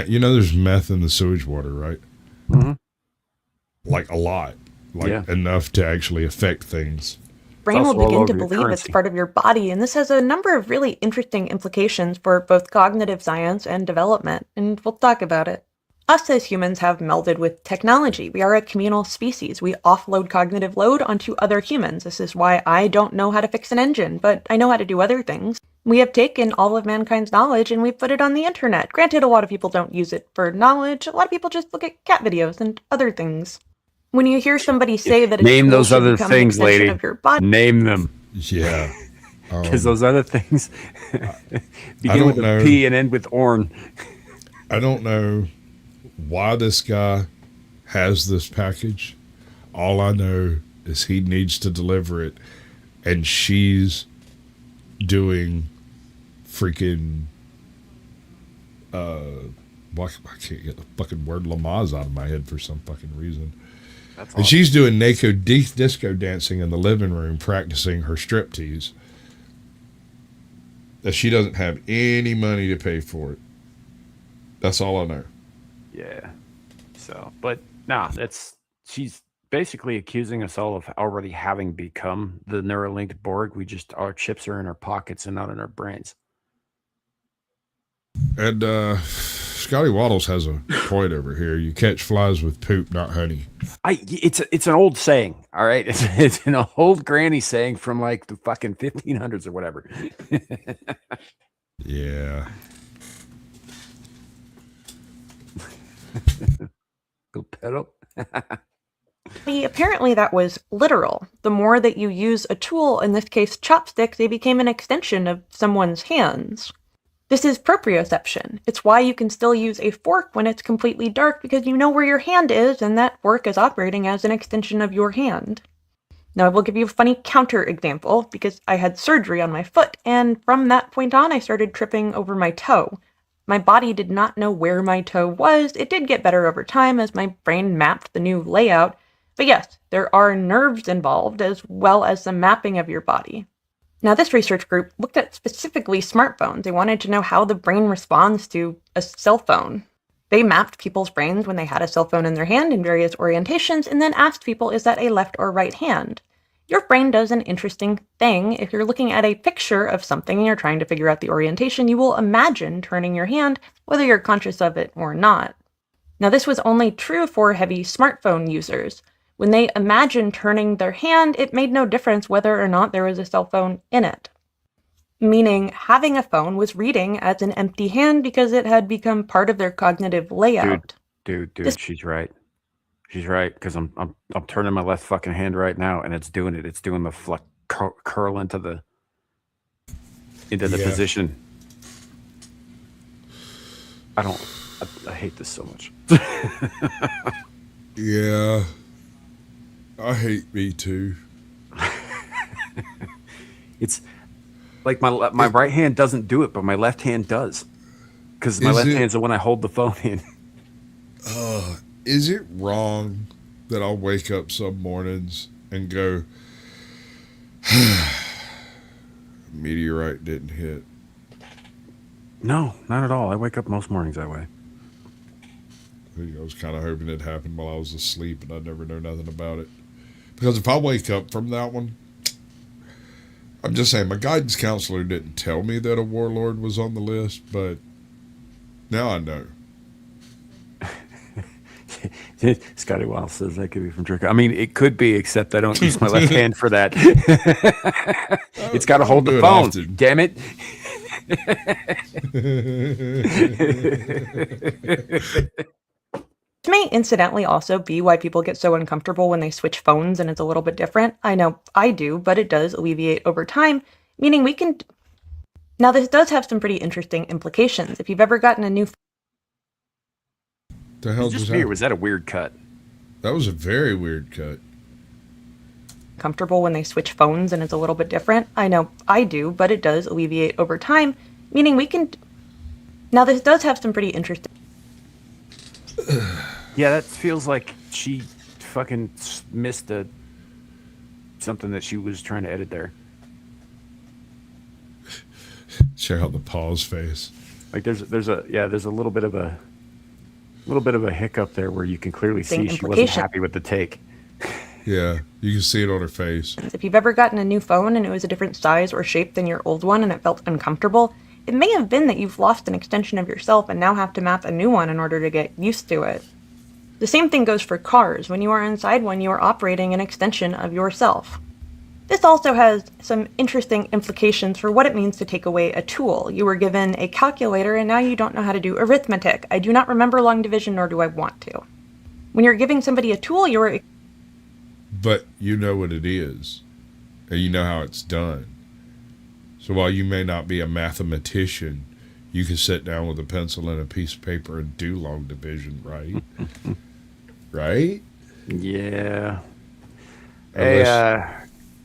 you know, there's meth in the sewage water, right? Mm-hmm. Like a lot, like enough to actually affect things. Brain will also all begin to over your believe it's currency. part of your body, and this has a number of really interesting implications for both cognitive science and development, and we'll talk about it. Us as humans have melded with technology. We are a communal species. We offload cognitive load onto other humans. This is why I don't know how to fix an engine, but I know how to do other things. We have taken all of mankind's knowledge and we've put it on the internet. Granted, a lot of people don't use it for knowledge. A lot of people just look at cat videos and other things. When you hear somebody say that a Name tool those should other become an things, extension lady. of your body, Name them. Yeah. Because those other things I begin don't with know. a P and end with orn. I don't know why this guy has this package. All I know is he needs to deliver it, and she's doing freaking why I can't get the fucking word Lamaze out of my head for some fucking reason. That's And she's doing disco dancing in the living room, practicing her striptease. That she doesn't have any money to pay for it. That's all I know. Yeah. So, but nah, she's basically accusing us all of already having become the Neuralinked Borg. Our chips are in our pockets and not in our brains. And Scotty Waddles has a point over here. You catch flies with poop, not honey. It's an old saying, all right? It's an old granny saying from like the fucking 1500s or whatever. Yeah. Go pedal. apparently that was literal. The more that you use a tool, in this case chopsticks, they became an extension of someone's hands. This is proprioception. It's why you can still use a fork when it's completely dark, because you know where your hand is, and that fork is operating as an extension of your hand. Now, I will give you a funny counter example, because I had surgery on my foot, and from that point on, I started tripping over my toe. My body did not know where my toe was. It did get better over time as my brain mapped the new layout. But yes, there are nerves involved, as well as the mapping of your body. Now, this research group looked at specifically smartphones. They wanted to know how the brain responds to a cell phone. They mapped people's brains when they had a cell phone in their hand in various orientations, and then asked people, is that a left or right hand? Your brain does an interesting thing. If you're looking at a picture of something and you're trying to figure out the orientation, you will imagine turning your hand, whether you're conscious of it or not. Now, this was only true for heavy smartphone users. When they imagined turning their hand, it made no difference whether or not there was a cell phone in it. Meaning, having a phone was reading as an empty hand because it had become part of their cognitive layout. Dude, she's right. She's right, because I'm turning my left fucking hand right now, and it's doing it. It's doing the curl into the position. I hate this so much. Yeah. I hate me too. It's like my right hand doesn't do it, but my left hand does. Because my left hand's the one I hold the phone in. Is it wrong that I'll wake up some mornings and go, meteorite didn't hit? No, not at all. I wake up most mornings that way. I was kind of hoping it happened while I was asleep and I'd never know nothing about it. Because if I wake up from that one, I'm just saying, my guidance counselor didn't tell me that a warlord was on the list, but now I know. Scotty Wild says that could be from Draco. I mean, it could be, except I don't use my left hand for that. It's got to hold the phone. Often. Damn it. This may incidentally also be why people get so uncomfortable when they switch phones and it's a little bit different. I know I do, but it does alleviate over time, meaning we can... Now, this does have some pretty interesting implications. If you've ever gotten a new... The hell Just me, or was that a weird cut? That was a very weird cut. Comfortable when they switch phones and it's a little bit different. I know I do, but it does alleviate over time, meaning we can... Now, this does have some pretty interesting... Yeah, that feels like she fucking missed something that she was trying to edit there. Check out the pause face. Like there's a little bit of a hiccup there where you can clearly see she wasn't happy with the take. Yeah, you can see it on her face. If you've ever gotten a new phone and it was a different size or shape than your old one and it felt uncomfortable, it may have been that you've lost an extension of yourself and now have to map a new one in order to get used to it. The same thing goes for cars. When you are inside one, you are operating an extension of yourself. This also has some interesting implications for what it means to take away a tool. You were given a calculator and now you don't know how to do arithmetic. I do not remember long division, nor do I want to. When you're giving somebody a tool, you are... But you know what it is, and you know how it's done. So while you may not be a mathematician, you can sit down with a pencil and a piece of paper and do long division, right? Right? Yeah. Hey,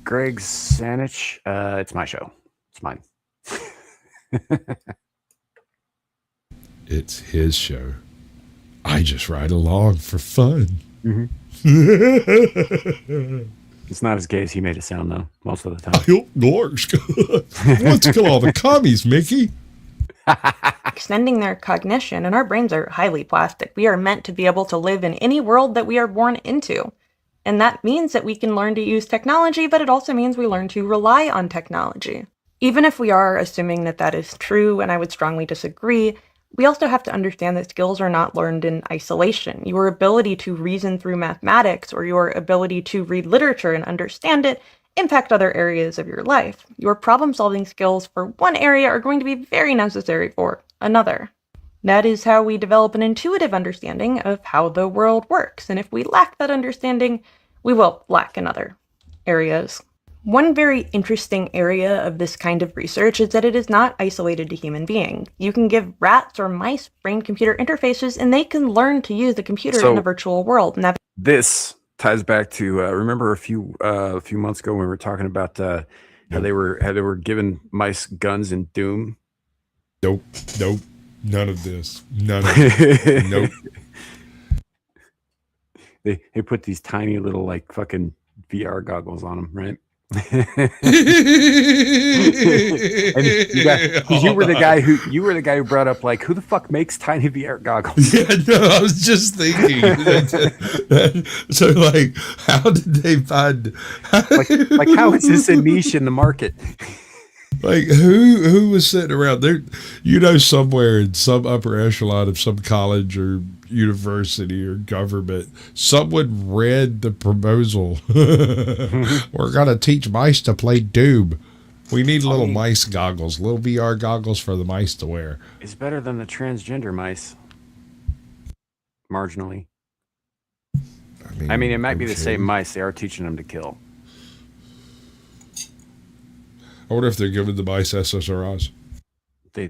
Greg Sanich, it's my show. It's mine. It's his show. I just ride along for fun. Mm-hmm. It's not as gay as he made it sound, though, most of the time. Let's kill all the commies, Mickey. Extending their cognition, and our brains are highly plastic. We are meant to be able to live in any world that we are born into. And that means that we can learn to use technology, but it also means we learn to rely on technology. Even if we are assuming that that is true, and I would strongly disagree, we also have to understand that skills are not learned in isolation. Your ability to reason through mathematics or your ability to read literature and understand it impact other areas of your life. Your problem-solving skills for one area are going to be very necessary for another. That is how we develop an intuitive understanding of how the world works, and if we lack that understanding, we will lack in other areas. One very interesting area of this kind of research is that it is not isolated to human beings. You can give rats or mice brain-computer interfaces, and they can learn to use the computer in a virtual world. This ties back to remember a few months ago when we were talking about how they were giving mice guns in Doom. Nope, none of this. None of it. Nope. They put these tiny little like fucking VR goggles on them, right? And you were the guy who brought up like, who the fuck makes tiny VR goggles? Yeah, no, I was just thinking. So like, how did they find like how is this a niche in the market? Like who was sitting around there, somewhere in some upper echelon of some college or university or government, someone read the proposal. We're gonna teach mice to play Doom. We need little mice goggles, little VR goggles for the mice to wear. It's better than the transgender mice. Marginally. I mean, it might be the same mice. They are teaching them to kill. I wonder if they're giving the mice SSRIs. They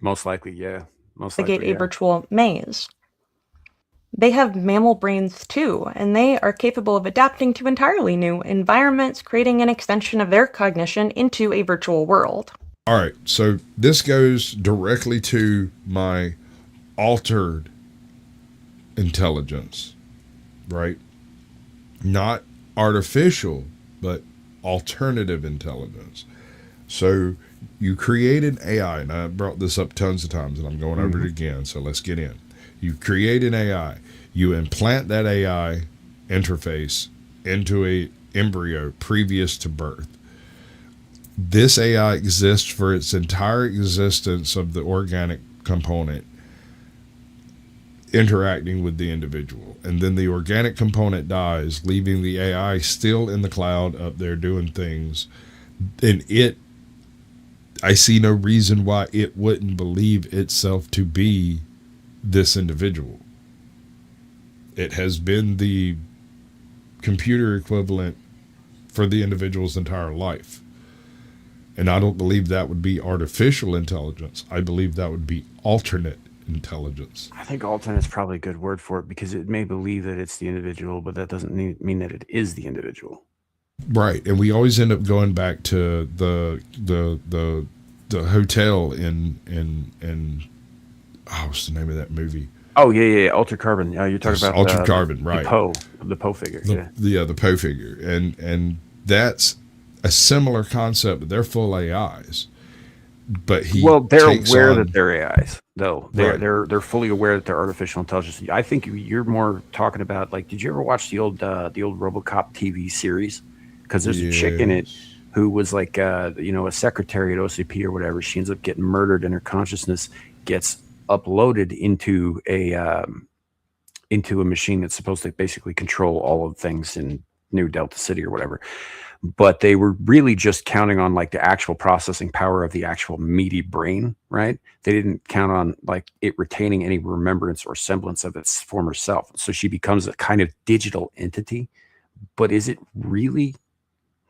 most likely, yeah. Navigate a virtual maze. They have mammal brains too, and they are capable of adapting to entirely new environments, creating an extension of their cognition into a virtual world. All right, so this goes directly to my altered intelligence, right? Not artificial, but alternative intelligence. So you create an AI, and I brought this up tons of times, and I'm going over it again, so let's get in. You create an AI. You implant that AI interface into a embryo previous to birth. This AI exists for its entire existence of the organic component interacting with the individual. And then the organic component dies, leaving the AI still in the cloud up there doing things. And I see no reason why it wouldn't believe itself to be this individual. It has been the computer equivalent for the individual's entire life. And I don't believe that would be artificial intelligence. I believe that would be alternate intelligence. I think alternate is probably a good word for it, because it may believe that it's the individual, but that doesn't mean that it is the individual. Right. And we always end up going back to the hotel in what's the name of that movie? Oh yeah, Altered Carbon. You're talking about Altered Carbon, right? The Poe figure. The Poe figure, and that's a similar concept, but they're full AIs, but he Well, they're takes aware on, that they're AIs, though. Right. They're fully aware that they're artificial intelligence. I think you're more talking about, like, did you ever watch the old RoboCop TV series? Because there's a chick in it Yes. who was like a secretary at OCP or whatever. She ends up getting murdered, and her consciousness gets uploaded into a machine that's supposed to basically control all of things in New Delta City or whatever. But they were really just counting on like the actual processing power of the actual meaty brain, right? They didn't count on like it retaining any remembrance or semblance of its former self. So she becomes a kind of digital entity. But is it really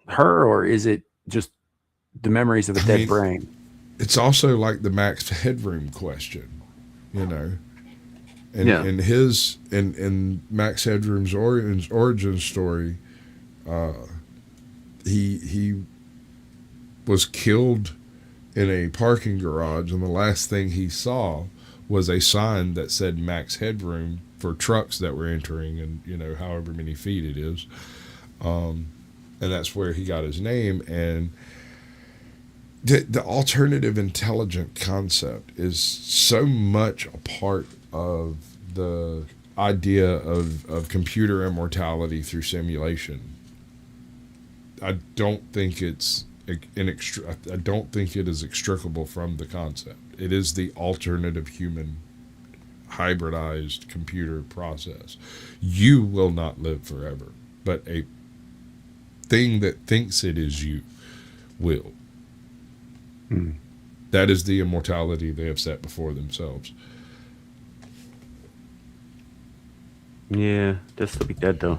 her, or is it just the memories of a dead brain? It's also like the Max Headroom question, you know. And Yeah. in Max Headroom's origin story, he was killed in a parking garage, and the last thing he saw was a sign that said Max Headroom for trucks that were entering, and however many feet it is, and that's where he got his name. And the alternative intelligent concept is so much a part of the idea of computer immortality through simulation. I don't think I don't think it is extricable from the concept. It is the alternative human hybridized computer process. You will not live forever, but a thing that thinks it is you will. That is the immortality they have set before themselves. Yeah, they'll still be dead though.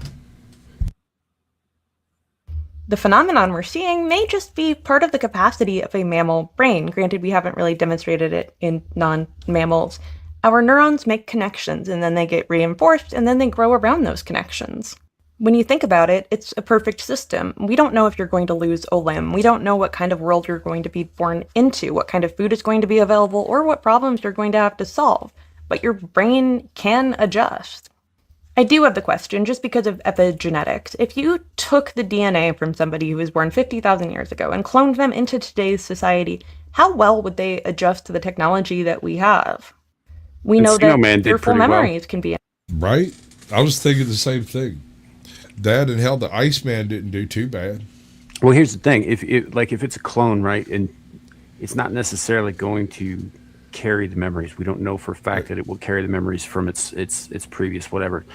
The phenomenon we're seeing may just be part of the capacity of a mammal brain. Granted, we haven't really demonstrated it in non-mammals. Our neurons make connections, and then they get reinforced, and then they grow around those connections. When you think about it, it's a perfect system. We don't know if you're going to lose a limb. We don't know what kind of world you're going to be born into, what kind of food is going to be available, or what problems you're going to have to solve. But your brain can adjust. I do have the question, just because of epigenetics. If you took the DNA from somebody who was born 50,000 years ago and cloned them into today's society, how well would they adjust to the technology that we have? We know that their full memories can be... Right? I was thinking the same thing. That and hell, the Iceman didn't do too bad. Well, here's the thing. If it's a clone, right, and it's not necessarily going to carry the memories. We don't know for a fact that it will carry the memories from its previous whatever.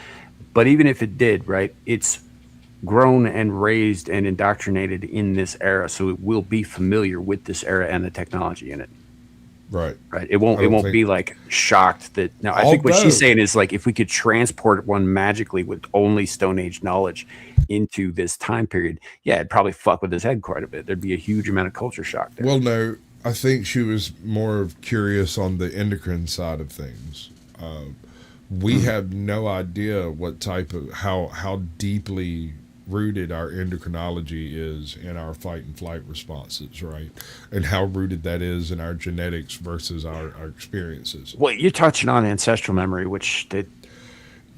But even if it did, right, it's grown and raised and indoctrinated in this era, so it will be familiar with this era and the technology in it. Right. Right. It won't be like shocked that. Now, I think what she's saying is like if we could transport one magically with only Stone Age knowledge into this time period, yeah, it'd probably fuck with his head quite a bit. There'd be a huge amount of culture shock there. Well, no, I think she was more curious on the endocrine side of things. We have no idea what type of how deeply rooted our endocrinology is in our fight and flight responses, right? And how rooted that is in our genetics versus our experiences. Well, you're touching on ancestral memory, which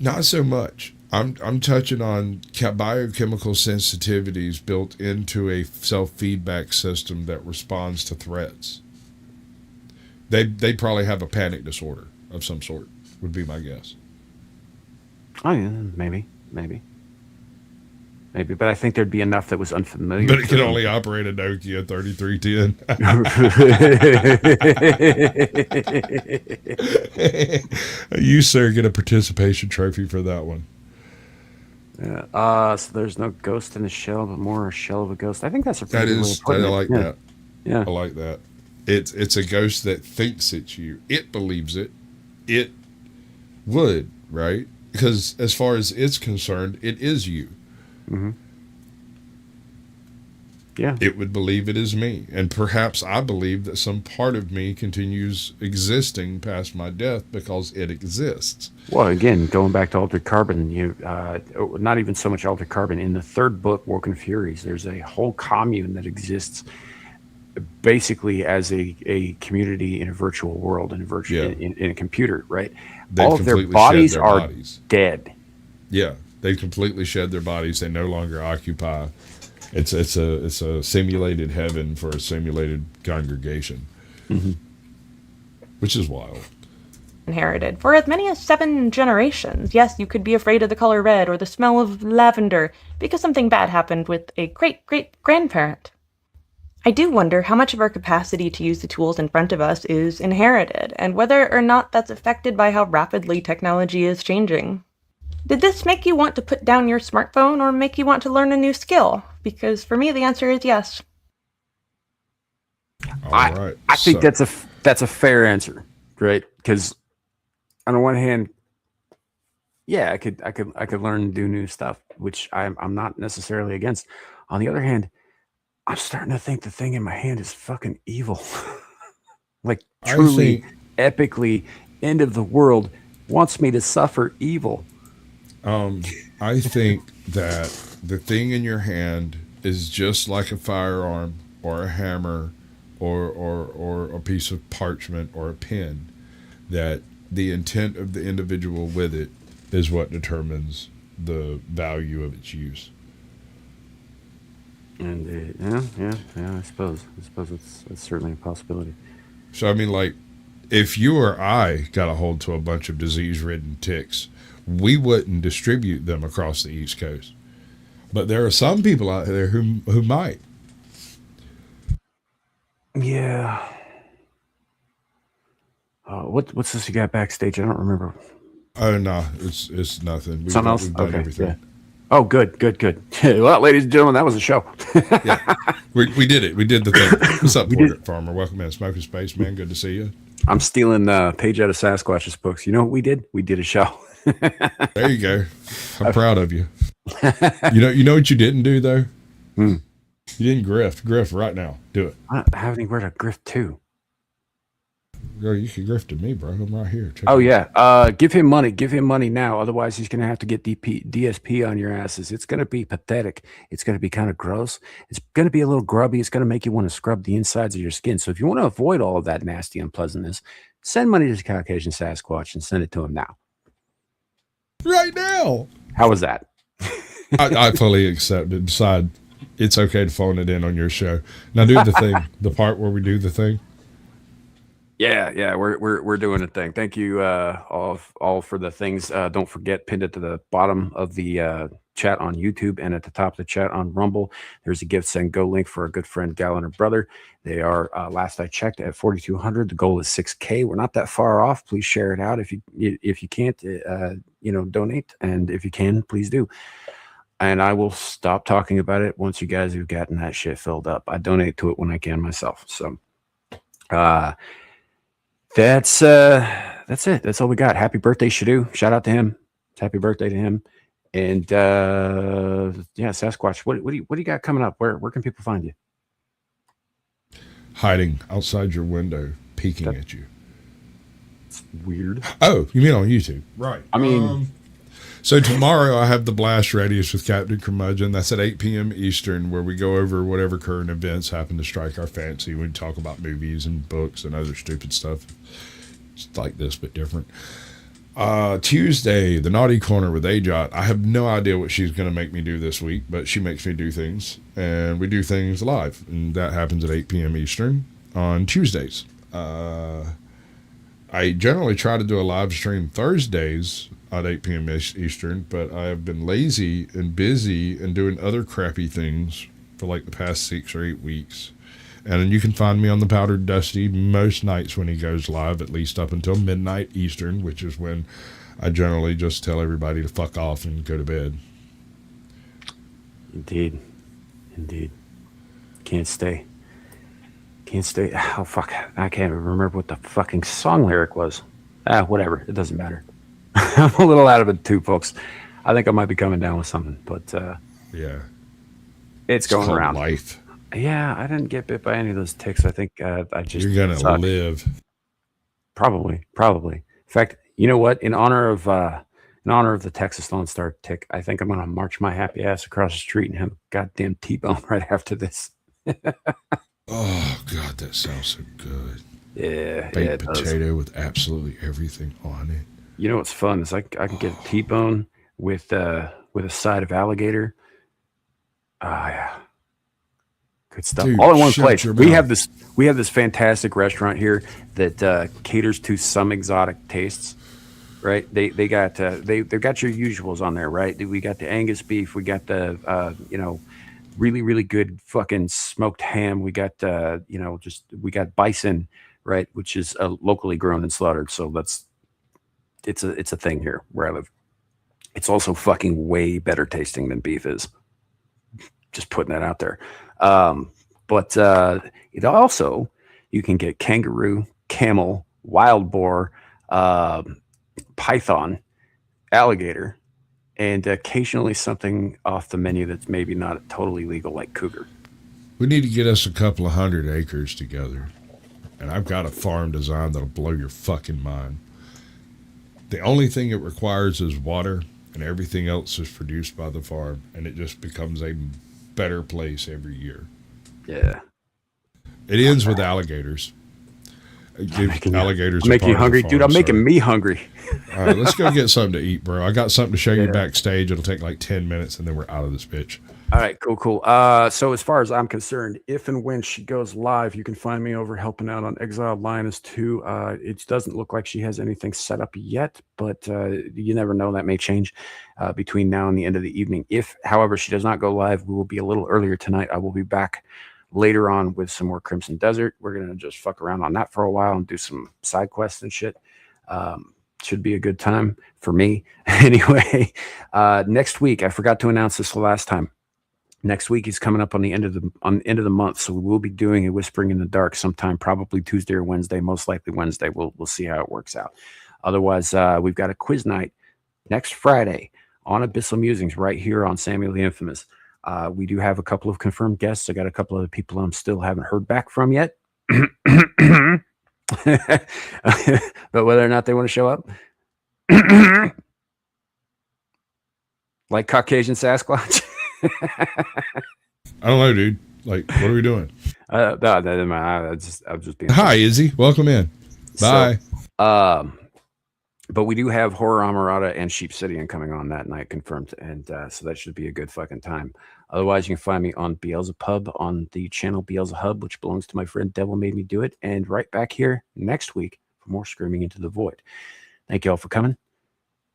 not so much. I'm touching on biochemical sensitivities built into a self-feedback system that responds to threats. They probably have a panic disorder of some sort, would be my guess. Oh yeah, maybe. But I think there'd be enough that was unfamiliar. But it can only operate a Nokia 3310. You, sir, get a participation trophy for that one. Yeah. So there's no ghost in the shell, but more a shell of a ghost. I think that's a pretty good way of I putting it. like that. Yeah. I like that. It's a ghost that thinks it's you. It believes it. It would, right? Because as far as it's concerned, it is you. Mm-hmm. Yeah. It would believe it is me. And perhaps I believe that some part of me continues existing past my death because it exists. Well, again, going back to Altered Carbon, not even so much Altered Carbon. In the third book, Woken Furies, there's a whole commune that exists basically as a community in a virtual world, in a computer, right? All of their bodies are dead. Yeah, they completely shed their bodies. They no longer occupy. It's a simulated heaven for a simulated congregation. which is wild. Inherited for as many as 7 generations. Yes, you could be afraid of the color red or the smell of lavender because something bad happened with a great-great-grandparent. I do wonder how much of our capacity to use the tools in front of us is inherited, and whether or not that's affected by how rapidly technology is changing. Did this make you want to put down your smartphone or make you want to learn a new skill? Because for me, the answer is yes. All right. I think that's a fair answer, right? Because on the one hand, yeah, I could learn and do new stuff, which I'm not necessarily against. On the other hand, I'm starting to think the thing in my hand is fucking evil. Like truly, epically, end of the world, wants me to suffer evil. I think that the thing in your hand is just like a firearm or a hammer or a piece of parchment or a pen, that the intent of the individual with it is what determines the value of its use. And yeah, I suppose it's certainly a possibility. So I mean, like, if you or I got a hold to a bunch of disease-ridden ticks, we wouldn't distribute them across the East Coast. But there are some people out there who might. Yeah. What's this you got backstage? I don't remember. Oh no, it's nothing. Something else? We've done Okay, everything. yeah. Oh, good. Well, ladies and gentlemen, that was a show. Yeah, we did it. We did the thing. What's up, Portrait Farmer? Welcome in, Smoking Space, man. Good to see you. I'm stealing a page out of Sasquatch's books. You know what we did? We did a show. There you go. I'm proud of you. You know what you didn't do though? You didn't grift. Grift right now. Do it. I haven't even heard of grift too. Girl, you can grift to me, bro. I'm right here. Check Oh it out. yeah. Give him money. Give him money now. Otherwise, he's gonna have to get DSP on your asses. It's gonna be pathetic. It's gonna be kind of gross. It's gonna be a little grubby. It's gonna make you want to scrub the insides of your skin. So if you want to avoid all of that nasty unpleasantness, send money to Caucasian Sasquatch and send it to him now. Right now. How was that? I fully accept it. Decide it's okay to phone it in on your show. Now do the thing. The part where we do the thing. Yeah, we're doing a thing. Thank you all for the things. Don't forget, pinned at the bottom of the chat on YouTube and at the top of the chat on Rumble, there's a gift send go link for our good friend Gal and her brother. They are last I checked at 4,200. The goal is 6K. We're not that far off. Please share it out if you can't, donate, and if you can, please do. And I will stop talking about it once you guys have gotten that shit filled up. I donate to it when I can myself. So, that's it. That's all we got. Happy birthday, Shadu. Shout out to him. Happy birthday to him. And Sasquatch, what do you got coming up? Where can people find you? Hiding outside your window, peeking at you. It's weird. Oh, you mean on YouTube? Right. I mean, so tomorrow I have the Blast Radius with Captain Curmudgeon. That's at 8 p.m. Eastern, where we go over whatever current events happen to strike our fancy. We talk about movies and books and other stupid stuff. It's like this, but different. Tuesday, the Naughty Corner with Ajot. I have no idea what she's going to make me do this week, but she makes me do things, and we do things live, and that happens at 8 p.m. Eastern on Tuesdays. I generally try to do a live stream Thursdays at 8 p.m. Eastern, but I have been lazy and busy and doing other crappy things for like the past 6 or 8 weeks. And you can find me on the Powdered Dusty most nights when he goes live, at least up until midnight Eastern, which is when I generally just tell everybody to fuck off and go to bed. Indeed. Can't stay. Oh, fuck. I can't even remember what the fucking song lyric was. Whatever. It doesn't matter. I'm a little out of it too, folks. I think I might be coming down with something, but yeah, it's going called around. Life. Yeah, I didn't get bit by any of those ticks. I think I just you're gonna suck. live. Probably. In fact, you know what? In honor of the Texas Lone Star tick, I think I'm gonna march my happy ass across the street and have a goddamn T-bone right after this. Oh God, that sounds so good. Yeah, baked potato with absolutely everything on it. You know what's fun is I can get a T-bone with a side of alligator. Yeah. Good stuff. Dude, All in one shut place. your We mouth. have this fantastic restaurant here that caters to some exotic tastes. Right? They got they've got your usuals on there, right? We got the Angus beef, we got the really, really good fucking smoked ham. We got we got bison, right, which is locally grown and slaughtered. So it's a thing here where I live. It's also fucking way better tasting than beef is. Just putting that out there. But it also, you can get kangaroo, camel, wild boar, python, alligator, and occasionally something off the menu that's maybe not totally legal, like cougar. We need to get us a couple of 100 acres together. And I've got a farm design that'll blow your fucking mind. The only thing it requires is water, and everything else is produced by the farm, and it just becomes a better place every year. Yeah. It ends with alligators. Alligators. I'm making you hungry, dude. I'm making me hungry. All right, let's go get something to eat, bro. I got something to show you backstage. It'll take like 10 minutes, and then we're out of this bitch. All right, cool. So as far as I'm concerned, if and when she goes live, you can find me over helping out on Exiled Lioness 2. It doesn't look like she has anything set up yet, but you never know. That may change between now and the end of the evening. If, however, she does not go live, we will be a little earlier tonight. I will be back later on with some more Crimson Desert. We're going to just fuck around on that for a while and do some side quests and shit. Should be a good time for me. Anyway, next week, I forgot to announce this the last time. Next week is coming up on the end of the month, so we will be doing a Whispering in the Dark sometime, probably Tuesday or Wednesday, most likely Wednesday. We'll see how it works out. Otherwise, we've got a quiz night next Friday on Abyssal Musings right here on Samuel the Infamous. We do have a couple of confirmed guests. I got a couple of people I'm still haven't heard back from yet, but whether or not they want to show up, like Caucasian Sasquatch. I don't know, dude. Like, what are we doing? No, I'm just being. Hi, Izzy. Welcome in. Bye. So, but we do have Horror Amarada and Sheep City coming on that night, confirmed, and so that should be a good fucking time. Otherwise, you can find me on Beelzepub on the channel Beelzehub, which belongs to my friend Devil Made Me Do It, and right back here next week for more Screaming into the Void. Thank you all for coming.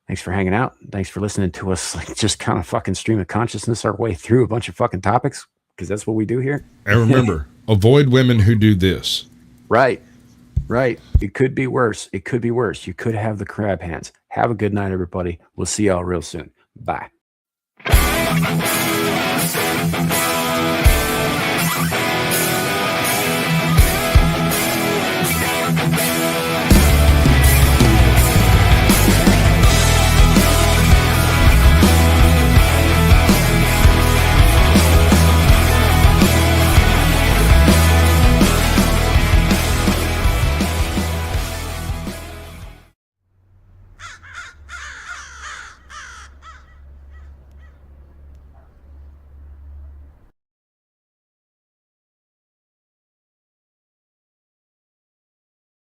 Thanks for hanging out. Thanks for listening to us just kind of fucking stream of consciousness our way through a bunch of fucking topics, because that's what we do here. And remember, avoid women who do this. Right. It could be worse. You could have the crab hands. Have a good night, everybody. We'll see y'all real soon. Bye.